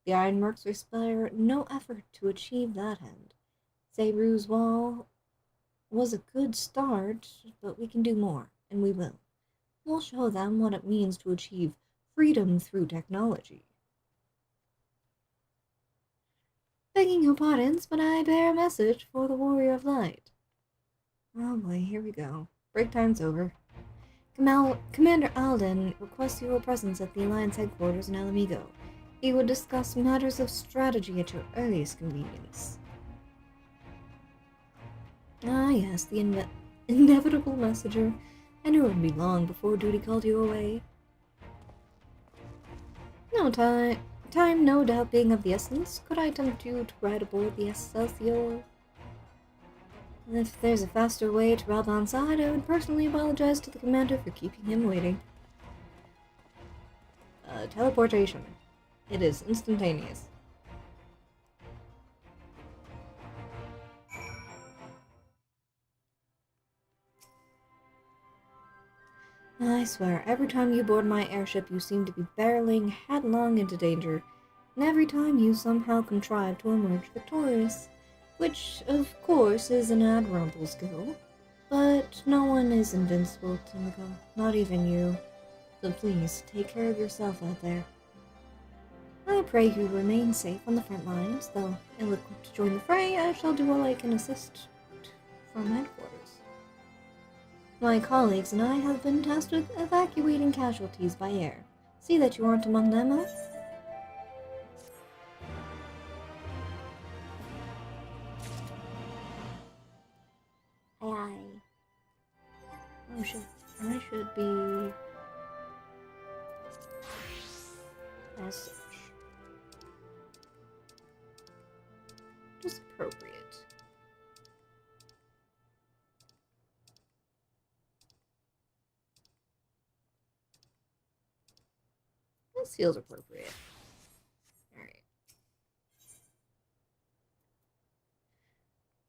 The Ironmercs will spare no effort to achieve that end. Zehru's Wall was a good start, but we can do more, and we will. We'll show them what it means to achieve freedom through technology. Begging your pardons, but I bear a message for the Warrior of Light. Oh boy, here we go. Break time's over. Commander Alden requests your presence at the Alliance headquarters in Alamigo. He would discuss matters of strategy at your earliest convenience. Ah yes, the inevitable messenger. I knew it would be long before duty called you away. No time no doubt being of the essence. Could I tempt you to ride aboard the Excelsior? If there's a faster way to rob on side, I would personally apologize to the commander for keeping him waiting. Teleportation. It is instantaneous. I swear, every time you board my airship, you seem to be barreling headlong into danger, and every time you somehow contrive to emerge victorious, which, of course, is an admirable skill. But no one is invincible, Timiko, not even you. So please, take care of yourself out there. I pray you remain safe on the front lines, though ill-equipped to join the fray, I shall do all I can assist from headquarters. My colleagues and I have been tasked with evacuating casualties by air. See that you aren't among them, huh? Aye. Oh shit, I should be... as such. Just appropriate. This feels appropriate. Alright.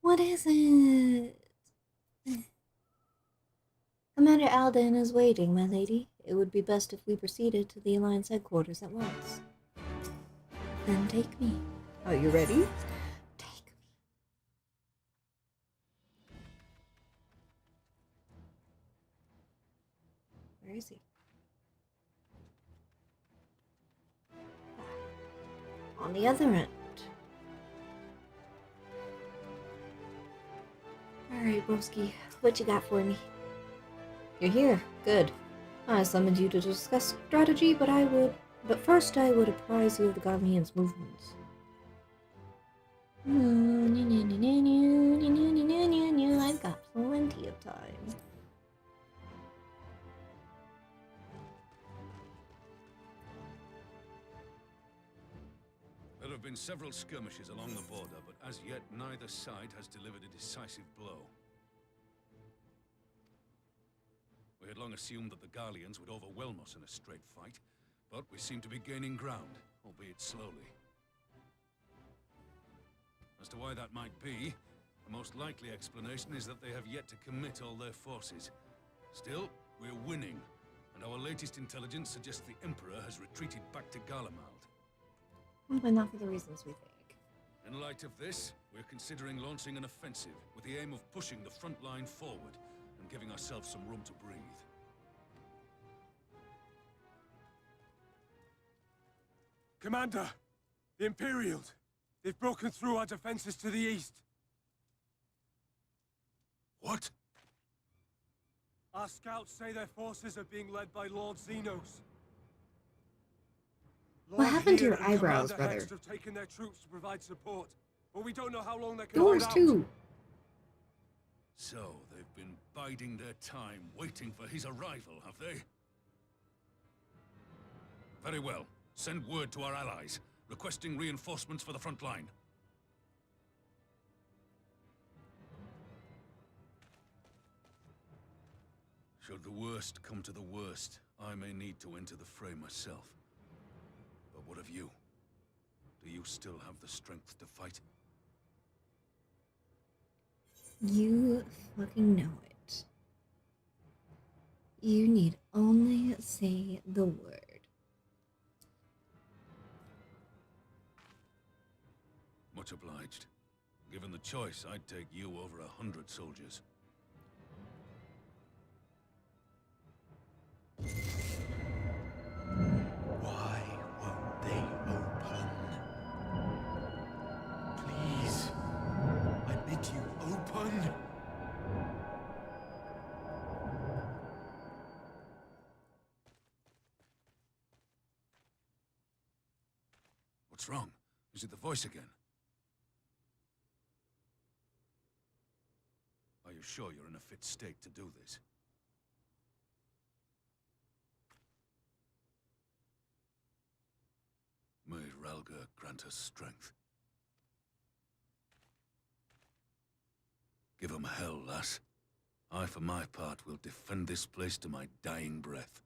What is it? Commander Alden is waiting, my lady. It would be best if we proceeded to the Alliance headquarters at once. Then take me. Are you ready? Take me. Where is he? On the other end. Alright, broski, what you got for me? You're here. Good. I summoned you to discuss strategy, but first I would apprise you of the Garlean's movements. I've got plenty of time. There have been several skirmishes along the border, but as yet neither side has delivered a decisive blow. We had long assumed that the Garleans would overwhelm us in a straight fight, but we seem to be gaining ground, albeit slowly. As to why that might be, the most likely explanation is that they have yet to commit all their forces. Still, We're winning, and our latest intelligence suggests the Emperor has retreated back to Garlemald. Probably not for the reasons we think. In light of this, we're considering launching an offensive with the aim of pushing the front line forward and giving ourselves some room to breathe. Commander! The Imperials! They've broken through our defenses to the east. What? Our scouts say their forces are being led by Lord Xenos. What happened to Heer your and eyebrows, Commander brother? Hext have taken their troops to provide support, but we don't know how long they can Yours hold out. too. So, they've been biding their time, waiting for his arrival, have they? Very well. Send word to our allies, requesting reinforcements for the front line. Should the worst come to the worst, I may need to enter the fray myself. But what of you? Do you still have the strength to fight? You fucking know it. You need only say the word. Much obliged. Given the choice, I'd take you over 100 soldiers. Why won't they open? Please, I bid you open. What's wrong? Is it the voice again? Are you sure you're in a fit state to do this? May Ralga grant us strength. Give 'em hell, lass. I, for my part, will defend this place to my dying breath.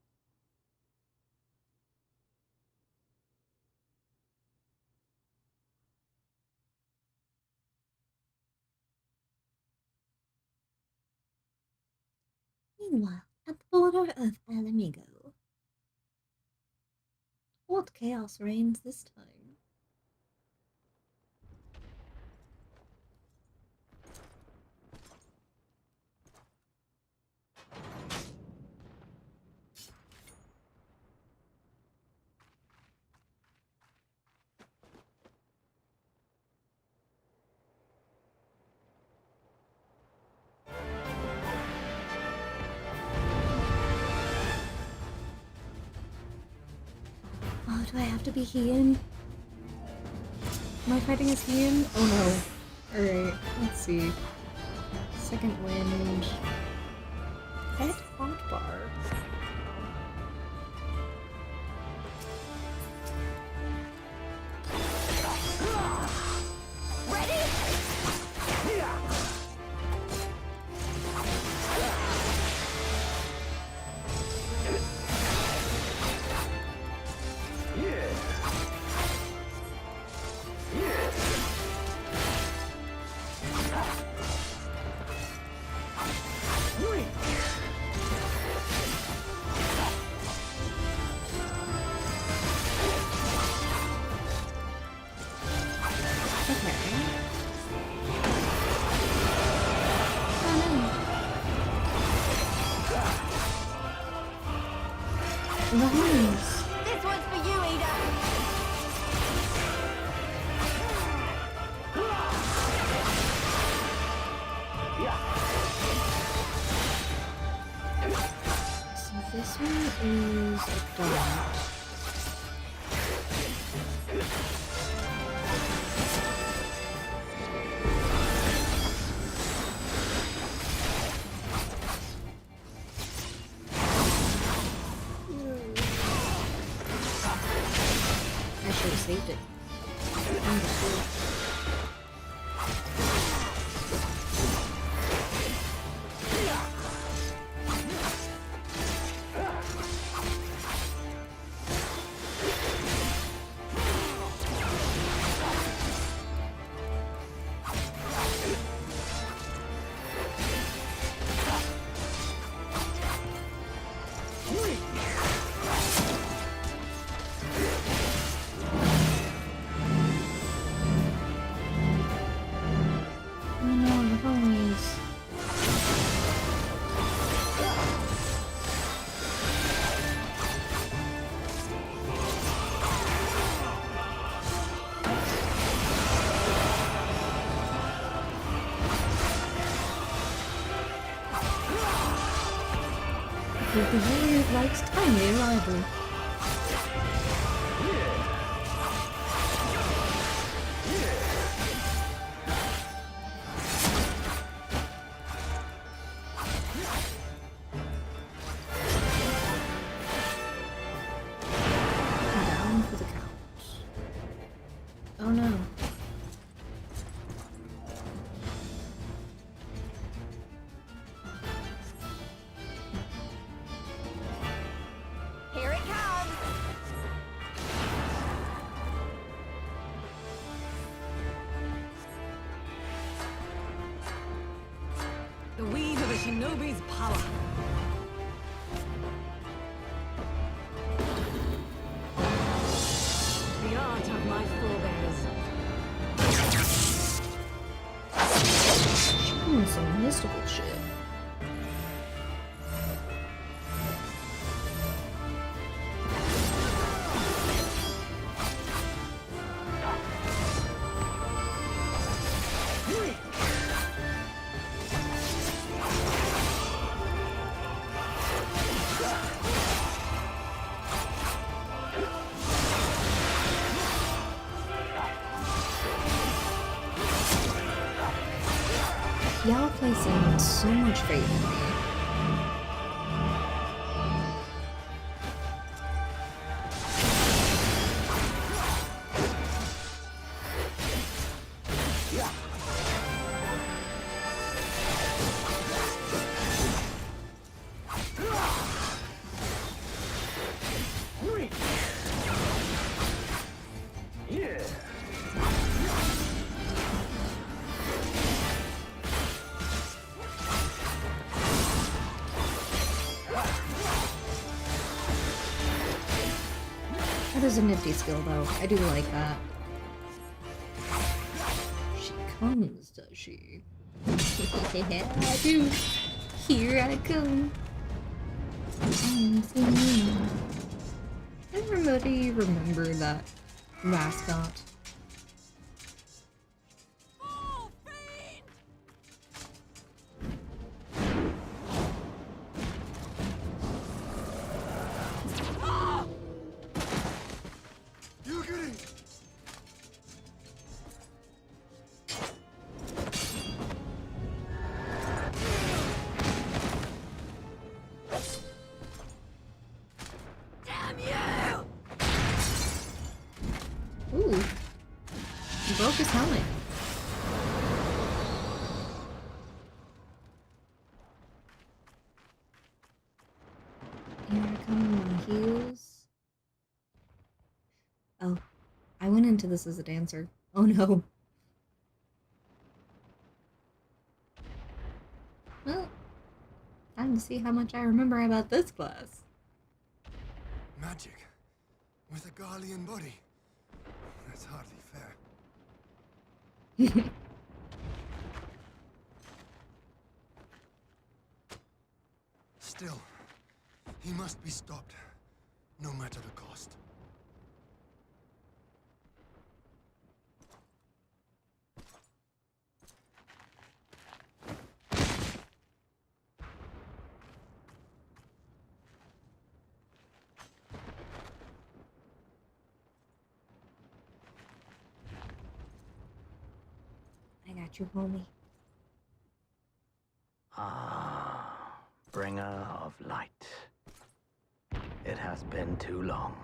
Meanwhile, at the border of El Amigo, what chaos reigns this time? Oh, do I have to be Heian? Am I fighting as Heian? Oh no. Alright, let's see. Second wind. Pet hotbar. Nice. This one's for you, Ada. So this one is a dot. I should have saved it. Understood. because the warrior likes timely arrival. Down for the count. Oh no. Here it comes! The weave of a shinobi's power. The art of my forebears. Some mystical shit. Y'all placing so much faith in me. That is a nifty skill, though. I do like that. She comes, does she? Yeah, I do. Here I come. Everybody remember that mascot? Ooh. He broke his helmet. Here I come on my heels. Oh. I went into this as a dancer. Oh no. Well, time to see how much I remember about this class. Magic with a Garlean body. That's hardly fair. Still, he must be stopped, no matter the cost. I got you, homie. Ah, bringer of light. It has been too long.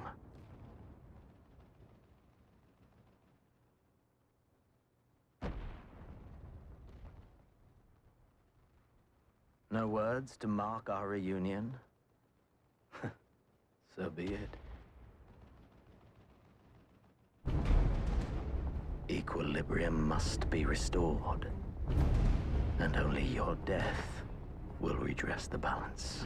No words to mark our reunion? So be it. Equilibrium must be restored, and only your death will redress the balance.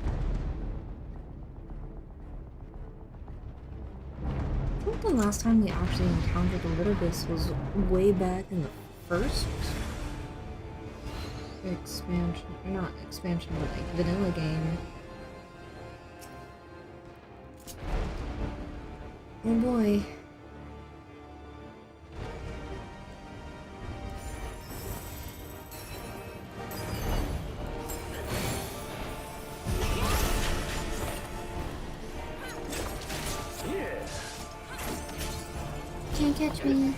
I think the last time we actually encountered a little bit was way back in the first expansion, or not expansion, but like vanilla game. Oh boy. Can't catch me.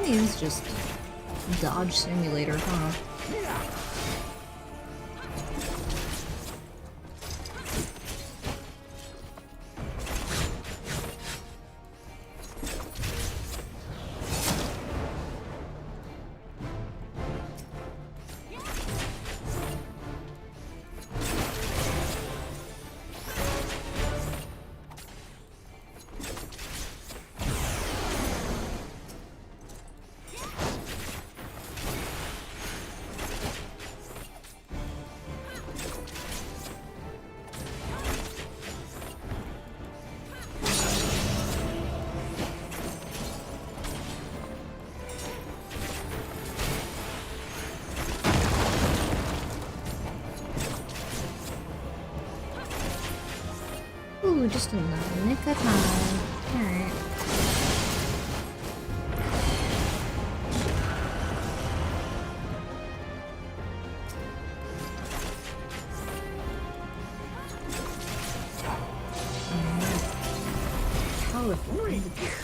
It's just dodge simulator, huh? Ooh, just in the nick of time. Alright. Powerful indicate.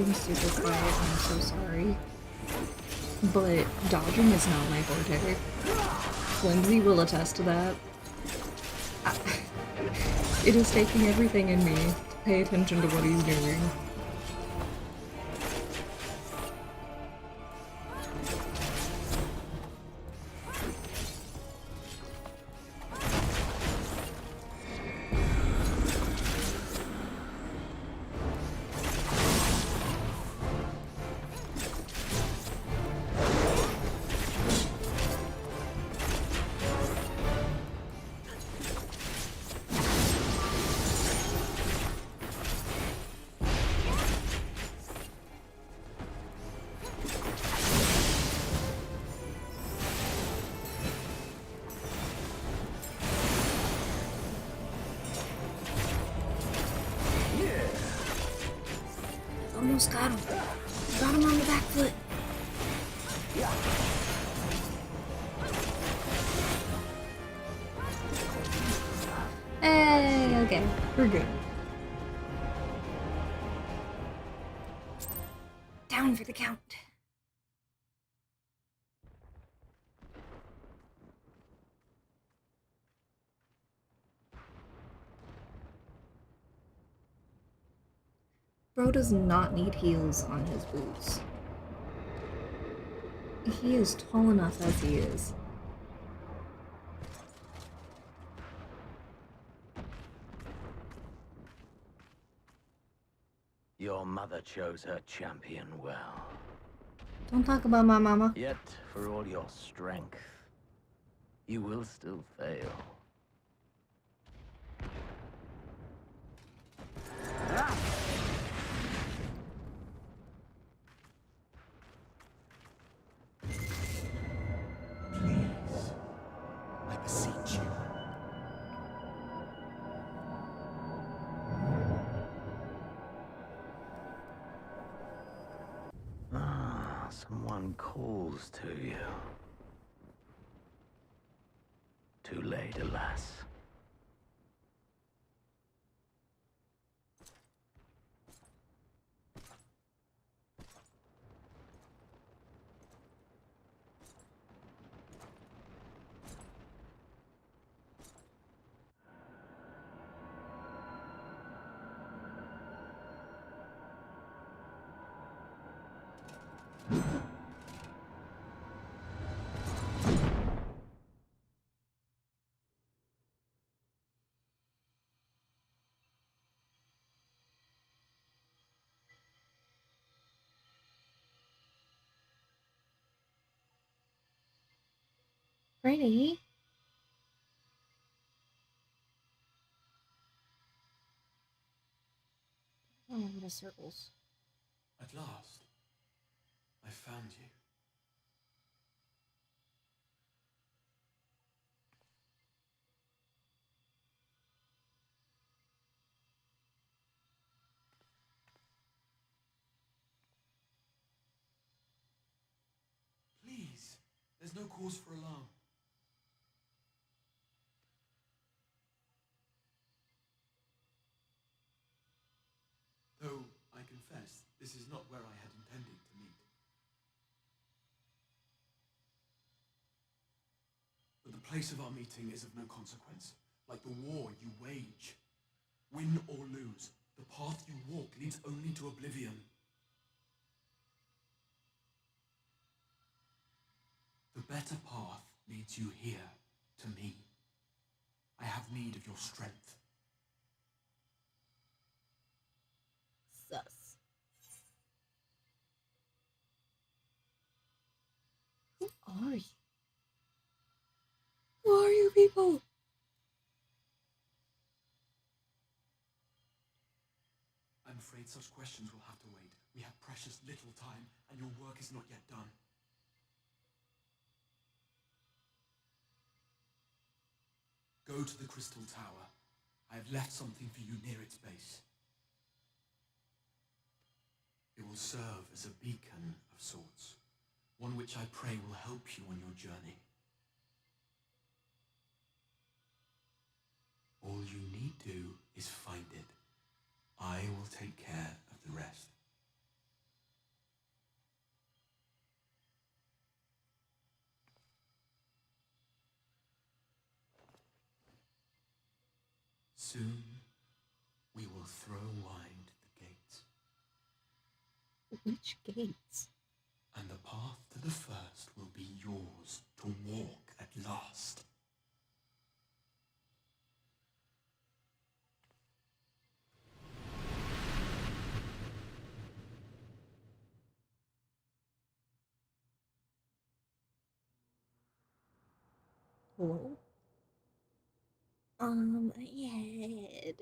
being super quiet, and I'm so sorry. But dodging is not my forte. Flimsy will attest to that. It is taking everything in me to pay attention to what he's doing. Almost got him. Got him on the back foot. Hey, okay, we're good. Down for the count. Bro does not need heels on his boots. He is tall enough as he is. Your mother chose her champion well. Don't talk about my mama. Yet, for all your strength, you will still fail. I beseech you. Ah, someone calls to you. Too late, alas. Pretty. Oh, the circles. At last, I found you. Please, there's no cause for alarm. Though, I confess, this is not where I had intended to meet. But the place of our meeting is of no consequence, like the war you wage. Win or lose, the path you walk leads only to oblivion. The better path leads you here, to me. I have need of your strength. Sus. Who are you? Who are you people? I'm afraid such questions will have to wait. We have precious little time, and your work is not yet done. Go to the Crystal Tower. I have left something for you near its base. It will serve as a beacon of sorts, one which I pray will help you on your journey. All you need do is find it. I will take care of the rest. Soon, we will throw wide the gates. Which gates? And the path to the first will be yours to walk at last. Whoa. My head.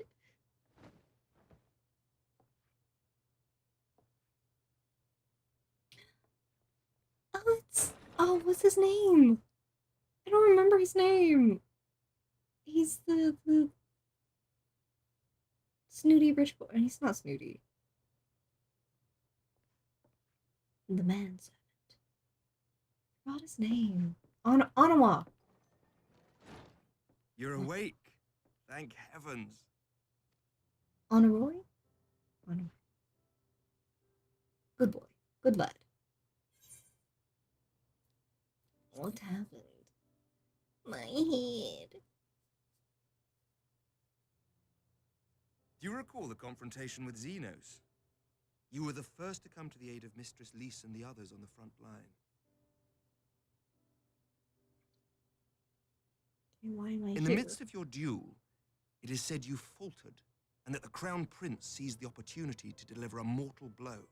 Oh, what's his name? I don't remember his name. He's the snooty rich boy. He's not snooty. The manservant. Forgot his name. Onawa. You're awake. Thank heavens. Honoroi? Honoroi. Good boy. Good lad. What happened? My head. Do you recall the confrontation with Xenos? You were the first to come to the aid of Mistress Lys and the others on the front line. Why am I In the here? midst of your duel, it is said you faltered, and that the Crown Prince seized the opportunity to deliver a mortal blow.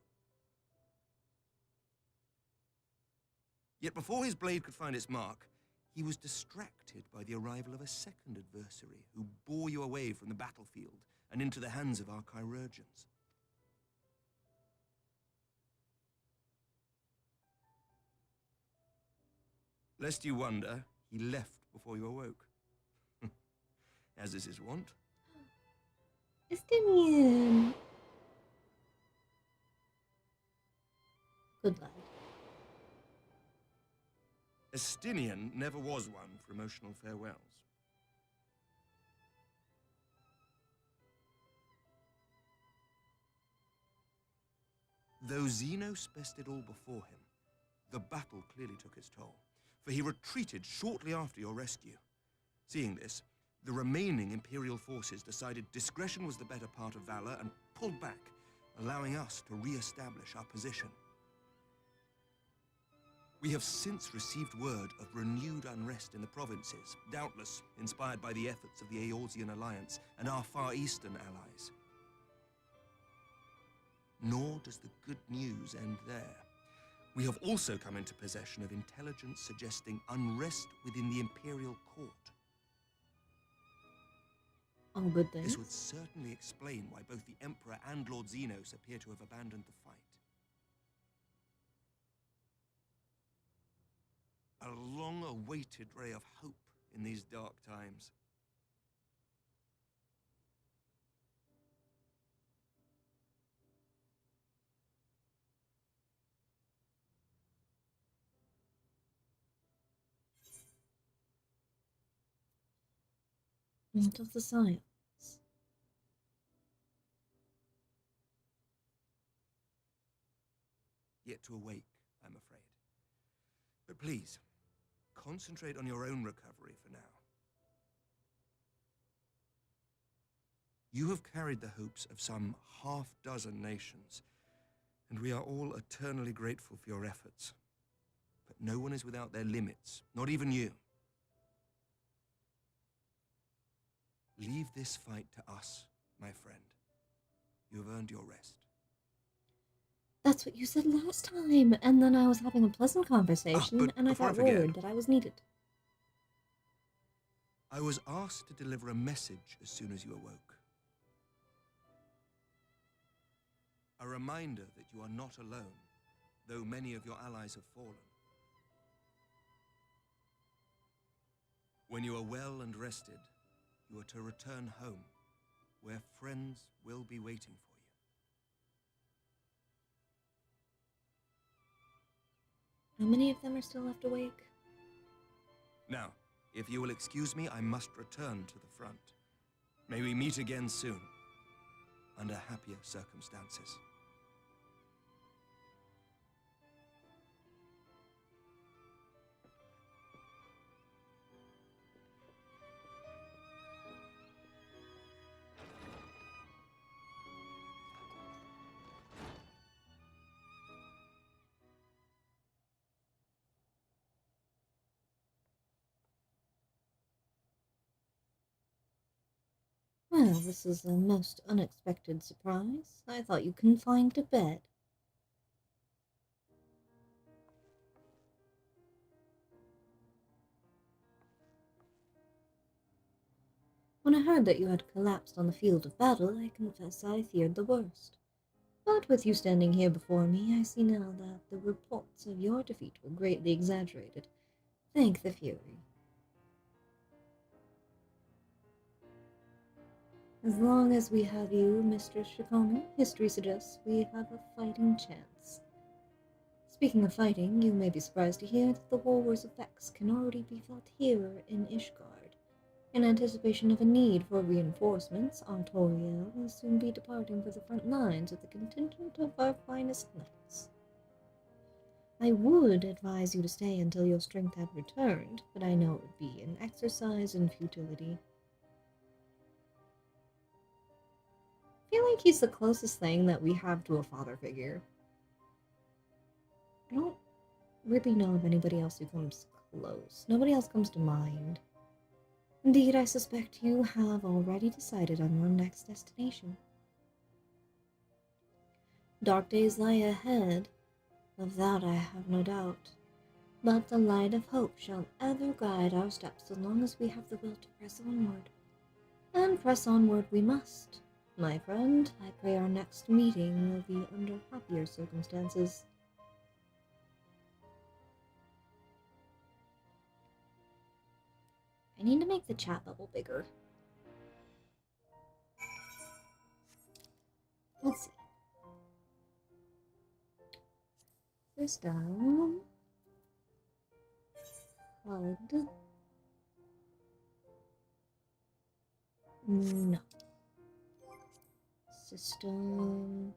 Yet before his blade could find its mark, he was distracted by the arrival of a second adversary who bore you away from the battlefield and into the hands of our chirurgeons. Lest you wonder, he left before you awoke. As is his wont. Estinian. Good lad. Estinian never was one for emotional farewells. Though Xenos bested all before him, the battle clearly took its toll, for he retreated shortly after your rescue. Seeing this, the remaining Imperial forces decided discretion was the better part of valor and pulled back, allowing us to re-establish our position. We have since received word of renewed unrest in the provinces, doubtless inspired by the efforts of the Eorzean Alliance and our Far Eastern allies. Nor does the good news end there. We have also come into possession of intelligence suggesting unrest within the Imperial Court. Oh, good thing. This would certainly explain why both the Emperor and Lord Xenos appear to have abandoned the fight. A long-awaited ray of hope in these dark times. What of the science? Yet to awake, I'm afraid. But please, concentrate on your own recovery for now. You have carried the hopes of some half-dozen nations, and we are all eternally grateful for your efforts. But no one is without their limits, not even you. Leave this fight to us, my friend. You have earned your rest. That's what you said last time, and then I was having a pleasant conversation, and I got word that I was needed. I was asked to deliver a message as soon as you awoke. A reminder that you are not alone, though many of your allies have fallen. When you are well and rested, you are to return home, where friends will be waiting for you. How many of them are still left awake? Now, if you will excuse me, I must return to the front. May we meet again soon, under happier circumstances. Well, this is a most unexpected surprise. I thought you confined to bed. When I heard that you had collapsed on the field of battle, I confess I feared the worst. But with you standing here before me, I see now that the reports of your defeat were greatly exaggerated. Thank the Fury. As long as we have you, Mistress Shikami, history suggests we have a fighting chance. Speaking of fighting, you may be surprised to hear that the war's effects can already be felt here in Ishgard. In anticipation of a need for reinforcements, Artoriel will soon be departing for the front lines with a contingent of our finest knights. I would advise you to stay until your strength had returned, but I know it would be an exercise in futility. I feel like he's the closest thing that we have to a father figure. I don't really know of anybody else who comes close. Nobody else comes to mind. Indeed, I suspect you have already decided on your next destination. Dark days lie ahead, of that I have no doubt, but the light of hope shall ever guide our steps as long as we have the will to press onward. And press onward we must. My friend, I pray our next meeting will be under happier circumstances. I need to make the chat bubble bigger. Let's see. System. HUD. No. System.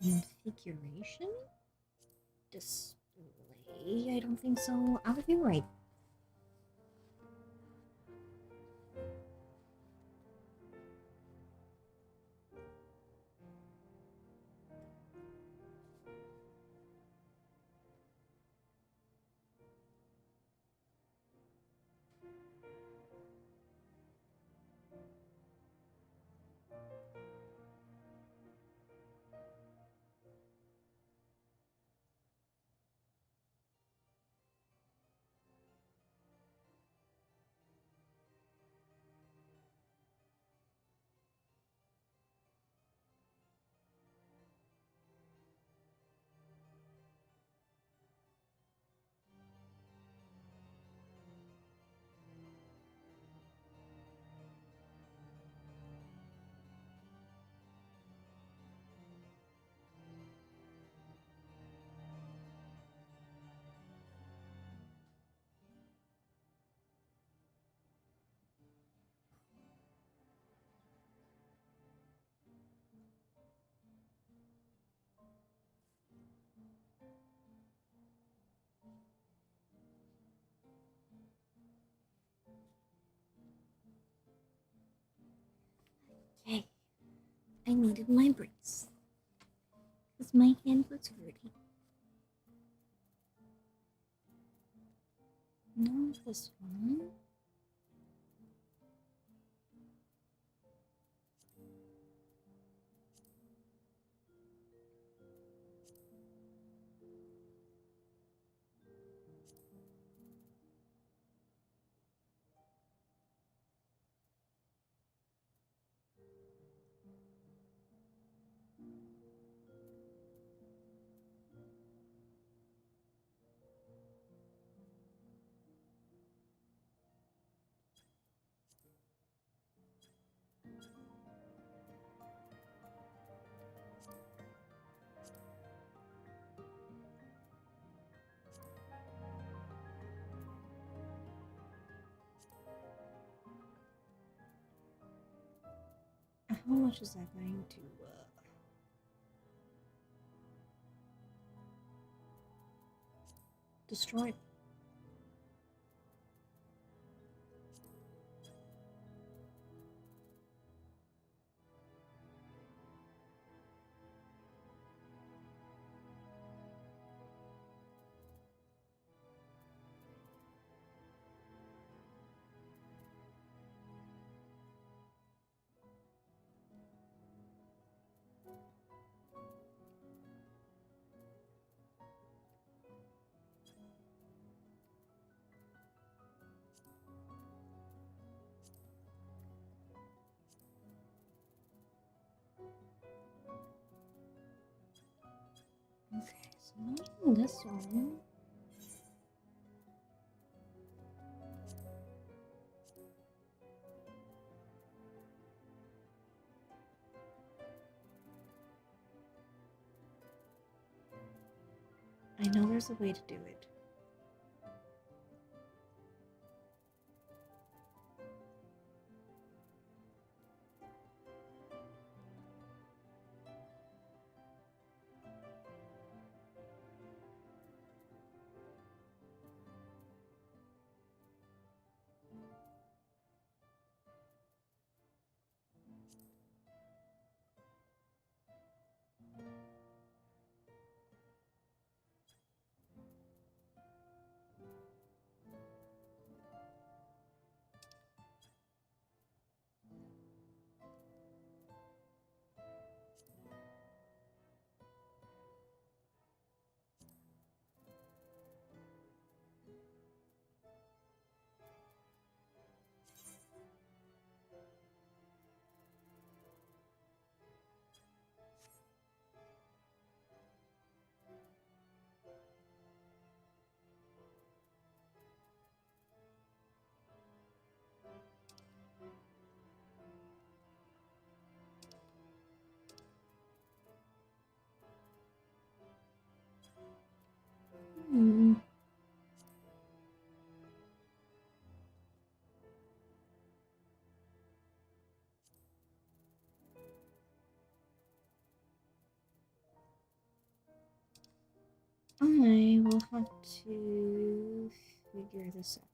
Configuration? Display? I don't think so. I would be right. Okay. I needed my brace. Because my hand was hurting. No, this one. How much is that going to destroy? Okay, so not in this one. I know there's a way to do it. Hmm. I will have to figure this out.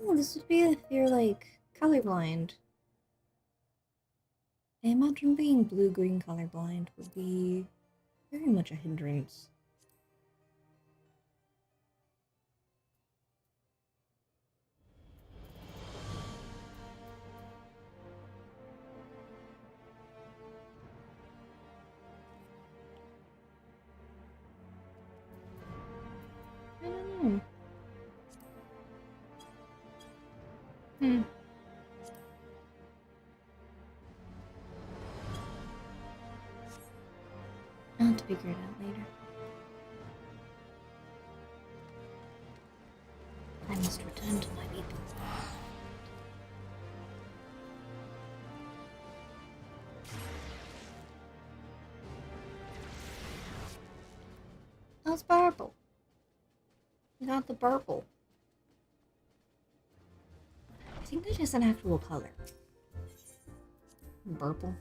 Oh, this would be if you're like colorblind. I imagine being blue-green colorblind would be very much a hindrance. I don't know. I'll have to figure it out later. I must return to my people. How's purple? We got the purple. I think that is an actual color. Purple.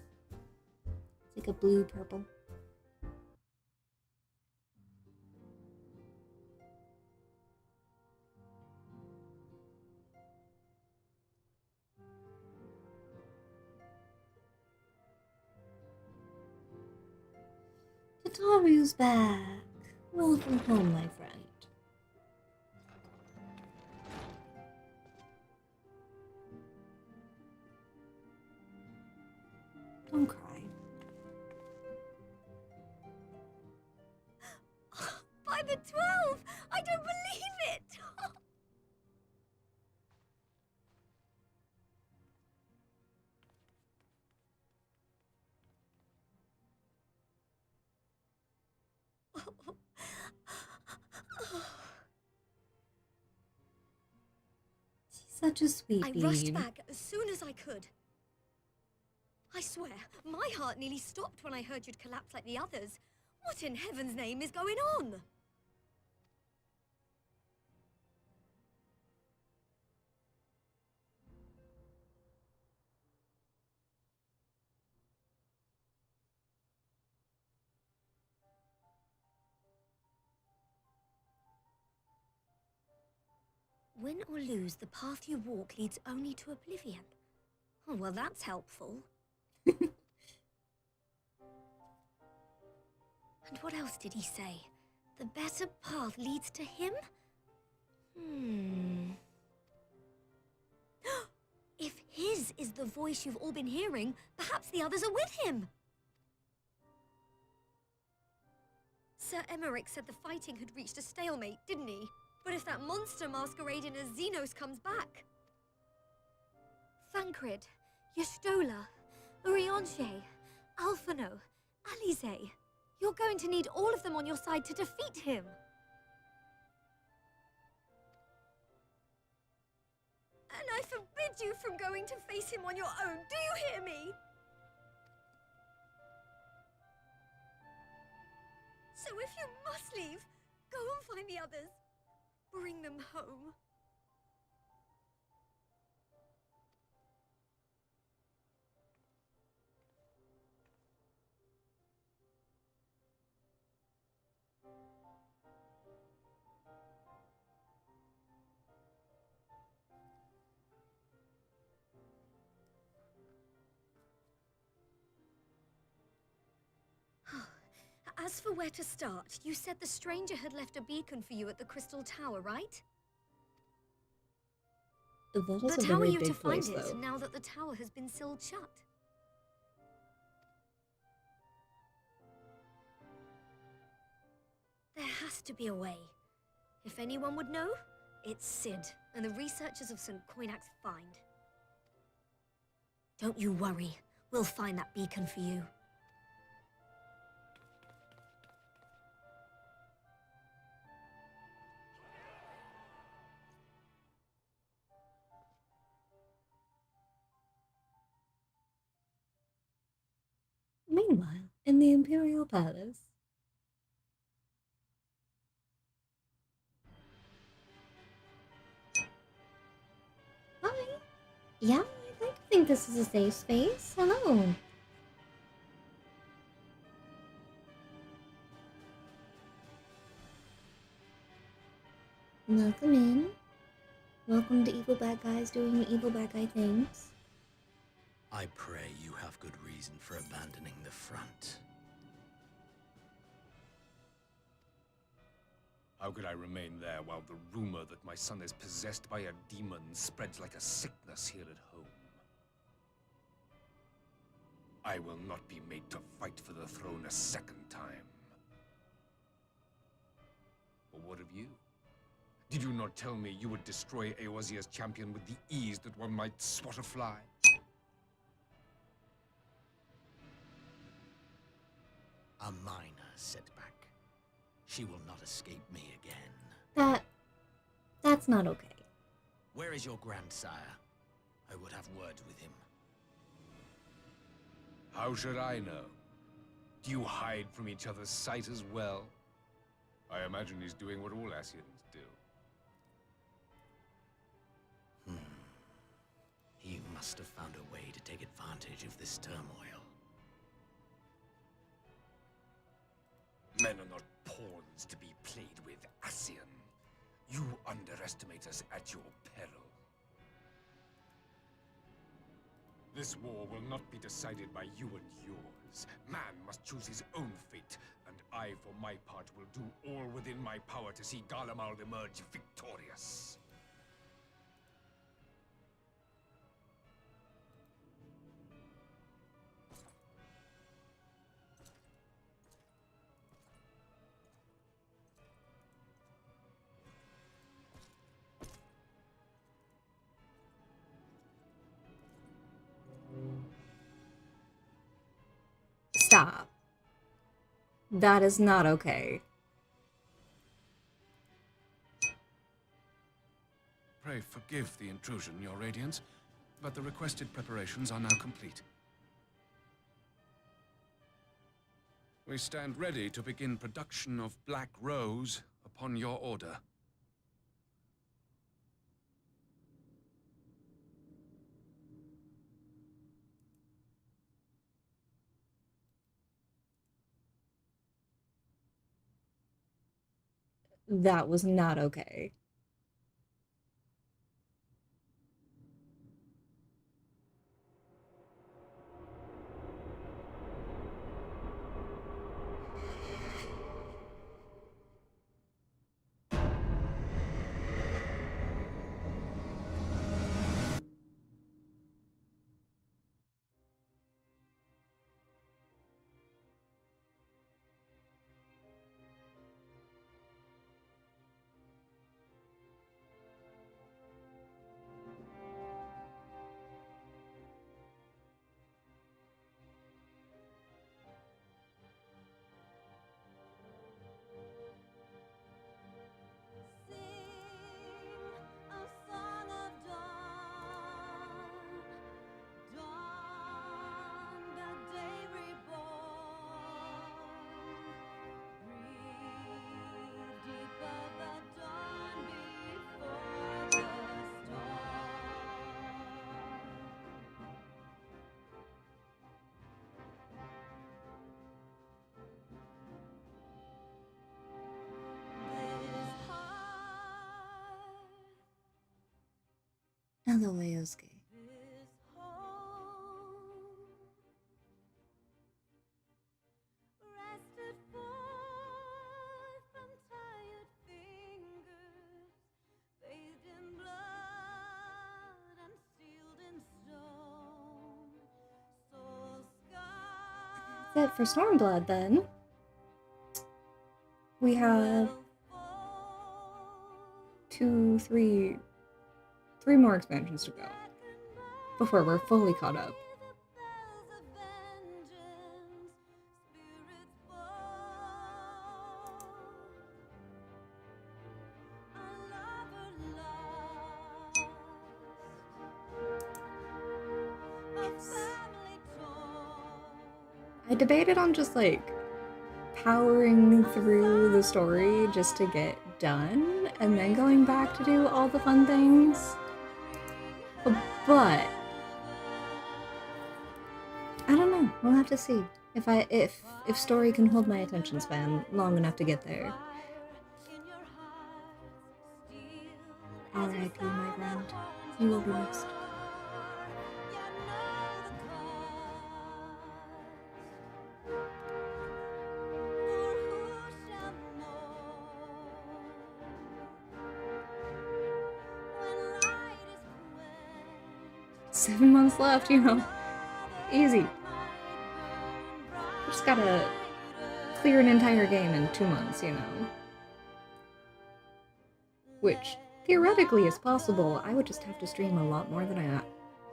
It's like a blue purple. Tataru's back. Welcome home, my friend. Don't cry. By the 12! I don't believe it! She's such a sweet I bean. rushed back as soon as I could. I swear, my heart nearly stopped when I heard you'd collapse like the others. What in heaven's name is going on? Win or lose, the path you walk leads only to oblivion. Oh, well, that's helpful. And what else did he say? The better path leads to him? If his is the voice you've all been hearing, perhaps the others are with him. Sir Emmerich said the fighting had reached a stalemate, didn't he? But if that monster masquerading as Xenos comes back... Thancred, Yestola, Urianger, Alphino, Alize... You're going to need all of them on your side to defeat him. And I forbid you from going to face him on your own. Do you hear me? So if you must leave, go and find the others. Bring them home. As for where to start, you said the stranger had left a beacon for you at the Crystal Tower, right? That is But a how are very you to big find place, it though. now that the tower has been sealed shut? There has to be a way. If anyone would know, it's Sid and the researchers of St. Coinac's Find. Don't you worry. We'll find that beacon for you. Meanwhile, in the Imperial Palace. Hi. Yeah, I think this is a safe space. Hello. Welcome in. Welcome to evil bad guys doing evil bad guy things. I pray you have good reason for abandoning the front. How could I remain there while the rumor that my son is possessed by a demon spreads like a sickness here at home? I will not be made to fight for the throne a second time. But what of you? Did you not tell me you would destroy Eorzea's champion with the ease that one might swat a fly? A minor setback. She will not escape me again. That's not okay. Where is your grandsire? I would have words with him. How should I know? Do you hide from each other's sight as well? I imagine he's doing what all Ascians do. He must have found a way to take advantage of this turmoil. Men are not pawns to be played with, Ascian. You underestimate us at your peril. This war will not be decided by you and yours. Man must choose his own fate, and I, for my part, will do all within my power to see Garlemald emerge victorious. Stop. That is not okay. Pray forgive the intrusion, Your Radiance, but the requested preparations are now complete. We stand ready to begin production of Black Rose upon your order. That was not okay. Hello, Ayosuke. That's it for Stormblood, then. We have three more expansions to go before we're fully caught up. I debated on just like powering through the story just to get done and then going back to do all the fun things. But I don't know. We'll have to see if story can hold my attention span long enough to get there. R.I.P. my friend. You will be missed. $7 months left, you know. Easy. Just gotta clear an entire game in 2 months, you know. Which theoretically is possible. I would just have to stream a lot more than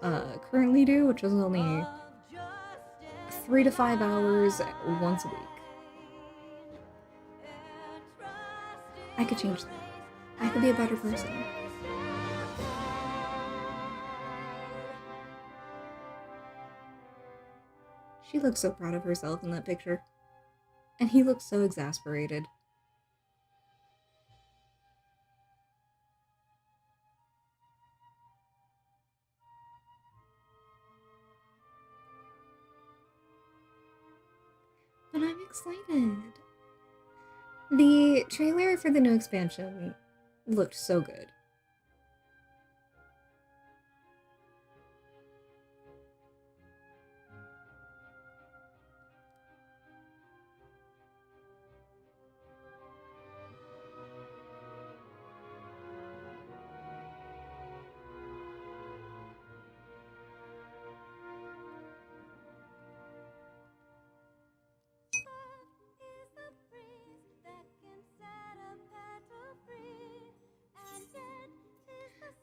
I currently do, which is only 3 to 5 hours once a week. I could change that. I could be a better person. She looks so proud of herself in that picture. And he looks so exasperated. But I'm excited. The trailer for the new expansion looked so good.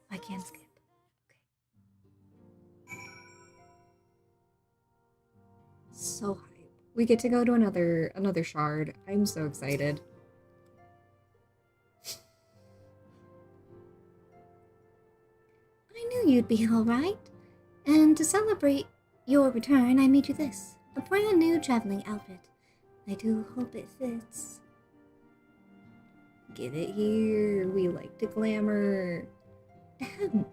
I can't skip. Okay. So hype. We get to go to another shard. I'm so excited. I knew you'd be alright. And to celebrate your return, I made you this. A brand new traveling outfit. I do hope it fits. Get it here. We like to glamour. Ahem.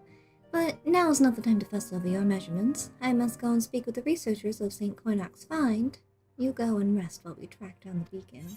But now is not the time to fuss over your measurements. I must go and speak with the researchers of St. Cornac's find. You go and rest while we track down the beacon.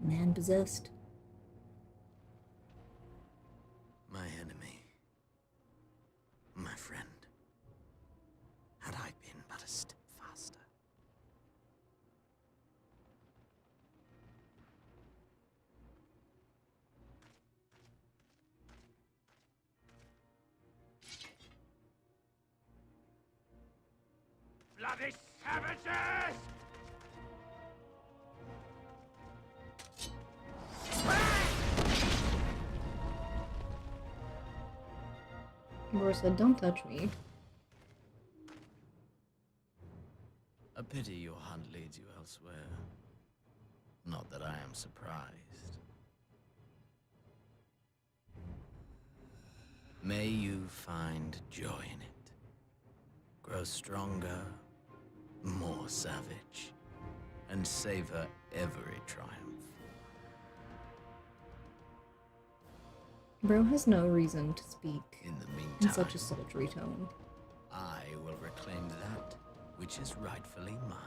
Man possessed. My enemy. My friend. Had I been but a step faster. Bloody savages! Laura said, don't touch me. A pity your hunt leads you elsewhere. Not that I am surprised. May you find joy in it. Grow stronger more savage, and savor every triumph. Bro has no reason to speak In the in meantime, such a sultry tone. I will reclaim that which is rightfully mine.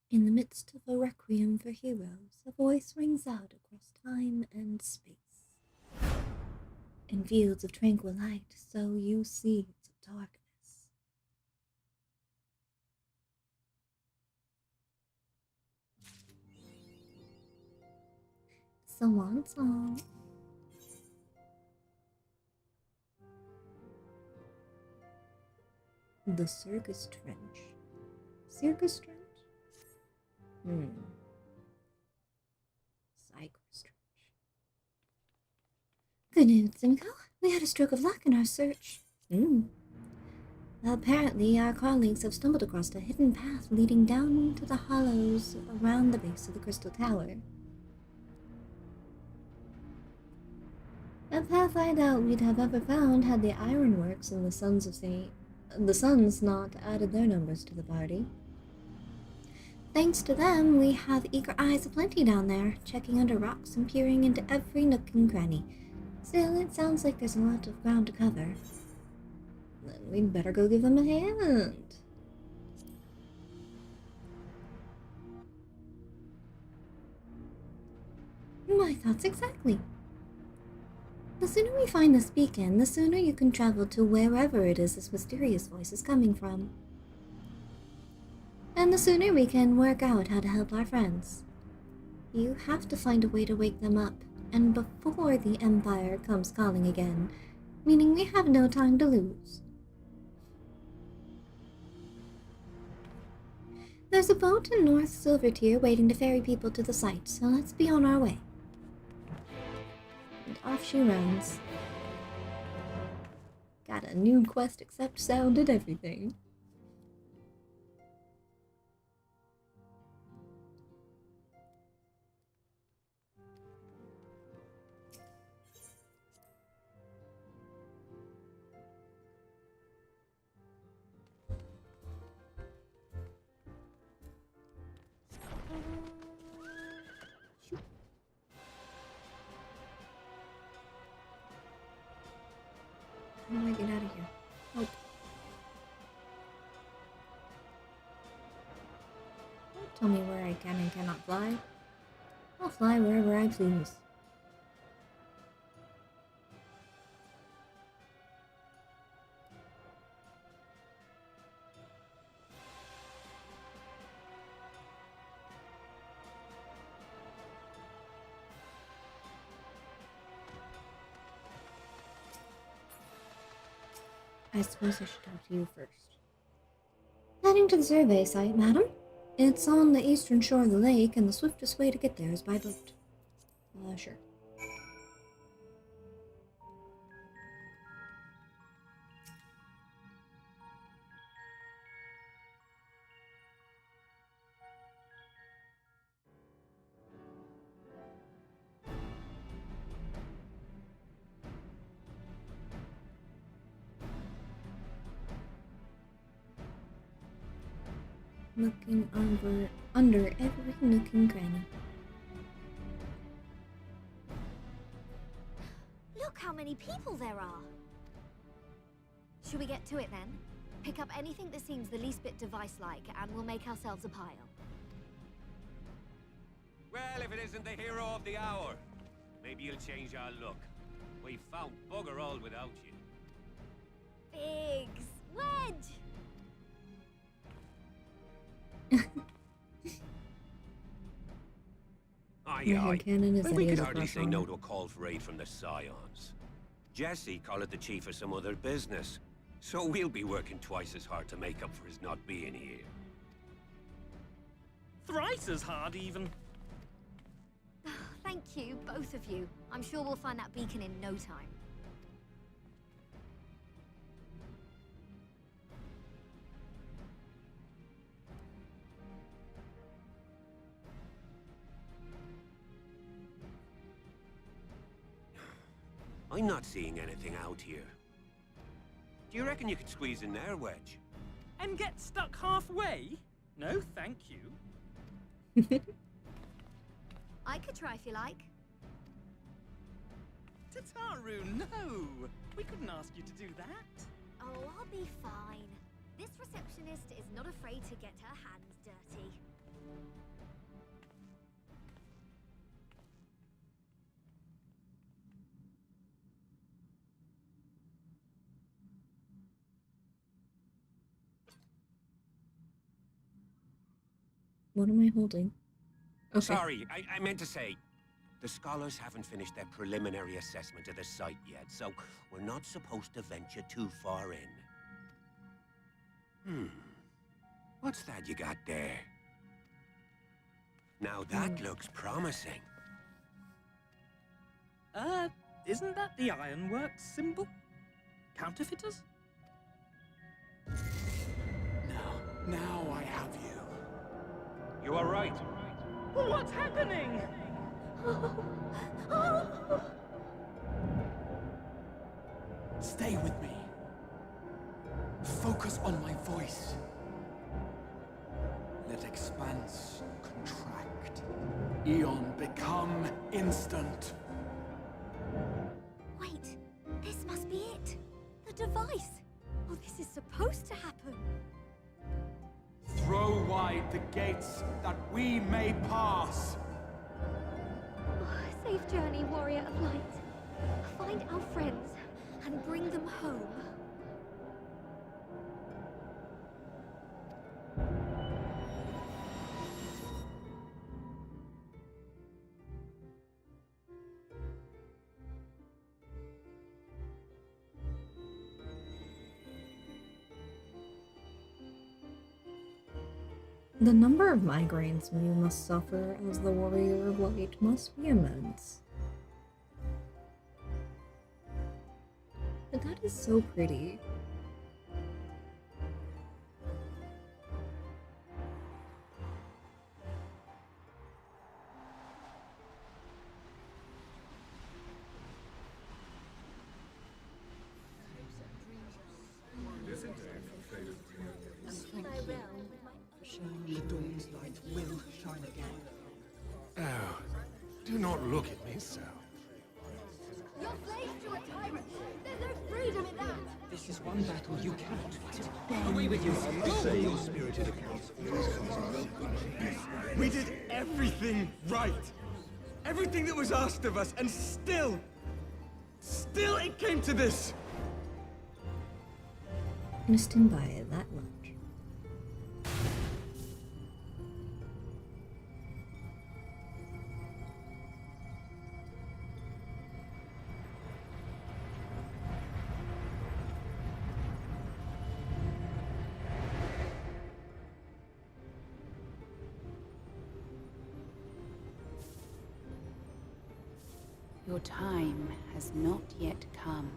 In the midst of a requiem for heroes, a voice rings out across time and space. In fields of tranquil light, sow you seeds of darkness. Swan song. The Circus Trench. Circus Trench? Cypress Trench. Good news, Simcoe. We had a stroke of luck in our search. Apparently, our colleagues have stumbled across a hidden path leading down to the hollows around the base of the Crystal Tower. A path I doubt we'd have ever found had the Ironworks and the Sons not added their numbers to the party. Thanks to them, we have eager eyes aplenty down there, checking under rocks and peering into every nook and cranny. Still, it sounds like there's a lot of ground to cover. Then we'd better go give them a hand. My thoughts exactly. The sooner we find this beacon, the sooner you can travel to wherever it is this mysterious voice is coming from. And the sooner we can work out how to help our friends. You have to find a way to wake them up, and before the Empire comes calling again, meaning we have no time to lose. There's a boat in North Silvertier waiting to ferry people to the site, so let's be on our way. And off she runs. Got a new quest accept sound and everything. How do I get out of here? Help. Don't tell me where I can and cannot fly. I'll fly wherever I please. I suppose I should talk to you first. Heading to the survey site, madam. It's on the eastern shore of the lake, and the swiftest way to get there is by boat. Sure. Looking under every nook and cranny. Look how many people there are! Should we get to it then? Pick up anything that seems the least bit device-like, and we'll make ourselves a pile. Well, if it isn't the hero of the hour, maybe you'll change our look. We've found bugger all without you. Biggs! Wedge! Aye, My aye. headcanon is But that we he could has a hardly crush say on no her. to a call for aid from the Scions. Jesse called it the chief of some other business. So we'll be working twice as hard to make up for his not being here. Thrice as hard, even. Thank you, both of you. I'm sure we'll find that beacon in no time. I'm not seeing anything out here. Do you reckon you could squeeze in there, Wedge? And get stuck halfway? No, thank you. I could try if you like. Tataru, no! We couldn't ask you to do that. Oh, I'll be fine. This receptionist is not afraid to get her hands dirty. What am I holding? Okay. Sorry, I meant to say, the scholars haven't finished their preliminary assessment of the site yet, so we're not supposed to venture too far in. What's that you got there? Now that looks promising. Isn't that the Ironworks symbol? Counterfeiters? Now I have you. You are right. What's happening? Stay with me. Focus on my voice. Let expanse contract. Eon become instant. Wait, this must be it. The device. Oh, this is supposed to happen. Throw wide the gates that we may pass. Oh, safe journey, warrior of light. Find our friends and bring them home. The number of migraines you must suffer as the warrior of light must be immense. But that is so pretty. The dawn's light will shine again. Oh, do not look at me so. You're slaves to a tyrant. There's no freedom in that. This is one battle you cannot fight. Away with you. Say your spirited accounts. We did everything right. Everything that was asked of us, and still it came to this. I'm gonna stand by it that much. Your time has not yet come.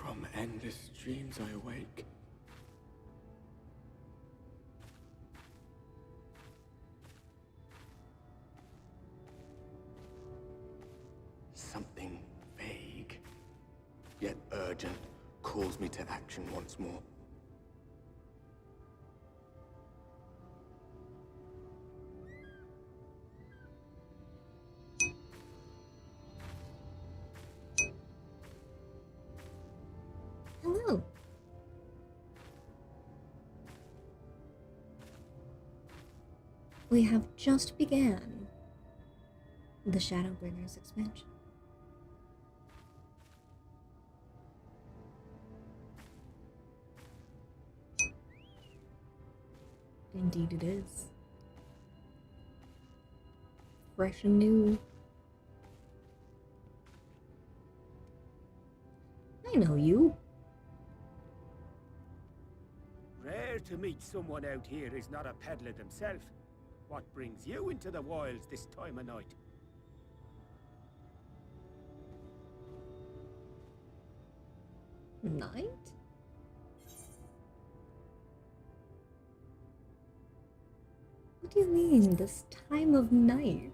From endless dreams I awake. Something vague, yet urgent, calls me to action once more. Hello. We have just began the Shadowbringers expansion. Indeed it is. Fresh and new. I know you. Rare to meet someone out here who's not a peddler themselves. What brings you into the wilds this time of night? Night? What do you mean, this time of night?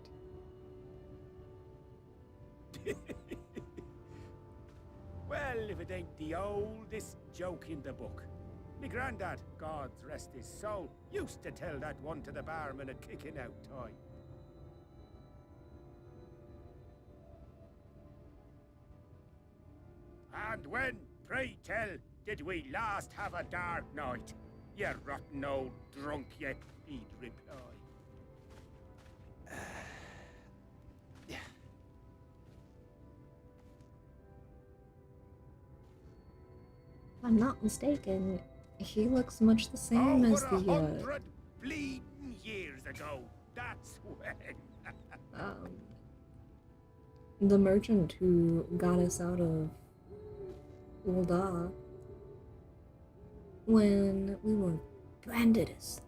Well, if it ain't the oldest joke in the book. Me granddad, God rest his soul, used to tell that one to the barman at kicking out time. And when, pray tell, did we last have a dark night? You rotten old drunk, you, he'd reply. If I'm not mistaken, he looks much the same as the, 100 bleeding years ago, that's when. the merchant who got us out of Ul'dah when we were branded as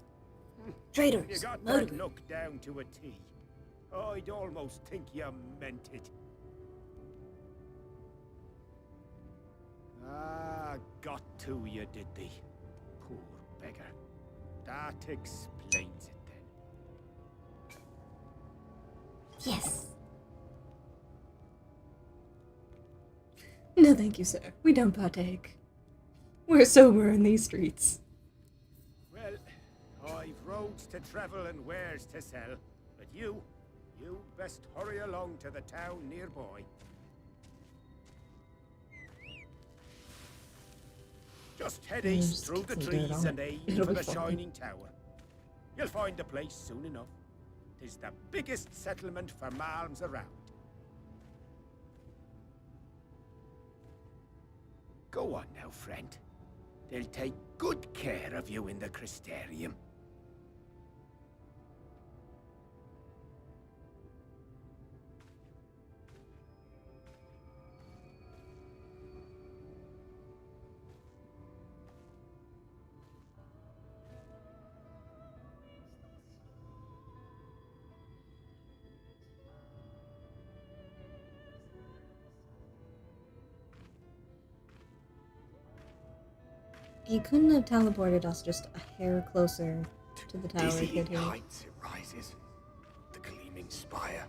traitors. You got murderers. that look down to a T. I'd almost think you meant it. Ah, got to you, did they? Poor beggar. That explains it then. Yes. No, thank you, sir. We don't partake. We're sober in these streets. Well, I've roads to travel and wares to sell, but you best hurry along to the town nearby. Just head east through the trees and aim for the Shining Tower. You'll find the place soon enough. 'Tis the biggest settlement for malms around. Go on now, friend. They'll take good care of you in the Crystarium. He couldn't have teleported us just a hair closer to the tower, Dizzying could he? heights it rises, the gleaming spire.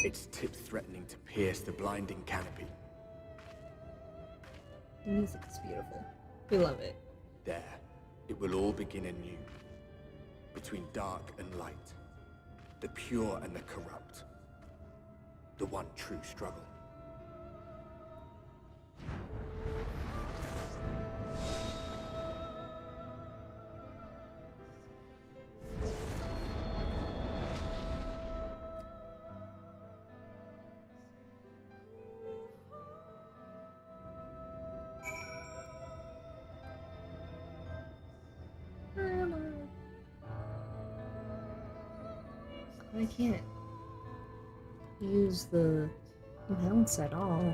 Its tip threatening to pierce the blinding canopy. The music is beautiful. We love it. There, it will all begin anew. Between dark and light, the pure and the corrupt. The one true struggle. I can't use the mounts at all.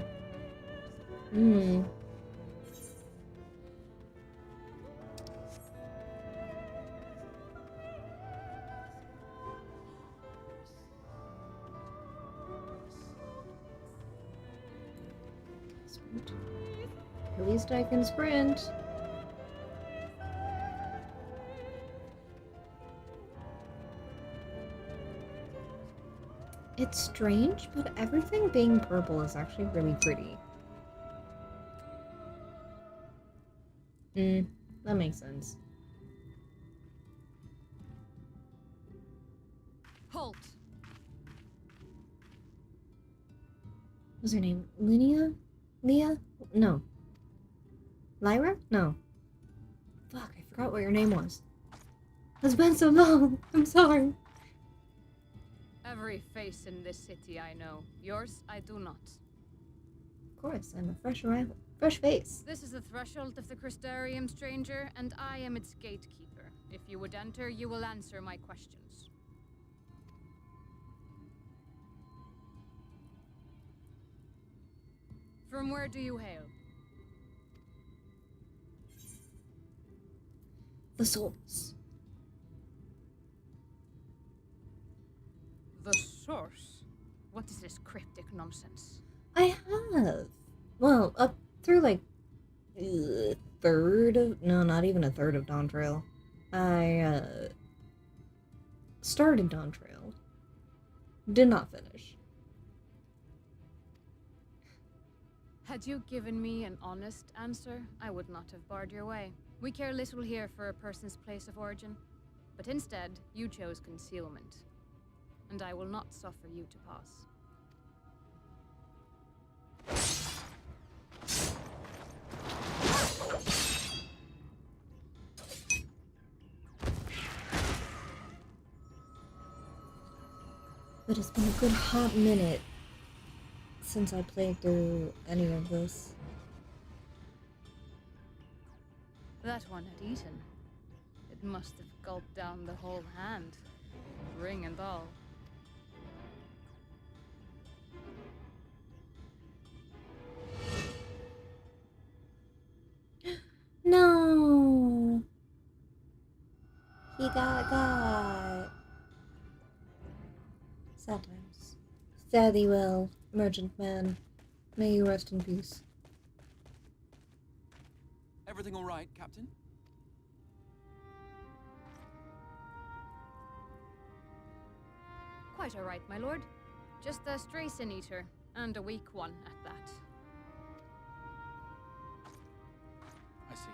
At least I can sprint. It's strange, but everything being purple is actually really pretty. That makes sense. Halt! What's her name? Linnea? Leah? No. Lyra? No. Fuck, I forgot what your name was. It's been so long. I'm sorry. Every face in this city I know. Yours, I do not. Of course, I'm a fresh arrival. Fresh face. This is the threshold of the Crystarium, stranger, and I am its gatekeeper. If you would enter, you will answer my questions. From where do you hail? The source. The source? What is this cryptic nonsense? I have. Well, up through like a third of, no, not even a third of Dawn Trail. I started Dawn Trail. Did not finish. Had you given me an honest answer, I would not have barred your way. We care little here for a person's place of origin, but instead, you chose concealment. And I will not suffer you to pass. But it's been a good hot minute since I played through any of this. That one had eaten. It must have gulped down the whole hand, ring and all. No! He got. Sad times. Fare thee well, merchant man. May you rest in peace. Everything all right, Captain? Quite all right, my lord. Just a stray sin eater, and a weak one at that. I see.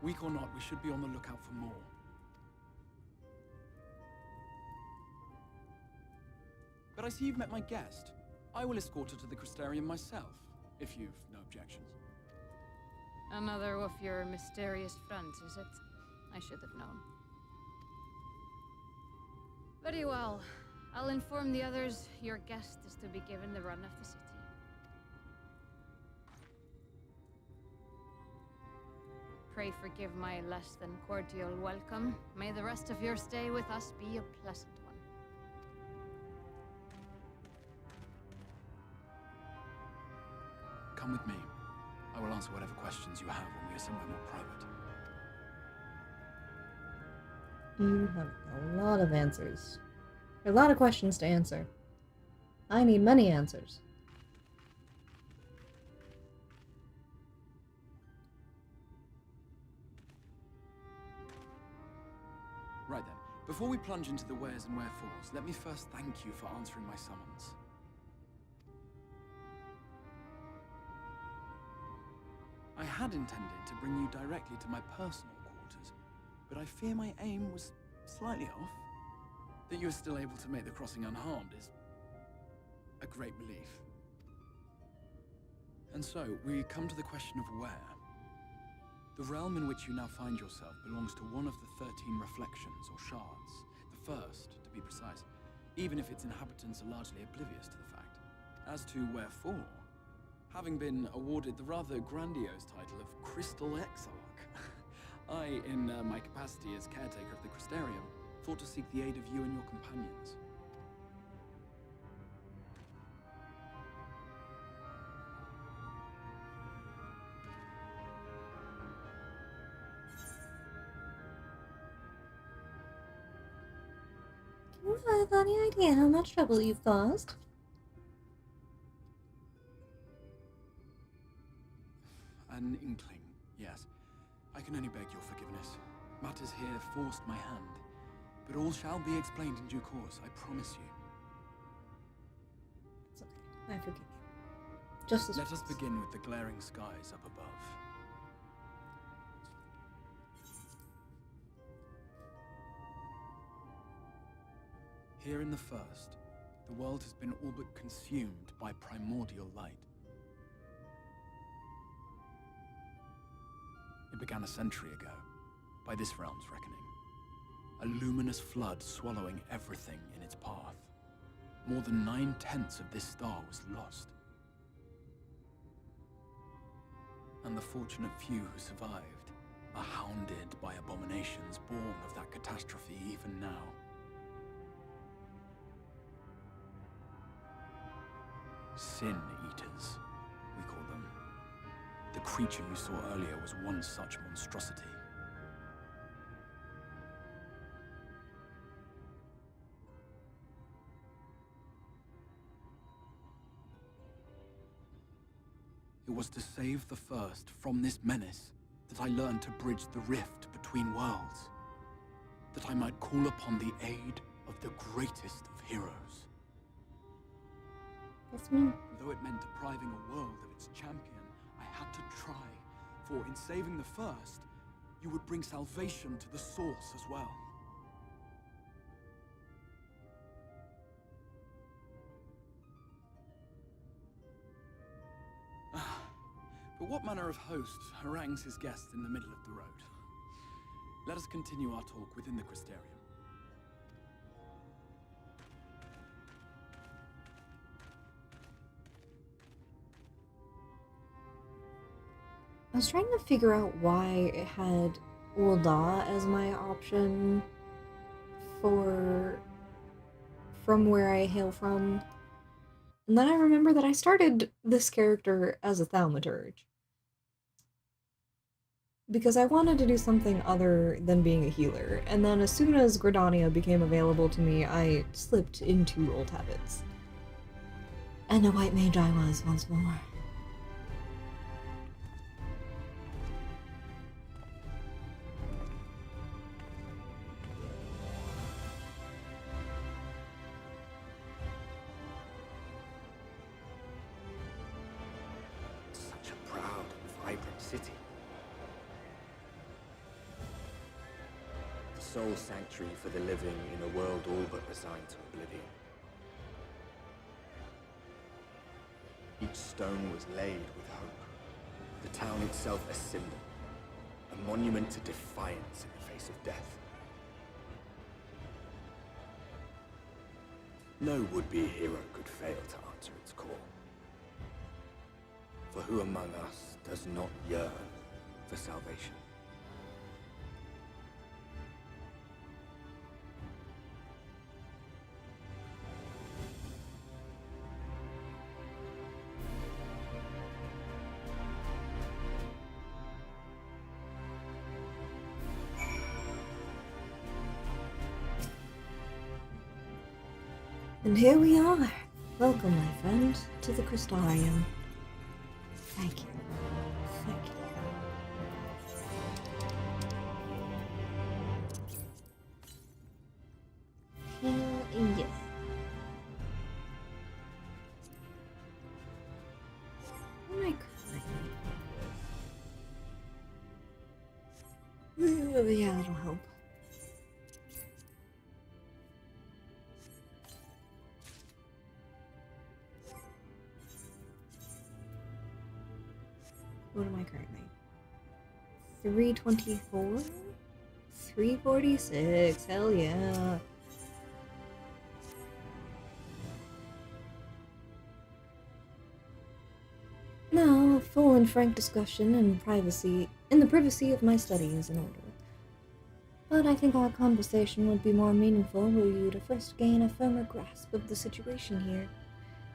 Weak or not, we should be on the lookout for more. But I see you've met my guest. I will escort her to the Crystarium myself, if you've no objections. Another of your mysterious friends, is it? I should have known. Very well. I'll inform the others your guest is to be given the run of the city. Pray forgive my less than cordial welcome. May the rest of your stay with us be a pleasant one. Come with me. I will answer whatever questions you have when we are somewhere more private. You have a lot of answers. A lot of questions to answer. I need many answers. Right then, before we plunge into the wheres and wherefores, let me first thank you for answering my summons. I had intended to bring you directly to my personal quarters, but I fear my aim was slightly off. That you are still able to make the crossing unharmed is a great relief. And so, we come to the question of where. The realm in which you now find yourself belongs to one of the 13 reflections, or shards. The first, to be precise, even if its inhabitants are largely oblivious to the fact. As to wherefore, having been awarded the rather grandiose title of Crystal Exarch, I, in my capacity as caretaker of the Crystarium, thought to seek the aid of you and your companions. Do you have any idea how much trouble you've caused? An inkling, yes. I can only beg your forgiveness. Matters here forced my hand. But all shall be explained in due course, I promise you. It's okay. I forgive you. Justice. Let us begin with the glaring skies up above. Here in the first, the world has been all but consumed by primordial light. It began a century ago, by this realm's reckoning. A luminous flood swallowing everything in its path. More than 9/10 of this star was lost. And the fortunate few who survived are hounded by abominations born of that catastrophe even now. Sin Eaters, we call them. The creature you saw earlier was one such monstrosity. It was to save the first from this menace that I learned to bridge the rift between worlds. That I might call upon the aid of the greatest of heroes. That's me. Though it meant depriving a world of its champion, I had to try. For in saving the first, you would bring salvation to the source as well. But what manner of host harangues his guests in the middle of the road? Let us continue our talk within the Crystarium. I was trying to figure out why it had Ul'dah as my option from where I hail from. And then I remember that I started this character as a thaumaturge. Because I wanted to do something other than being a healer, and then as soon as Gridania became available to me, I slipped into old habits. And a white mage I was once more. Such a proud and vibrant city. The sole sanctuary for the living in a world all but resigned to oblivion. Each stone was laid with hope. The town itself a symbol, a monument to defiance in the face of death. No would-be hero could fail to answer its call. For who among us does not yearn for salvation? And here we are. Welcome, my friend, to the Crystarium. Thank you. Thank you. Hell yes. Am I crying? Oh, yeah, that'll help. What am I currently? 324? 346, hell yeah. Now, a full and frank discussion in the privacy of my study is in order. But I think our conversation would be more meaningful were you to first gain a firmer grasp of the situation here.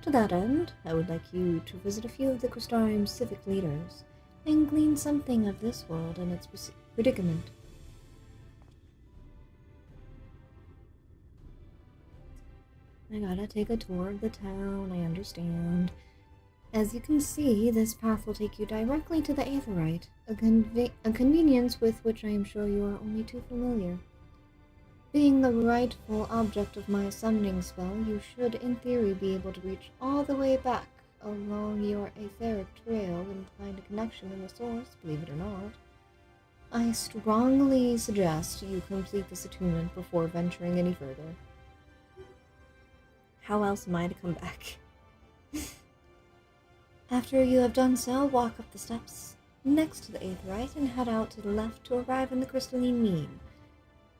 To that end, I would like you to visit a few of the Crystarium's civic leaders, and glean something of this world and its predicament. I gotta take a tour of the town, I understand. As you can see, this path will take you directly to the Aetheryte, a convenience with which I am sure you are only too familiar. Being the rightful object of my summoning spell, you should in theory be able to reach all the way back along your aetheric trail and find a connection in the source, believe it or not. I strongly suggest you complete this attunement before venturing any further. How else am I to come back? After you have done so, walk up the steps next to the Aetheryte and head out to the left to arrive in the Crystalline Mean.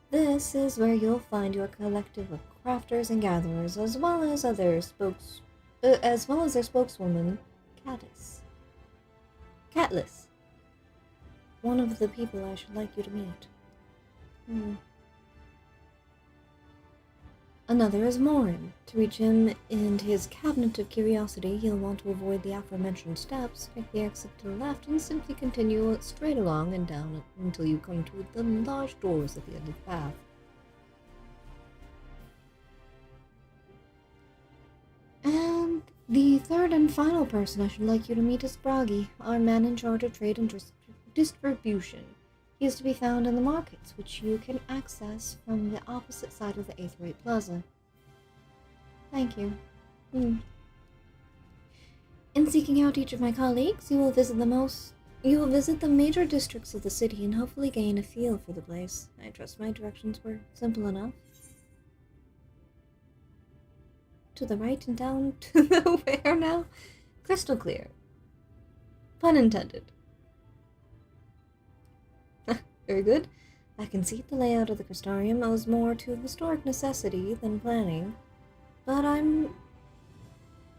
This is where you'll find your collective of crafters and gatherers, as well as their spokeswoman, Catless. One of the people I should like you to meet. Another is Morin. To reach him and his cabinet of curiosity, you'll want to avoid the aforementioned steps, take the exit to the left, and simply continue straight along and down until you come to the large doors at the end of the path. And the third and final person I should like you to meet is Bragi, our man in charge of trade and distribution. He is to be found in the markets, which you can access from the opposite side of the Aetheryte Plaza. Thank you. In seeking out each of my colleagues, you will visit the major districts of the city and hopefully gain a feel for the place. I trust my directions were simple enough. To the right and down to the where now? Crystal clear. Pun intended. Very good. I can see the layout of the Crystarium owes more to historic necessity than planning, but I'm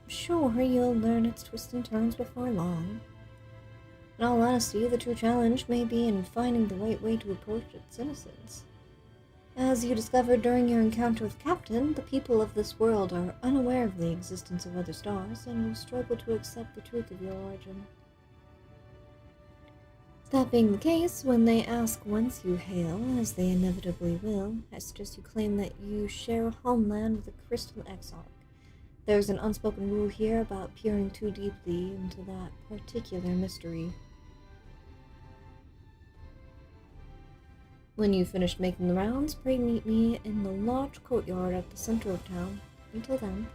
sure you'll learn its twists and turns before long. In all honesty, the true challenge may be in finding the right way to approach its citizens. As you discovered during your encounter with Captain, the people of this world are unaware of the existence of other stars and will struggle to accept the truth of your origin. That being the case, when they ask whence you hail, as they inevitably will, I suggest you claim that you share a homeland with a crystal exarch. There's an unspoken rule here about peering too deeply into that particular mystery. When you've finished making the rounds, pray meet me in the large courtyard at the center of town. Until then.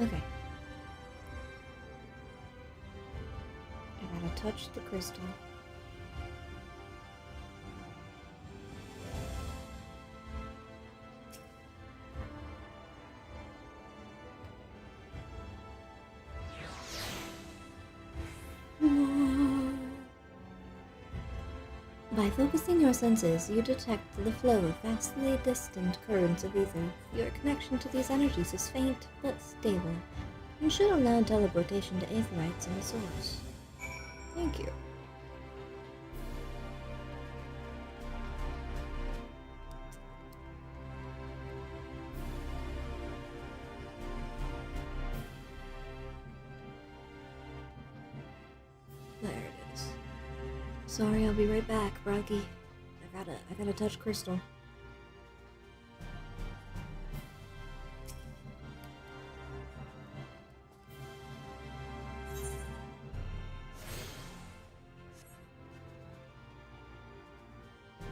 Okay. I gotta touch the crystal. By focusing your senses, you detect the flow of vastly distant currents of ether. Your connection to these energies is faint but stable, and should allow teleportation to aetherites in the source. Thank you. There it is. Sorry, I'll be right back, Bragi. I gotta touch crystal.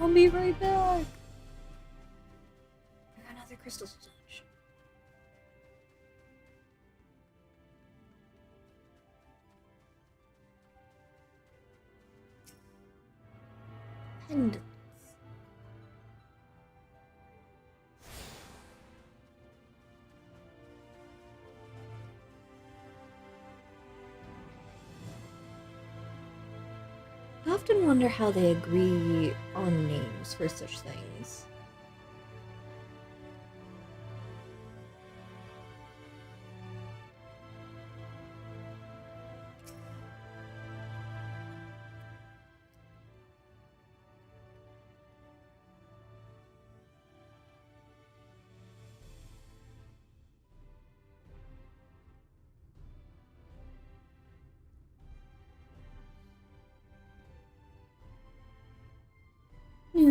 I'll be right back. I got another crystal to touch. Pendants. I often wonder how they agree on names for such things.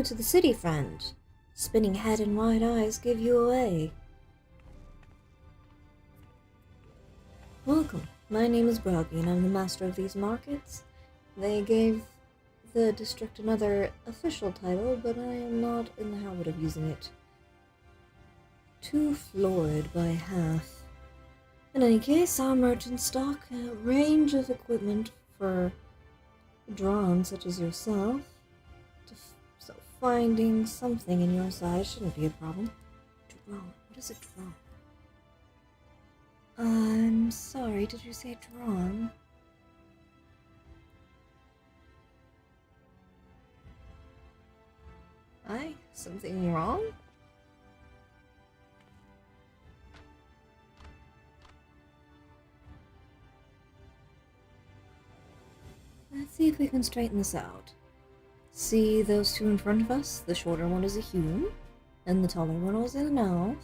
to the city, friend. Spinning head and wide eyes give you away. Welcome. My name is Broggy, and I'm the master of these markets. They gave the district another official title, but I am not in the habit of using it. Too florid by half. In any case, our merchants stock a range of equipment for drawn such as yourself, so finding something in your size shouldn't be a problem. Drawn? What is a drawn? I'm sorry, did you say drawn? Aye, something wrong? Let's see if we can straighten this out. See those two in front of us? The shorter one is a human, and the taller one is an elf.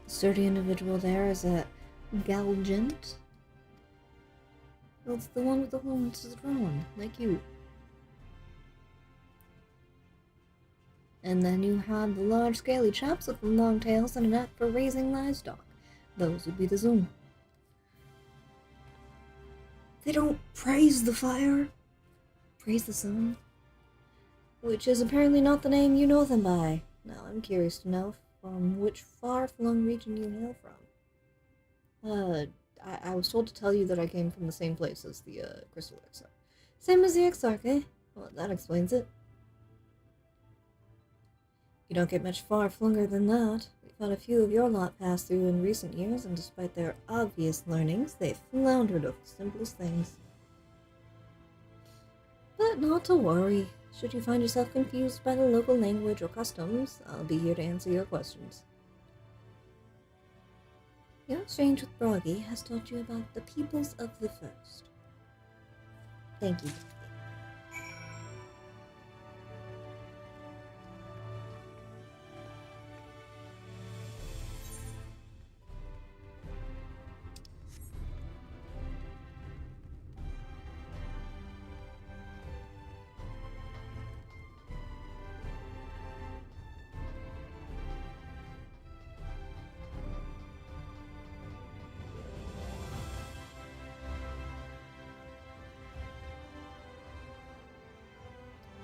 The sturdy individual there is a galgant. Well, it's the one with the horns is drawn, like you. And then you have the large scaly chaps with long tails and a knack for raising livestock. Those would be the Zoom. They don't praise the fire, praise the sun, which is apparently not the name you know them by. Now I'm curious to know from which far-flung region you hail from. I was told to tell you that I came from the same place as the Crystal Exarch. Same as the Exarch, eh? Well, that explains it. You don't get much far-flunger than that. We've had a few of your lot pass through in recent years, and despite their obvious learnings, they've floundered over the simplest things. But not to worry. Should you find yourself confused by the local language or customs, I'll be here to answer your questions. Your exchange with Broggy has taught you about the peoples of the First. Thank you.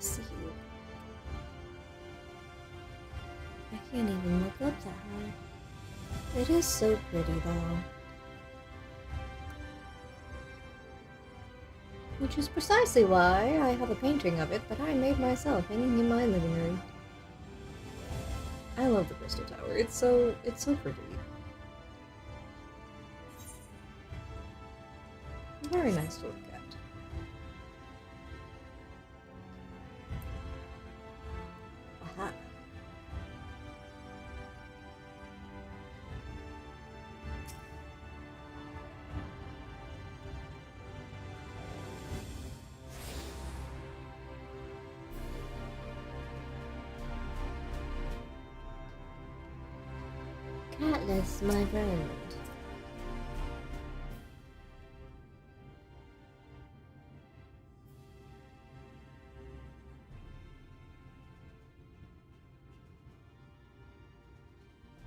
See you. I can't even look up that high. It is so pretty, though. Which is precisely why I have a painting of it that I made myself hanging in my living room. I love the Crystal Tower. It's so pretty. Very nice to look at. Aha. Atlas, my friend.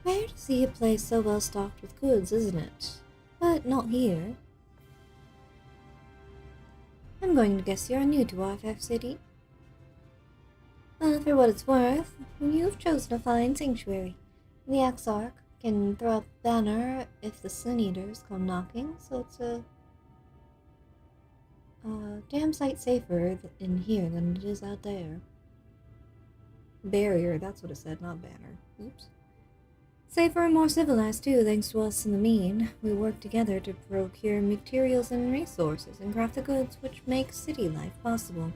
Rare to see a place so well stocked with goods, isn't it? But not here. I'm going to guess you're new to RFF City. Well, for what it's worth, you've chosen a fine sanctuary. The Exarch can throw up a banner if the Sin Eaters come knocking, so it's a damn sight safer in here than it is out there. Barrier, that's what it said, not banner. Oops. Safer and more civilized too, thanks to us in the mean. We work together to procure materials and resources and craft the goods which make city life possible.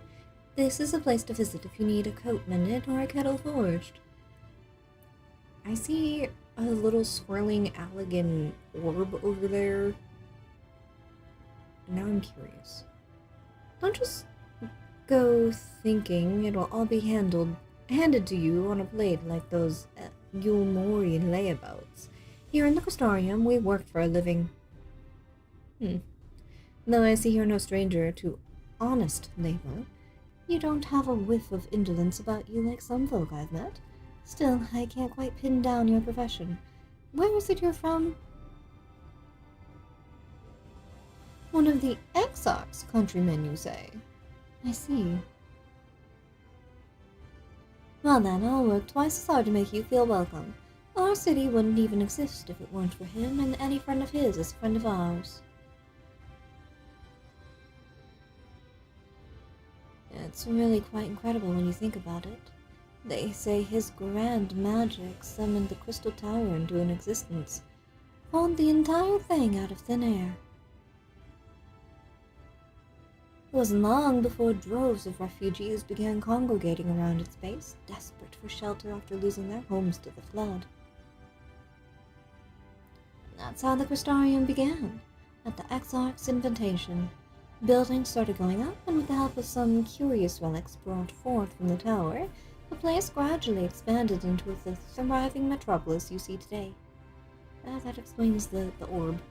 This is a place to visit if you need a coat mended or a kettle forged. I see a little swirling Allegan orb over there. And now I'm curious. Don't just go thinking it'll all be handed to you on a plate like those Yulmorian layabouts. Here in the Crystarium, we work for a living. Though I see you're no stranger to honest labor, You don't have a whiff of indolence about you like some folk I've met. Still, I can't quite pin down your profession. Where is it you're from? One of the Exarch's countrymen, you say? I see. Well then, I'll work twice as hard to make you feel welcome. Our city wouldn't even exist if it weren't for him, and any friend of his is a friend of ours. It's really quite incredible when you think about it. They say his grand magic summoned the Crystal Tower into an existence, pulled the entire thing out of thin air. It wasn't long before droves of refugees began congregating around its base, desperate for shelter after losing their homes to the flood. That's how the Crystarium began, at the Exarch's invitation. Buildings started going up, and with the help of some curious relics brought forth from the tower, the place gradually expanded into the thriving metropolis you see today. That explains the orb.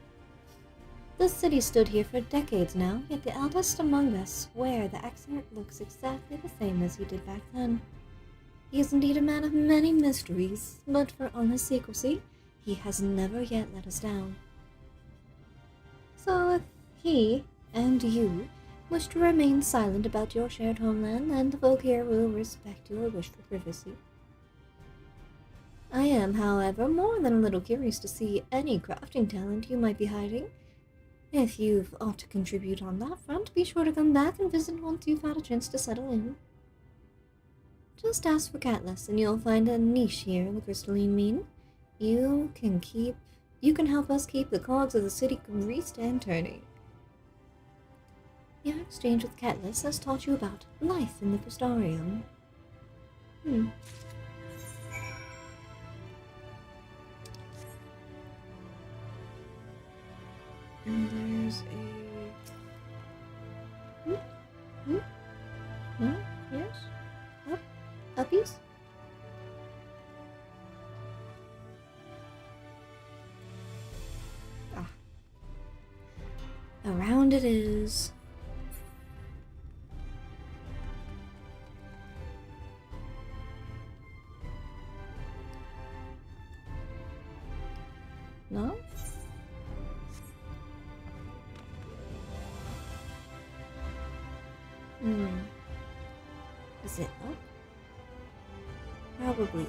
The city stood here for decades now, yet the eldest among us swear the Exarch looks exactly the same as he did back then. He is indeed a man of many mysteries, but for honest secrecy, he has never yet let us down. So if he and you wish to remain silent about your shared homeland, then the folk here will respect your wish for privacy. I am, however, more than a little curious to see any crafting talent you might be hiding. If you've aught to contribute on that front, be sure to come back and visit once you've had a chance to settle in. Just ask for Catless, and you'll find a niche here in the crystalline mean. You can help us keep the cogs of the city greased and turning. Your exchange with Catless has taught you about life in the Crystarium. And there's a... No? Yes? Up? Uppies? Ah. Around it is. No? Is it up? Probably.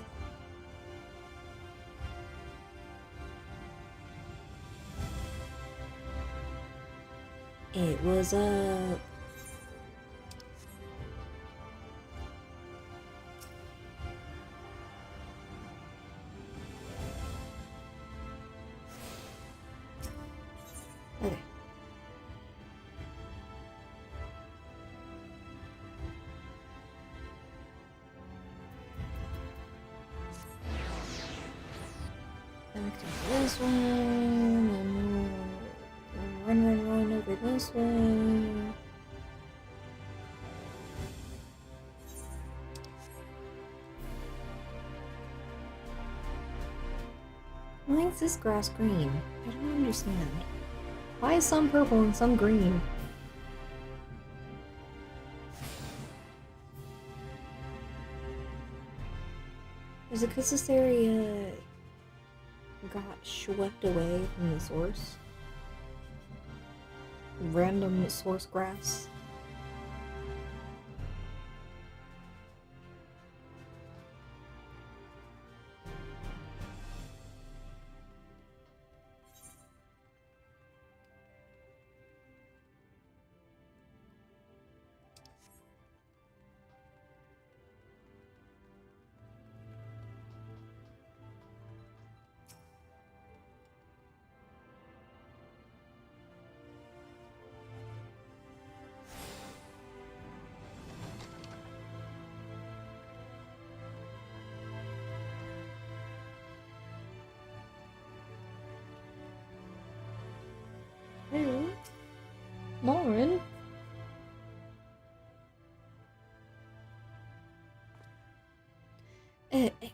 It was up. Okay. Back to this one, and run over this way. Why is this grass green? I don't understand. Why is some purple and some green? Is it because this area got swept away from the source? Random source grass? Hey, Lauren.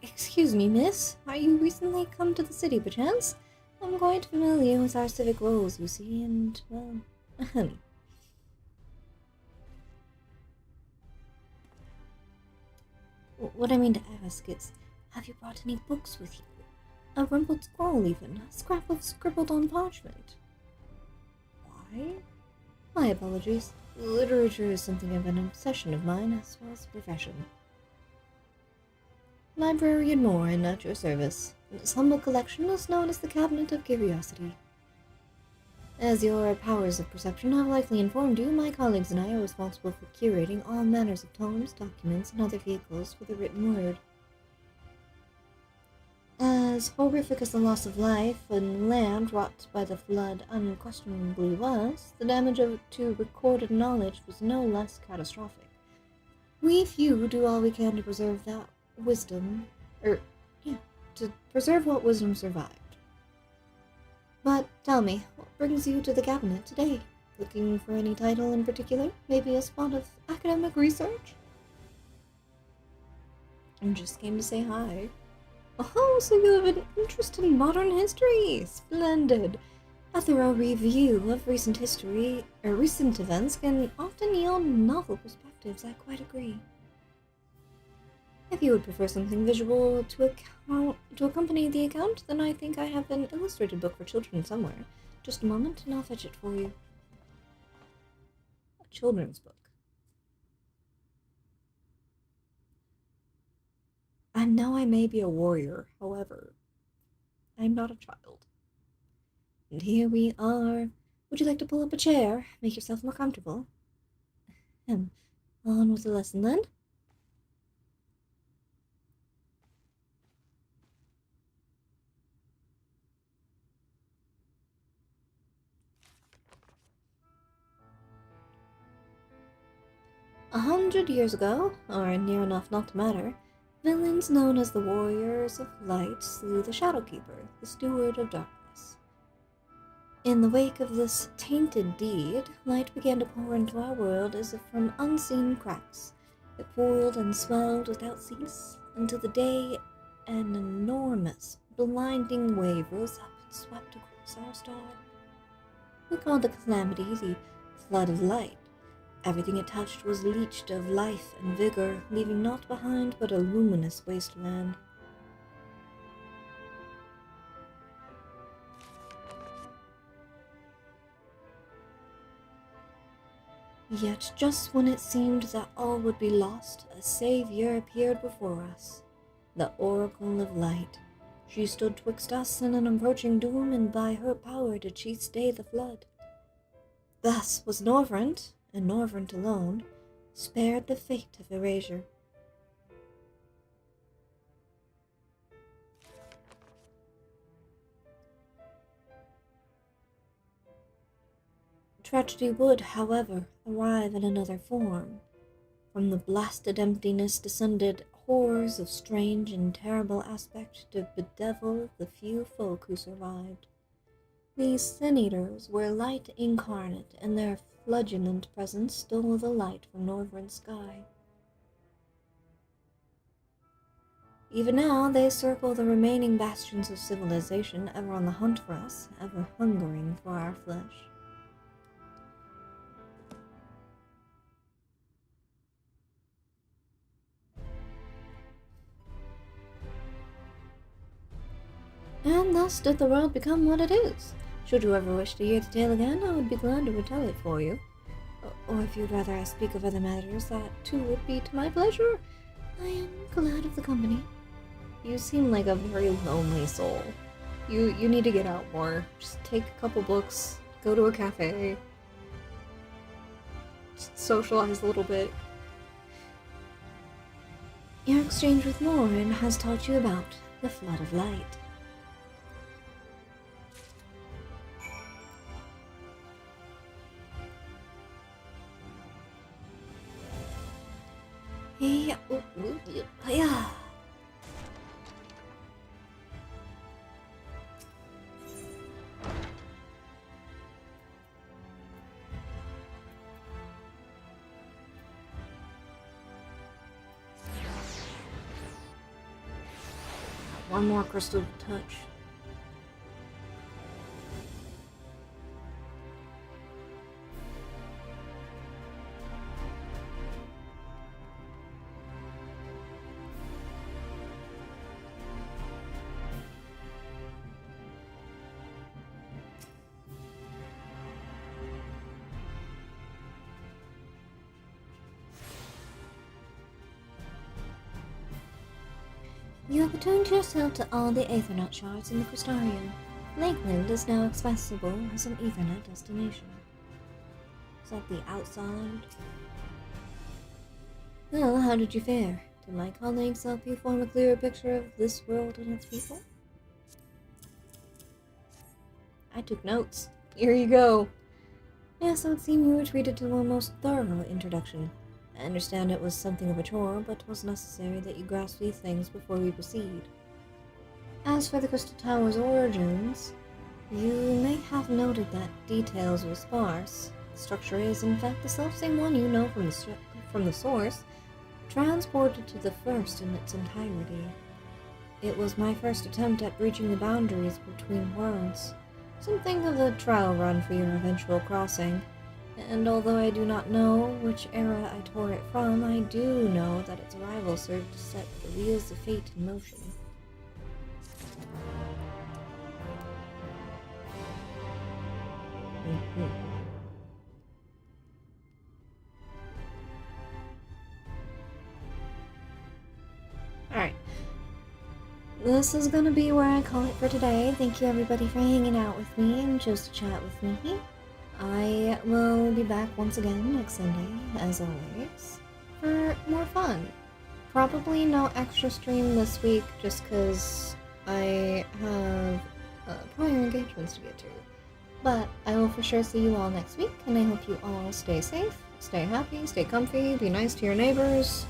Excuse me, miss. Are you recently come to the city, perchance? I'm quite familiar with our civic roles, you see, and, well, What I mean to ask is, have you brought any books with you? A rumpled scroll even, a scrap of scribbled on parchment. Why? My apologies. Literature is something of an obsession of mine, as well as a profession. Librarian Morin at your service. This humble collection is known as the Cabinet of Curiosity. As your powers of perception have likely informed you, my colleagues and I are responsible for curating all manners of tomes, documents, and other vehicles for the written word. As horrific as the loss of life and land wrought by the flood unquestionably was, the damage to recorded knowledge was no less catastrophic. We few do all we can to preserve that wisdom, to preserve what wisdom survived. But tell me, what brings you to the cabinet today? Looking for any title in particular? Maybe a spot of academic research? I just came to say hi. Oh, so you have an interest in modern history! Splendid! A thorough review of recent events can often yield novel perspectives, I quite agree. If you would prefer something visual to accompany the account, then I think I have an illustrated book for children somewhere. Just a moment, and I'll fetch it for you. A children's book. I know I may be a warrior, however, I'm not a child. And here we are. Would you like to pull up a chair? Make yourself more comfortable. On with the lesson then. A 100 years ago, or near enough not to matter, villains known as the Warriors of Light slew the Shadowkeeper, the Steward of Darkness. In the wake of this tainted deed, light began to pour into our world as if from unseen cracks. It pooled and swelled without cease, until the day an enormous, blinding wave rose up and swept across our star. We called the calamity the Flood of Light. Everything it touched was leached of life and vigor, leaving naught behind but a luminous wasteland. Yet just when it seemed that all would be lost, a savior appeared before us, the Oracle of Light. She stood twixt us and an approaching doom, and by her power did she stay the flood. Thus was Norvrent, and Norvrent alone, spared the fate of erasure. Tragedy would, however, arrive in another form. From the blasted emptiness descended horrors of strange and terrible aspect to bedevil the few folk who survived. These sin-eaters were light incarnate, and their flagellant presence stole the light from Norvrent's sky. Even now, they circle the remaining bastions of civilization, ever on the hunt for us, ever hungering for our flesh. And thus did the world become what it is. Should you ever wish to hear the tale again, I would be glad to retell it for you. Or if you'd rather I speak of other matters, that too would be to my pleasure. I am glad of the company. You seem like a very lonely soul. You need to get out more. Just take a couple books, go to a cafe, just socialize a little bit. Your exchange with Lauren has taught you about the Flood of Light. Yeah. One more crystal to touch. You have attuned yourself to all the Aethernet shards in the Crystarium. Lakeland is now accessible as an Ethernet destination. Is that the outside? Well, how did you fare? Did my colleagues help you form a clearer picture of this world and its people? I took notes. Here you go. Yes, it would seem you were treated to a most thorough introduction. I understand it was something of a chore, but it was necessary that you grasp these things before we proceed. As for the Crystal Tower's origins, you may have noted that details were sparse. The structure is, in fact, the selfsame one you know from the source, transported to the first in its entirety. It was my first attempt at breaching the boundaries between worlds, something of a trial run for your eventual crossing. And although I do not know which era I tore it from, I do know that its arrival served to set the wheels of fate in motion. Alright. This is gonna be where I call it for today. Thank you everybody for hanging out with me and chose to chat with me. I will be back once again next Sunday, as always, for more fun. Probably no extra stream this week, just because I have prior engagements to get to. But I will for sure see you all next week, and I hope you all stay safe, stay happy, stay comfy, be nice to your neighbors,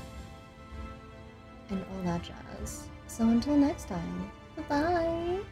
and all that jazz. So until next time, bye-bye!